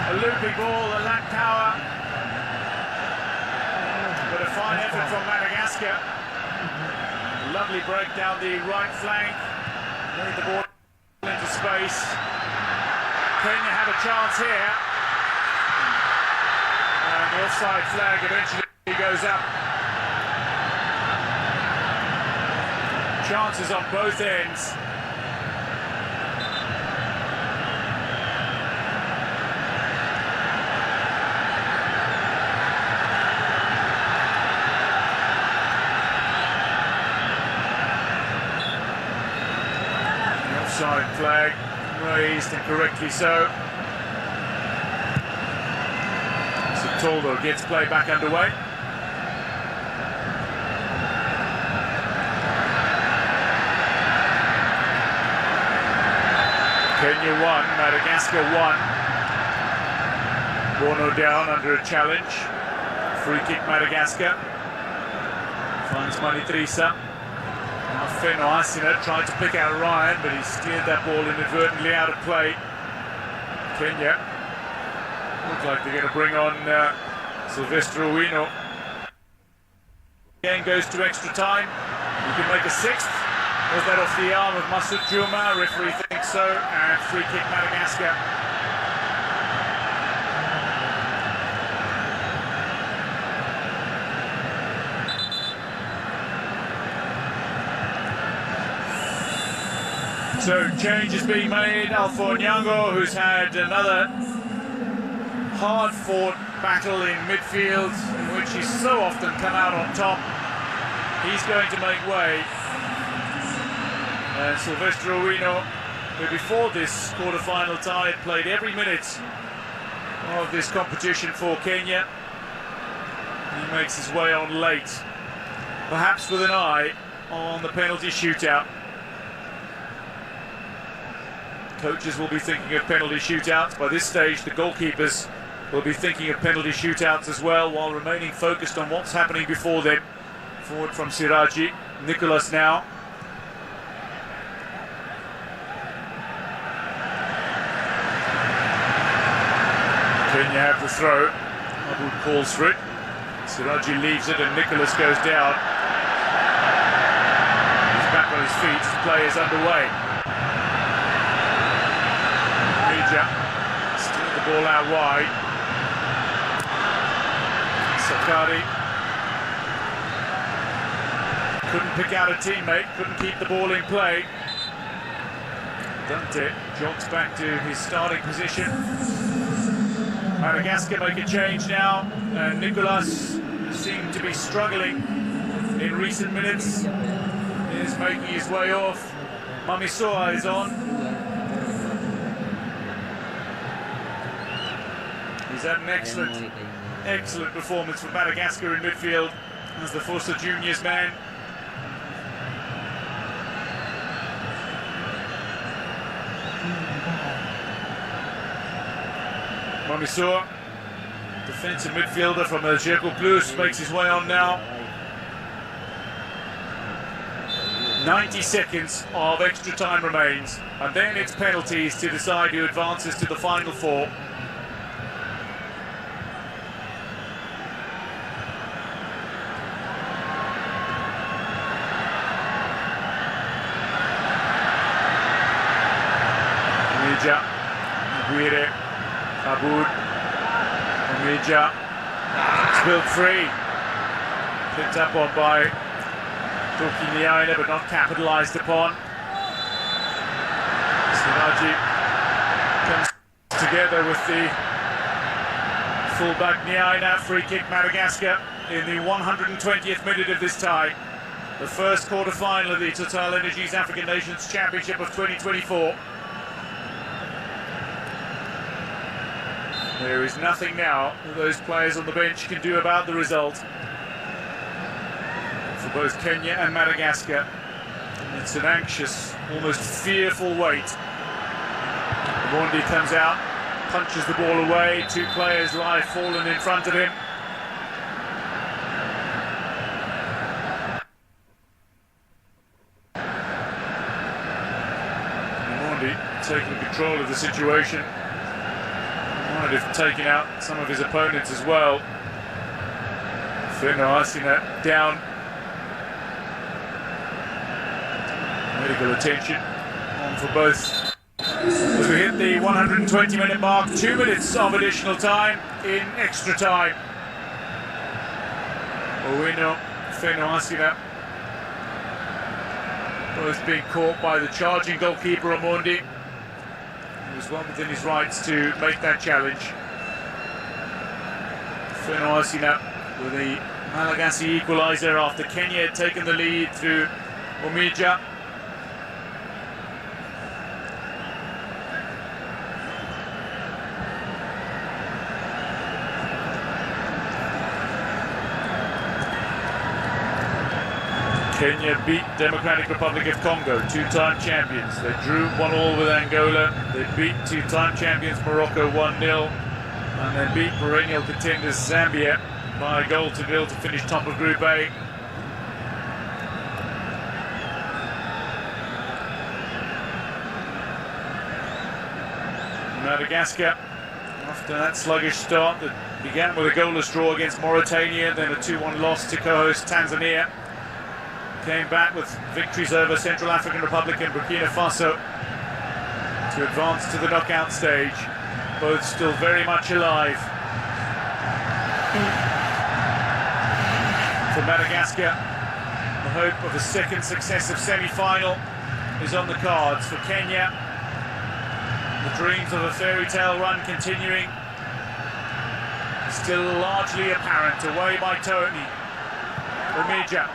A looping ball, a lack power. But a fine effort from Madagascar. A lovely break down the right flank. Made the ball into space. Kenya have a chance here. And the offside flag eventually goes up. Chances on both ends. The offside flag raised, and correctly so. Toldo gets play back underway. Kenya 1, Madagascar 1. Bono down under a challenge. Free kick Madagascar. Finds Manitrisa. Now Fenoasina tried to pick out Ryan, but he steered that ball inadvertently out of play. Kenya. Looks like they're going to bring on Silvestre Uino. Game goes to extra time. You can make a 6th. Was that off the arm of Masud Juma? Referee thinks so. And free kick Madagascar. So change is being made. Alfo Nyango, who's had another hard-fought battle in midfield, in which he's so often come out on top. He's going to make way. And Silvestre Uino, who before this quarter-final tie had played every minute of this competition for Kenya, he makes his way on late, perhaps with an eye on the penalty shootout. Coaches will be thinking of penalty shootouts. By this stage, the goalkeepers will be thinking of penalty shootouts as well, while remaining focused on what's happening before them. Forward from Siraji. Nicholas now. Kenya have the throw. Abu calls for it. Siraji leaves it and Nicholas goes down. He's back on his feet. His play is underway. Mija steered the ball out wide. Sakari couldn't pick out a teammate, couldn't keep the ball in play. Dante jogs back to his starting position. Madagascar make a change now, and Nicolas seemed to be struggling in recent minutes. He is making his way off. Mamisoa is on. He's had an excellent performance for Madagascar in midfield as the Fossa Juniors man. Mamisoa, defensive midfielder from El Cercle Plus, makes his way on now. 90 seconds of extra time remains, and then it's penalties to decide who advances to the final four. Omidja, Aguirre, Aboud, Omidja, spilled free, picked up on by Toki Niaina, but not capitalised upon. Siraji comes together with the fullback Niaina. Free kick Madagascar in the 120th minute of this tie. The first quarter-final of the Total Energies African Nations Championship of 2024. There is nothing now that those players on the bench can do about the result. For both Kenya and Madagascar, it's an anxious, almost fearful wait. Mondi comes out, punches the ball away, two players lie fallen in front of him. Mondi taking control of the situation. Might have taken out some of his opponents as well. Feno Asina down. Medical attention on for both. As we hit the 120-minute mark, 2 minutes of additional time in extra time. Owino, Feno Asina, both being caught by the charging goalkeeper Omondi. He was well within his rights to make that challenge. Feno Asina with the Malagasy equaliser after Kenya had taken the lead through Omidja. Kenya beat Democratic Republic of Congo, two-time champions. They drew 1-1 with Angola. They beat two-time champions Morocco 1-0. And then beat perennial contenders Zambia by a 0-0 to finish top of Group A. Madagascar, after that sluggish start that began with a goalless draw against Mauritania, then a 2-1 loss to co-host Tanzania, came back with victories over Central African Republic and Burkina Faso to advance to the knockout stage. Both still very much alive. For Madagascar, the hope of a second successive semi-final is on the cards. For Kenya, the dreams of a fairy tale run continuing, still largely apparent. Away by Tony. Omidja.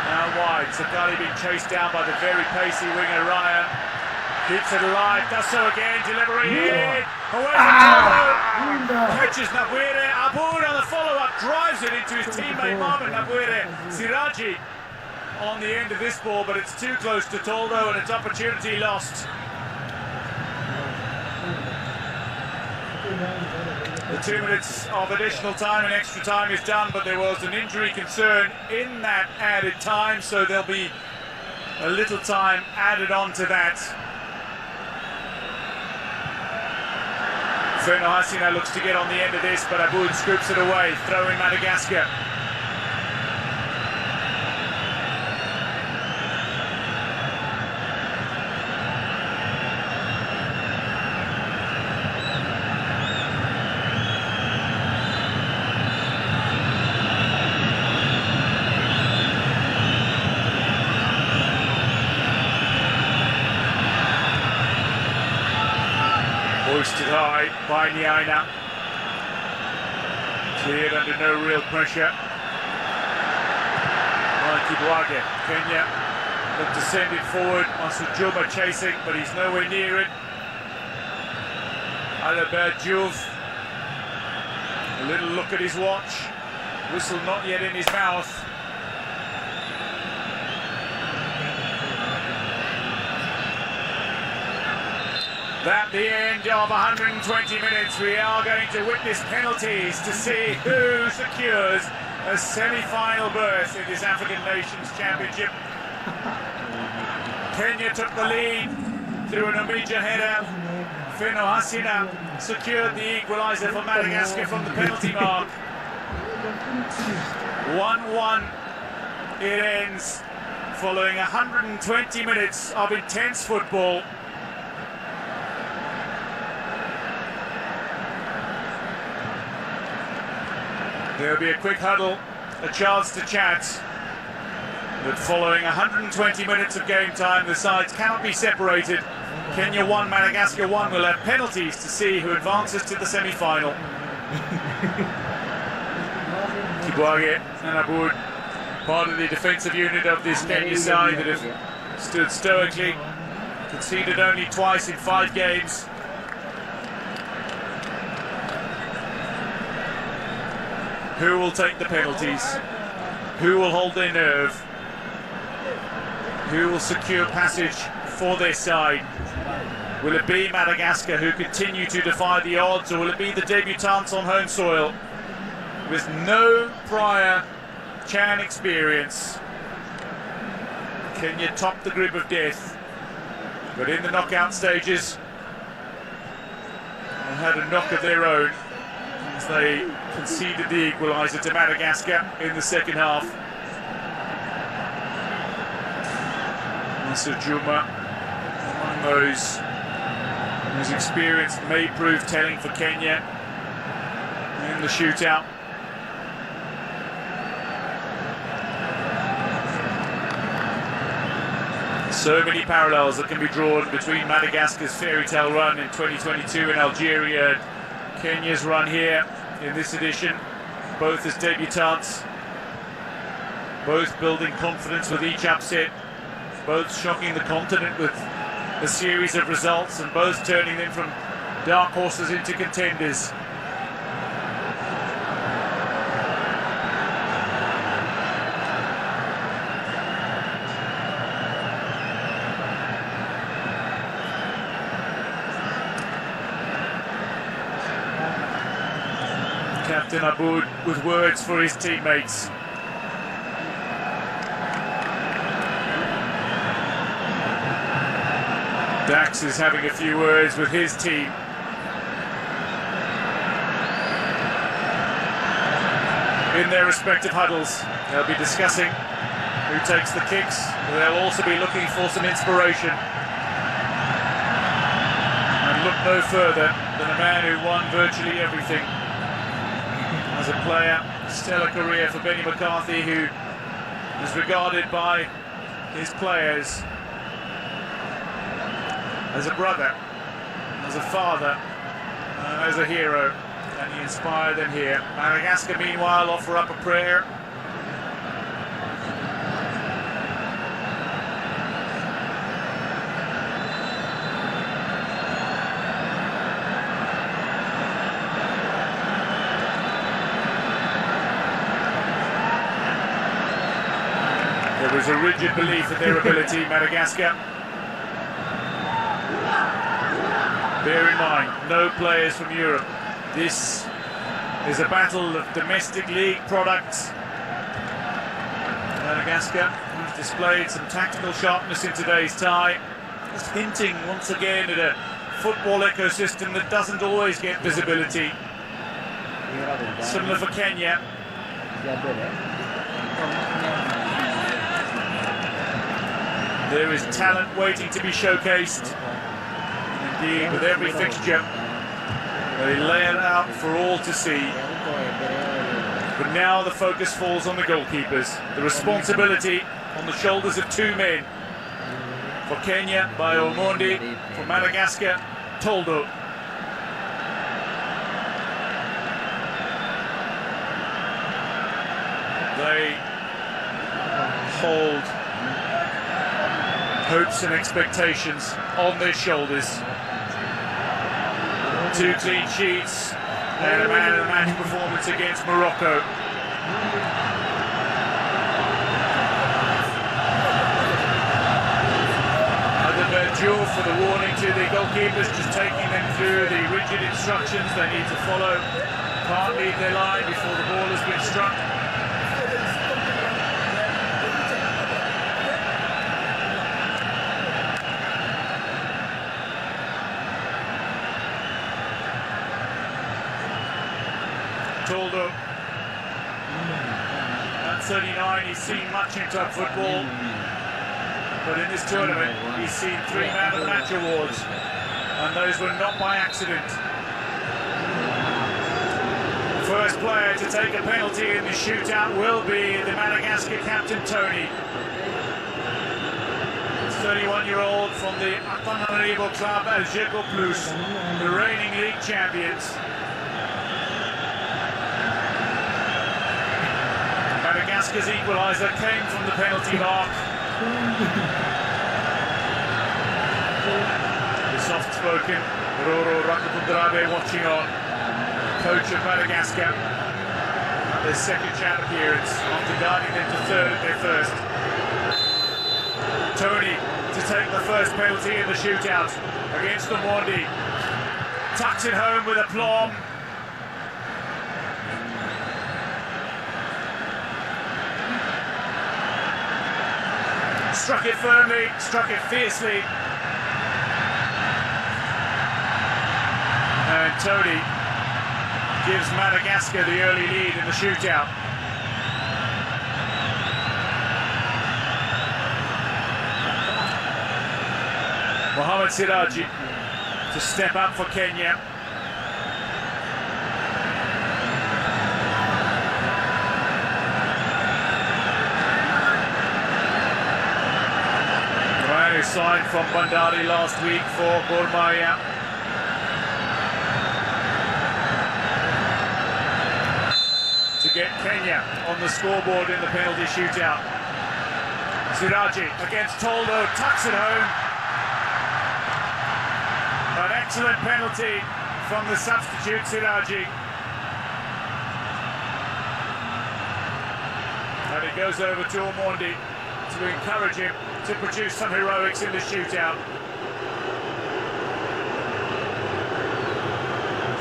Now wide, Sakali being chased down by the very pacey winger Ryan. Keeps it alive, does so again, delivery in. Away from Tolo. Catches Nabuere. Aboud on the follow-up, drives it into his teammate Marvin Nabuere. Siraji on the end of this ball, but it's too close to Toldo and it's opportunity lost. The 2 minutes of additional time and extra time is done, but there was an injury concern in that added time, so there'll be a little time added on to that. Feno Asina looks to get on the end of this, but Aboud scoops it away, throwing Madagascar. Hoisted high by Nyaina. Cleared under no real pressure. Kibwage. Kenya look to send it forward. Masujuma chasing, but he's nowhere near it. Albert Diouf. A little look at his watch. Whistle not yet in his mouth. At the end of 120 minutes, we are going to witness penalties to see who secures a semi-final berth in this African Nations Championship. Kenya took the lead through an Omija header. Fino Hasina secured the equaliser for Madagascar from the penalty mark. 1-1 it ends following 120 minutes of intense football. There'll be a quick huddle, a chance to chat. But following 120 minutes of game time, the sides cannot be separated. Kenya 1, Madagascar 1 will have penalties to see who advances to the semi-final. Kibwage and Aboud, part of the defensive unit of this Kenya side that have stood stoically, conceded only twice in 5 games. Who will take the penalties? Who will hold their nerve? Who will secure passage for their side? Will it be Madagascar who continue to defy the odds, or will it be the debutants on home soil with no prior CHAN experience? Kenya topped the group of death, but in the knockout stages they had a knock of their own as they conceded the equaliser to Madagascar in the second half. Masujuma, among those whose experience may prove telling for Kenya in the shootout. So many parallels that can be drawn between Madagascar's fairy tale run in 2022 in Algeria and Kenya's run here in this edition, both as debutants, both building confidence with each upset, both shocking the continent with a series of results, and both turning them from dark horses into contenders. Captain Aboud with words for his teammates. Dax is having a few words with his team. In their respective huddles, they'll be discussing who takes the kicks. They'll also be looking for some inspiration. And look no further than a man who won virtually everything. As a player, stellar career for Benny McCarthy, who is regarded by his players as a brother, as a father, and as a hero, and he inspired them here. Madagascar, meanwhile, offer up a prayer. There was a rigid belief in their ability, Madagascar. Bear in mind, no players from Europe. This is a battle of domestic league products. Madagascar has displayed some tactical sharpness in today's tie, just hinting once again at a football ecosystem that doesn't always get visibility. Similar for Kenya. There is talent waiting to be showcased. Indeed, with every fixture, they lay it out for all to see. But now the focus falls on the goalkeepers. The responsibility on the shoulders of 2 men. For Kenya, by Omondi. For Madagascar, Toldo. hold hopes and expectations on their shoulders. 2 clean sheets and a man of the match performance against Morocco. Duel for the warning to the goalkeepers, just taking them through the rigid instructions they need to follow. Can't leave their line before the ball has been struck. Toldo. At 39, he's seen much in club football. But in this tournament, he's seen 3 Man of the Match awards, and those were not by accident. First player to take a penalty in the shootout will be the Madagascar captain, Tony. 31-year-old from the Antananarivo club, Algeco Plus, the reigning league champions. Madagascar's equaliser came from the penalty mark. The soft-spoken Roro Rakapundrabe watching on, coach of Madagascar, their second chat appearance after guiding them to third at their first. Tony to take the first penalty in the shootout against Omondi. Tucks it home with aplomb. Struck it firmly, struck it fiercely. And Tony gives Madagascar the early lead in the shootout. Mohamed Siraji to step up for Kenya. Signed from Bandari last week for Gor Mahia. To get Kenya on the scoreboard in the penalty shootout. Siraji against Toldo, tucks it home. An excellent penalty from the substitute Siraji. And it goes over to Omondi to encourage him to produce some heroics in the shootout.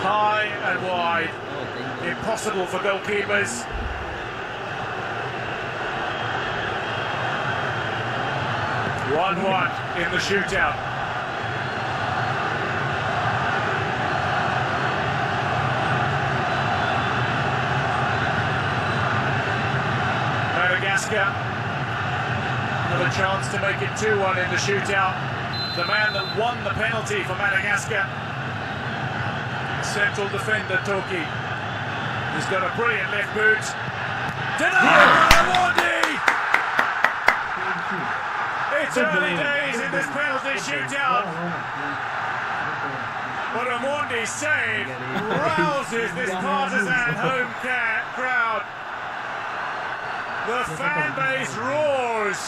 High and wide, impossible for goalkeepers. (1-1) in the shootout. Madagascar a chance to make it 2-1 in the shootout. The man that won the penalty for Madagascar, central defender Toki, he's got a brilliant left boot. Denied by Omondi! It's early days in this penalty shootout, but Omondi's save rouses this partisan home crowd. The fan base roars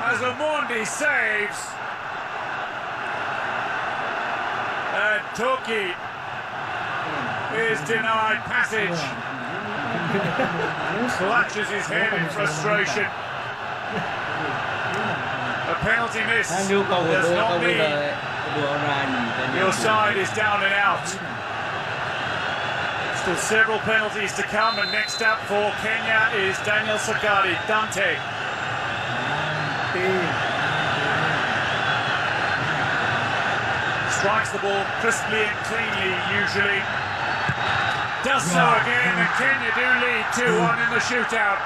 as Omondi saves. And Toki is denied passage. Clutches his head in frustration. A penalty miss does not mean your side is down and out. Still several penalties to come, and next up for Kenya is Daniel Sakari, Dante. Strikes the ball crisply and cleanly, usually. Does so again, and Kenya do lead 2-1 in the shootout.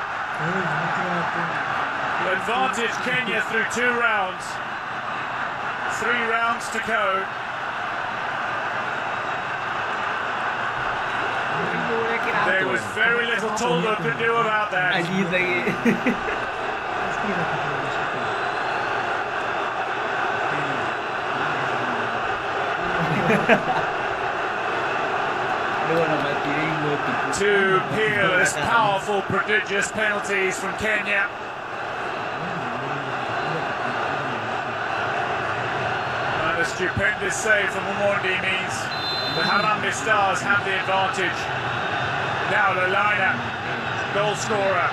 Advantage Kenya through 2 rounds. 3 rounds to go. There was very little Toldo could do about that. Two peerless, powerful, prodigious penalties from Kenya. stupendous save from Omondi means the Harambee Stars have the advantage. Now Lalaina, goal scorer.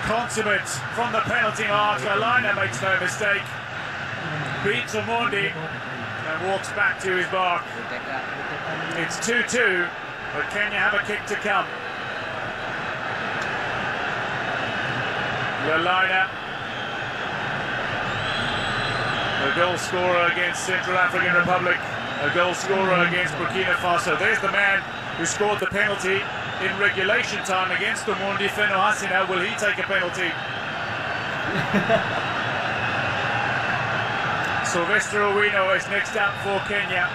Consummate from the penalty mark. Lalaina makes no mistake. Beats Omondi and walks back to his mark. It's 2-2, but Kenya have a kick to come. Lalaina, a goal scorer against Central African Republic, a goal scorer against Burkina Faso. There's the man who scored the penalty in regulation time against Omondi, Feno Hasina. Will he take a penalty? Sylvester Owino is next up for Kenya.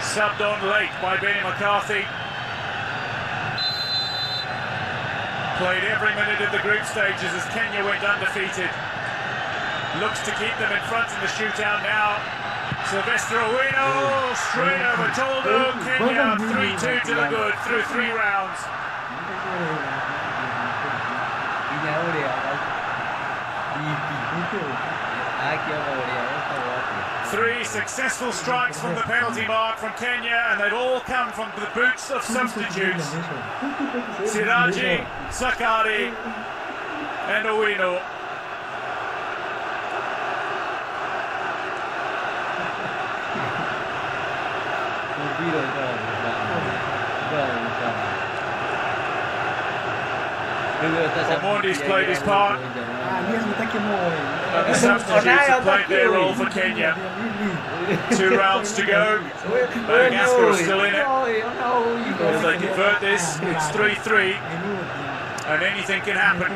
Subbed on late by Benny McCarthy. Played every minute of the group stages as Kenya went undefeated. Looks to keep them in front in the shootout now. Sylvester Owino straight over Toldo. Kenya 3-2 to the good through 3 rounds. Three successful strikes from the penalty mark from Kenya, and they've all come from the boots of substitutes. Siraji, Sakari and Owino. Omondi's played his part, and the substitutes have played their role for Kenya. 2 rounds to go. Madagascar is still in it. If they convert this, it's 3-3, and anything can happen.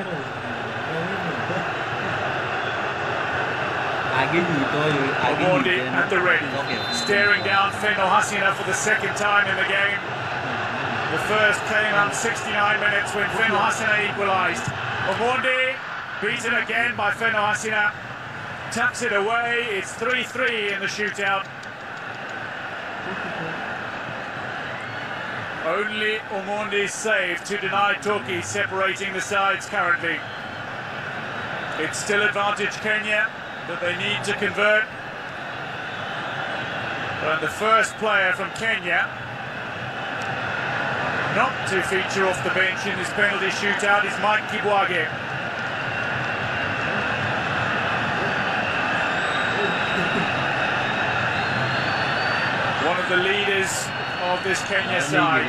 Omondi at the ready, staring down Feno Hasina for the 2nd time in the game. The first came on 69 minutes when Feno Hasina equalised. Omondi beaten again by Feno Hasina. Tucks it away. It's 3-3 in the shootout. Only Omondi's save to deny Toki separating the sides currently. It's still advantage Kenya, but they need to convert. And the first player from Kenya not to feature off the bench in this penalty shootout is Mike Kibwage. One of the leaders of this Kenya side.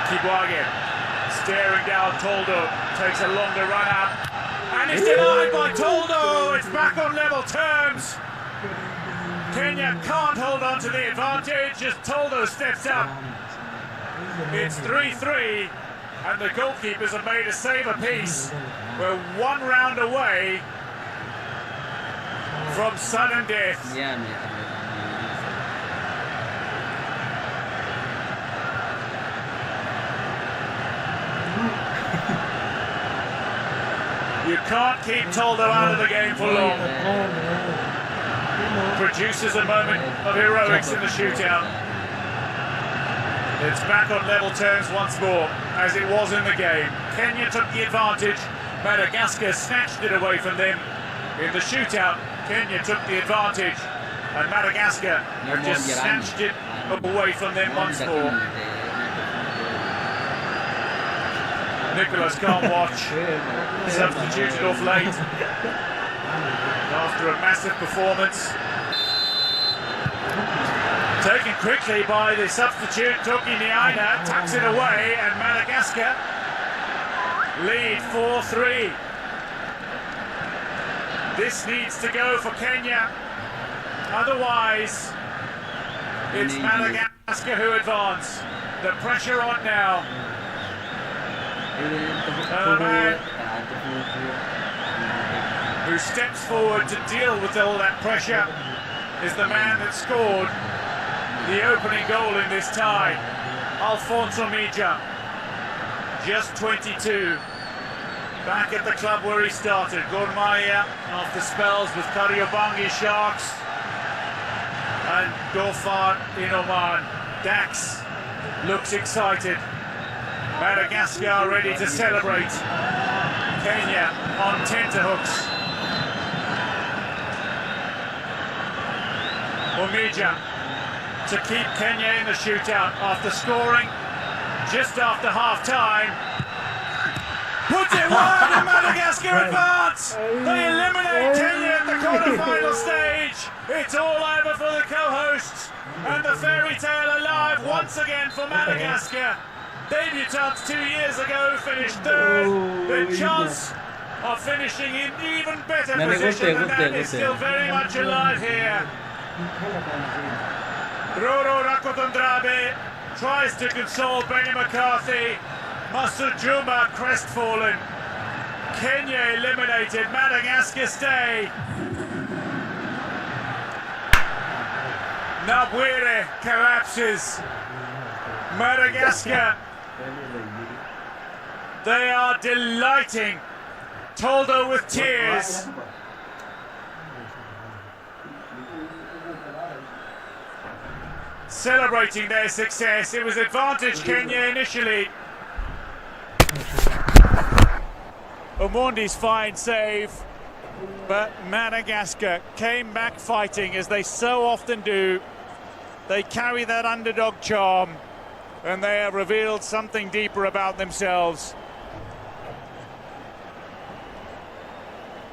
Kibwage staring down Toldo, takes a longer run out, and it's denied by Toldo. It's back on level terms. Kenya can't hold on to the advantage as Toldo steps up. It's 3-3, and the goalkeepers have made a save apiece. We're 1 round away from sudden death. You can't keep Toldo out of the game for long. Produces a moment of heroics in the shootout. It's back on level terms once more, as it was in the game. Kenya took the advantage. Madagascar snatched it away from them. In the shootout, Kenya took the advantage, and Madagascar have just snatched it away from them once more. Nicholas can't watch. Substituted off late after a massive performance. Taken quickly by the substitute, Toki Niaina, tucks it away, and Madagascar lead 4-3. This needs to go for Kenya, otherwise it's Madagascar who advance. The pressure on now. And the man who steps forward to deal with all that pressure is the man that scored the opening goal in this tie, Alfonso Mija, just 22, back at the club where he started, Gor Mahia, after spells with Kariobangi Sharks and Dhofar in Oman. Dax looks excited Madagascar ready to celebrate. Kenya on tenterhooks. Omija to keep Kenya in the shootout after scoring just after half-time. Puts it wide and Madagascar advance! They eliminate Kenya at the quarter-final stage. It's all over for the co-hosts and the fairy tale alive once again for Madagascar. Debutants 2 years ago finished third. The chance of finishing in even better position than that is still very much alive here. Roro Rakotondrabe tries to console Benny McCarthy. Masud Juma crestfallen. Kenya eliminated. Madagascar stay. Nabwire collapses. Madagascar, they are delighting. Toldo with tears. Celebrating their success. It was advantage Kenya initially. Omondi's fine save, but Madagascar came back fighting as they so often do. They carry that underdog charm and they have revealed something deeper about themselves.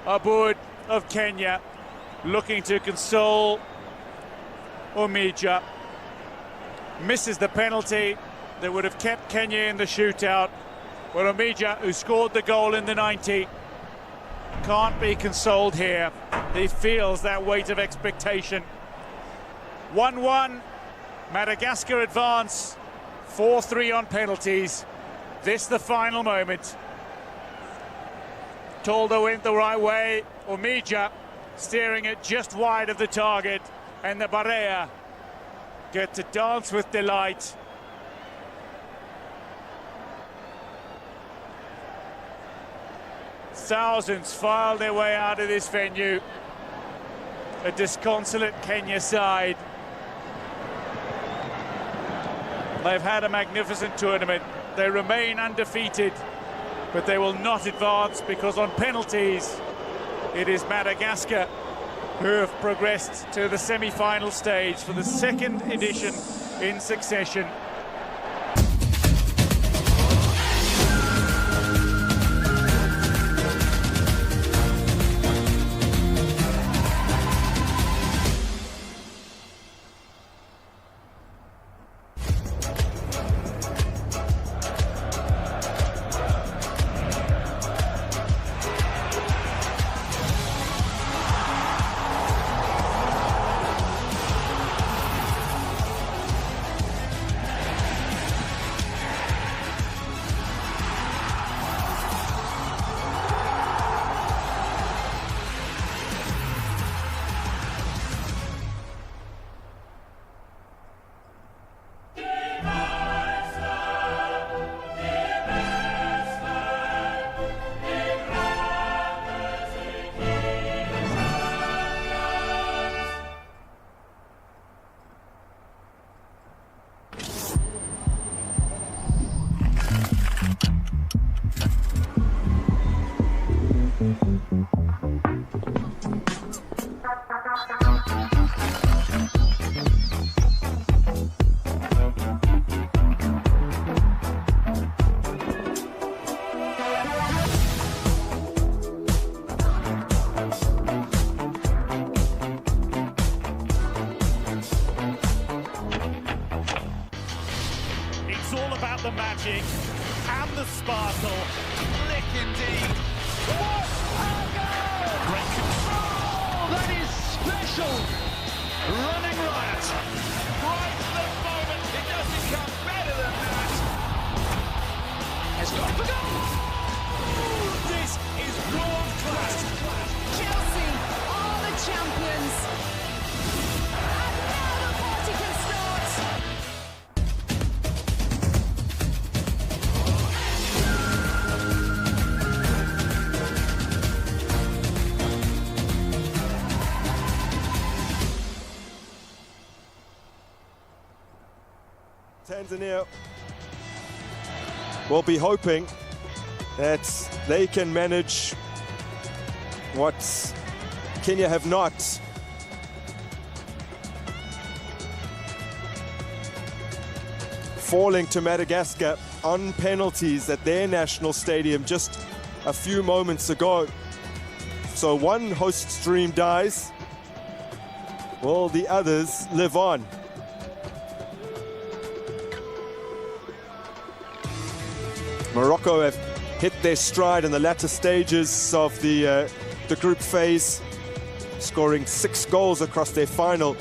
Aboud of Kenya looking to console Omija. Misses the penalty that would have kept Kenya in the shootout. But Omija, who scored the goal in the 90, can't be consoled here. He feels that weight of expectation. 1-1, Madagascar advance, 4-3 on penalties. This the final moment. Toldo went the right way. Omija steering it just wide of the target, and the Barea get to dance with delight. Thousands filed their way out of this venue. A disconsolate Kenya side. They've had a magnificent tournament. They remain undefeated, but they will not advance because on penalties, it is Madagascar who have progressed to the semi-final stage for the second edition in succession. It's all about the magic and the sparkle. Slick indeed. What a goal! Great control! That is special! Running riot. Right to the moment. It doesn't come better than that. Has gone for goal! This is world class. Chelsea are the champions. And now the party can start. Tanzania will be hoping that they can manage what Kenya have not. Falling to Madagascar on penalties at their national stadium just a few moments ago. So one host's dream dies, will the others live on? Morocco have hit their stride in the latter stages of the group phase, scoring 6 goals across their final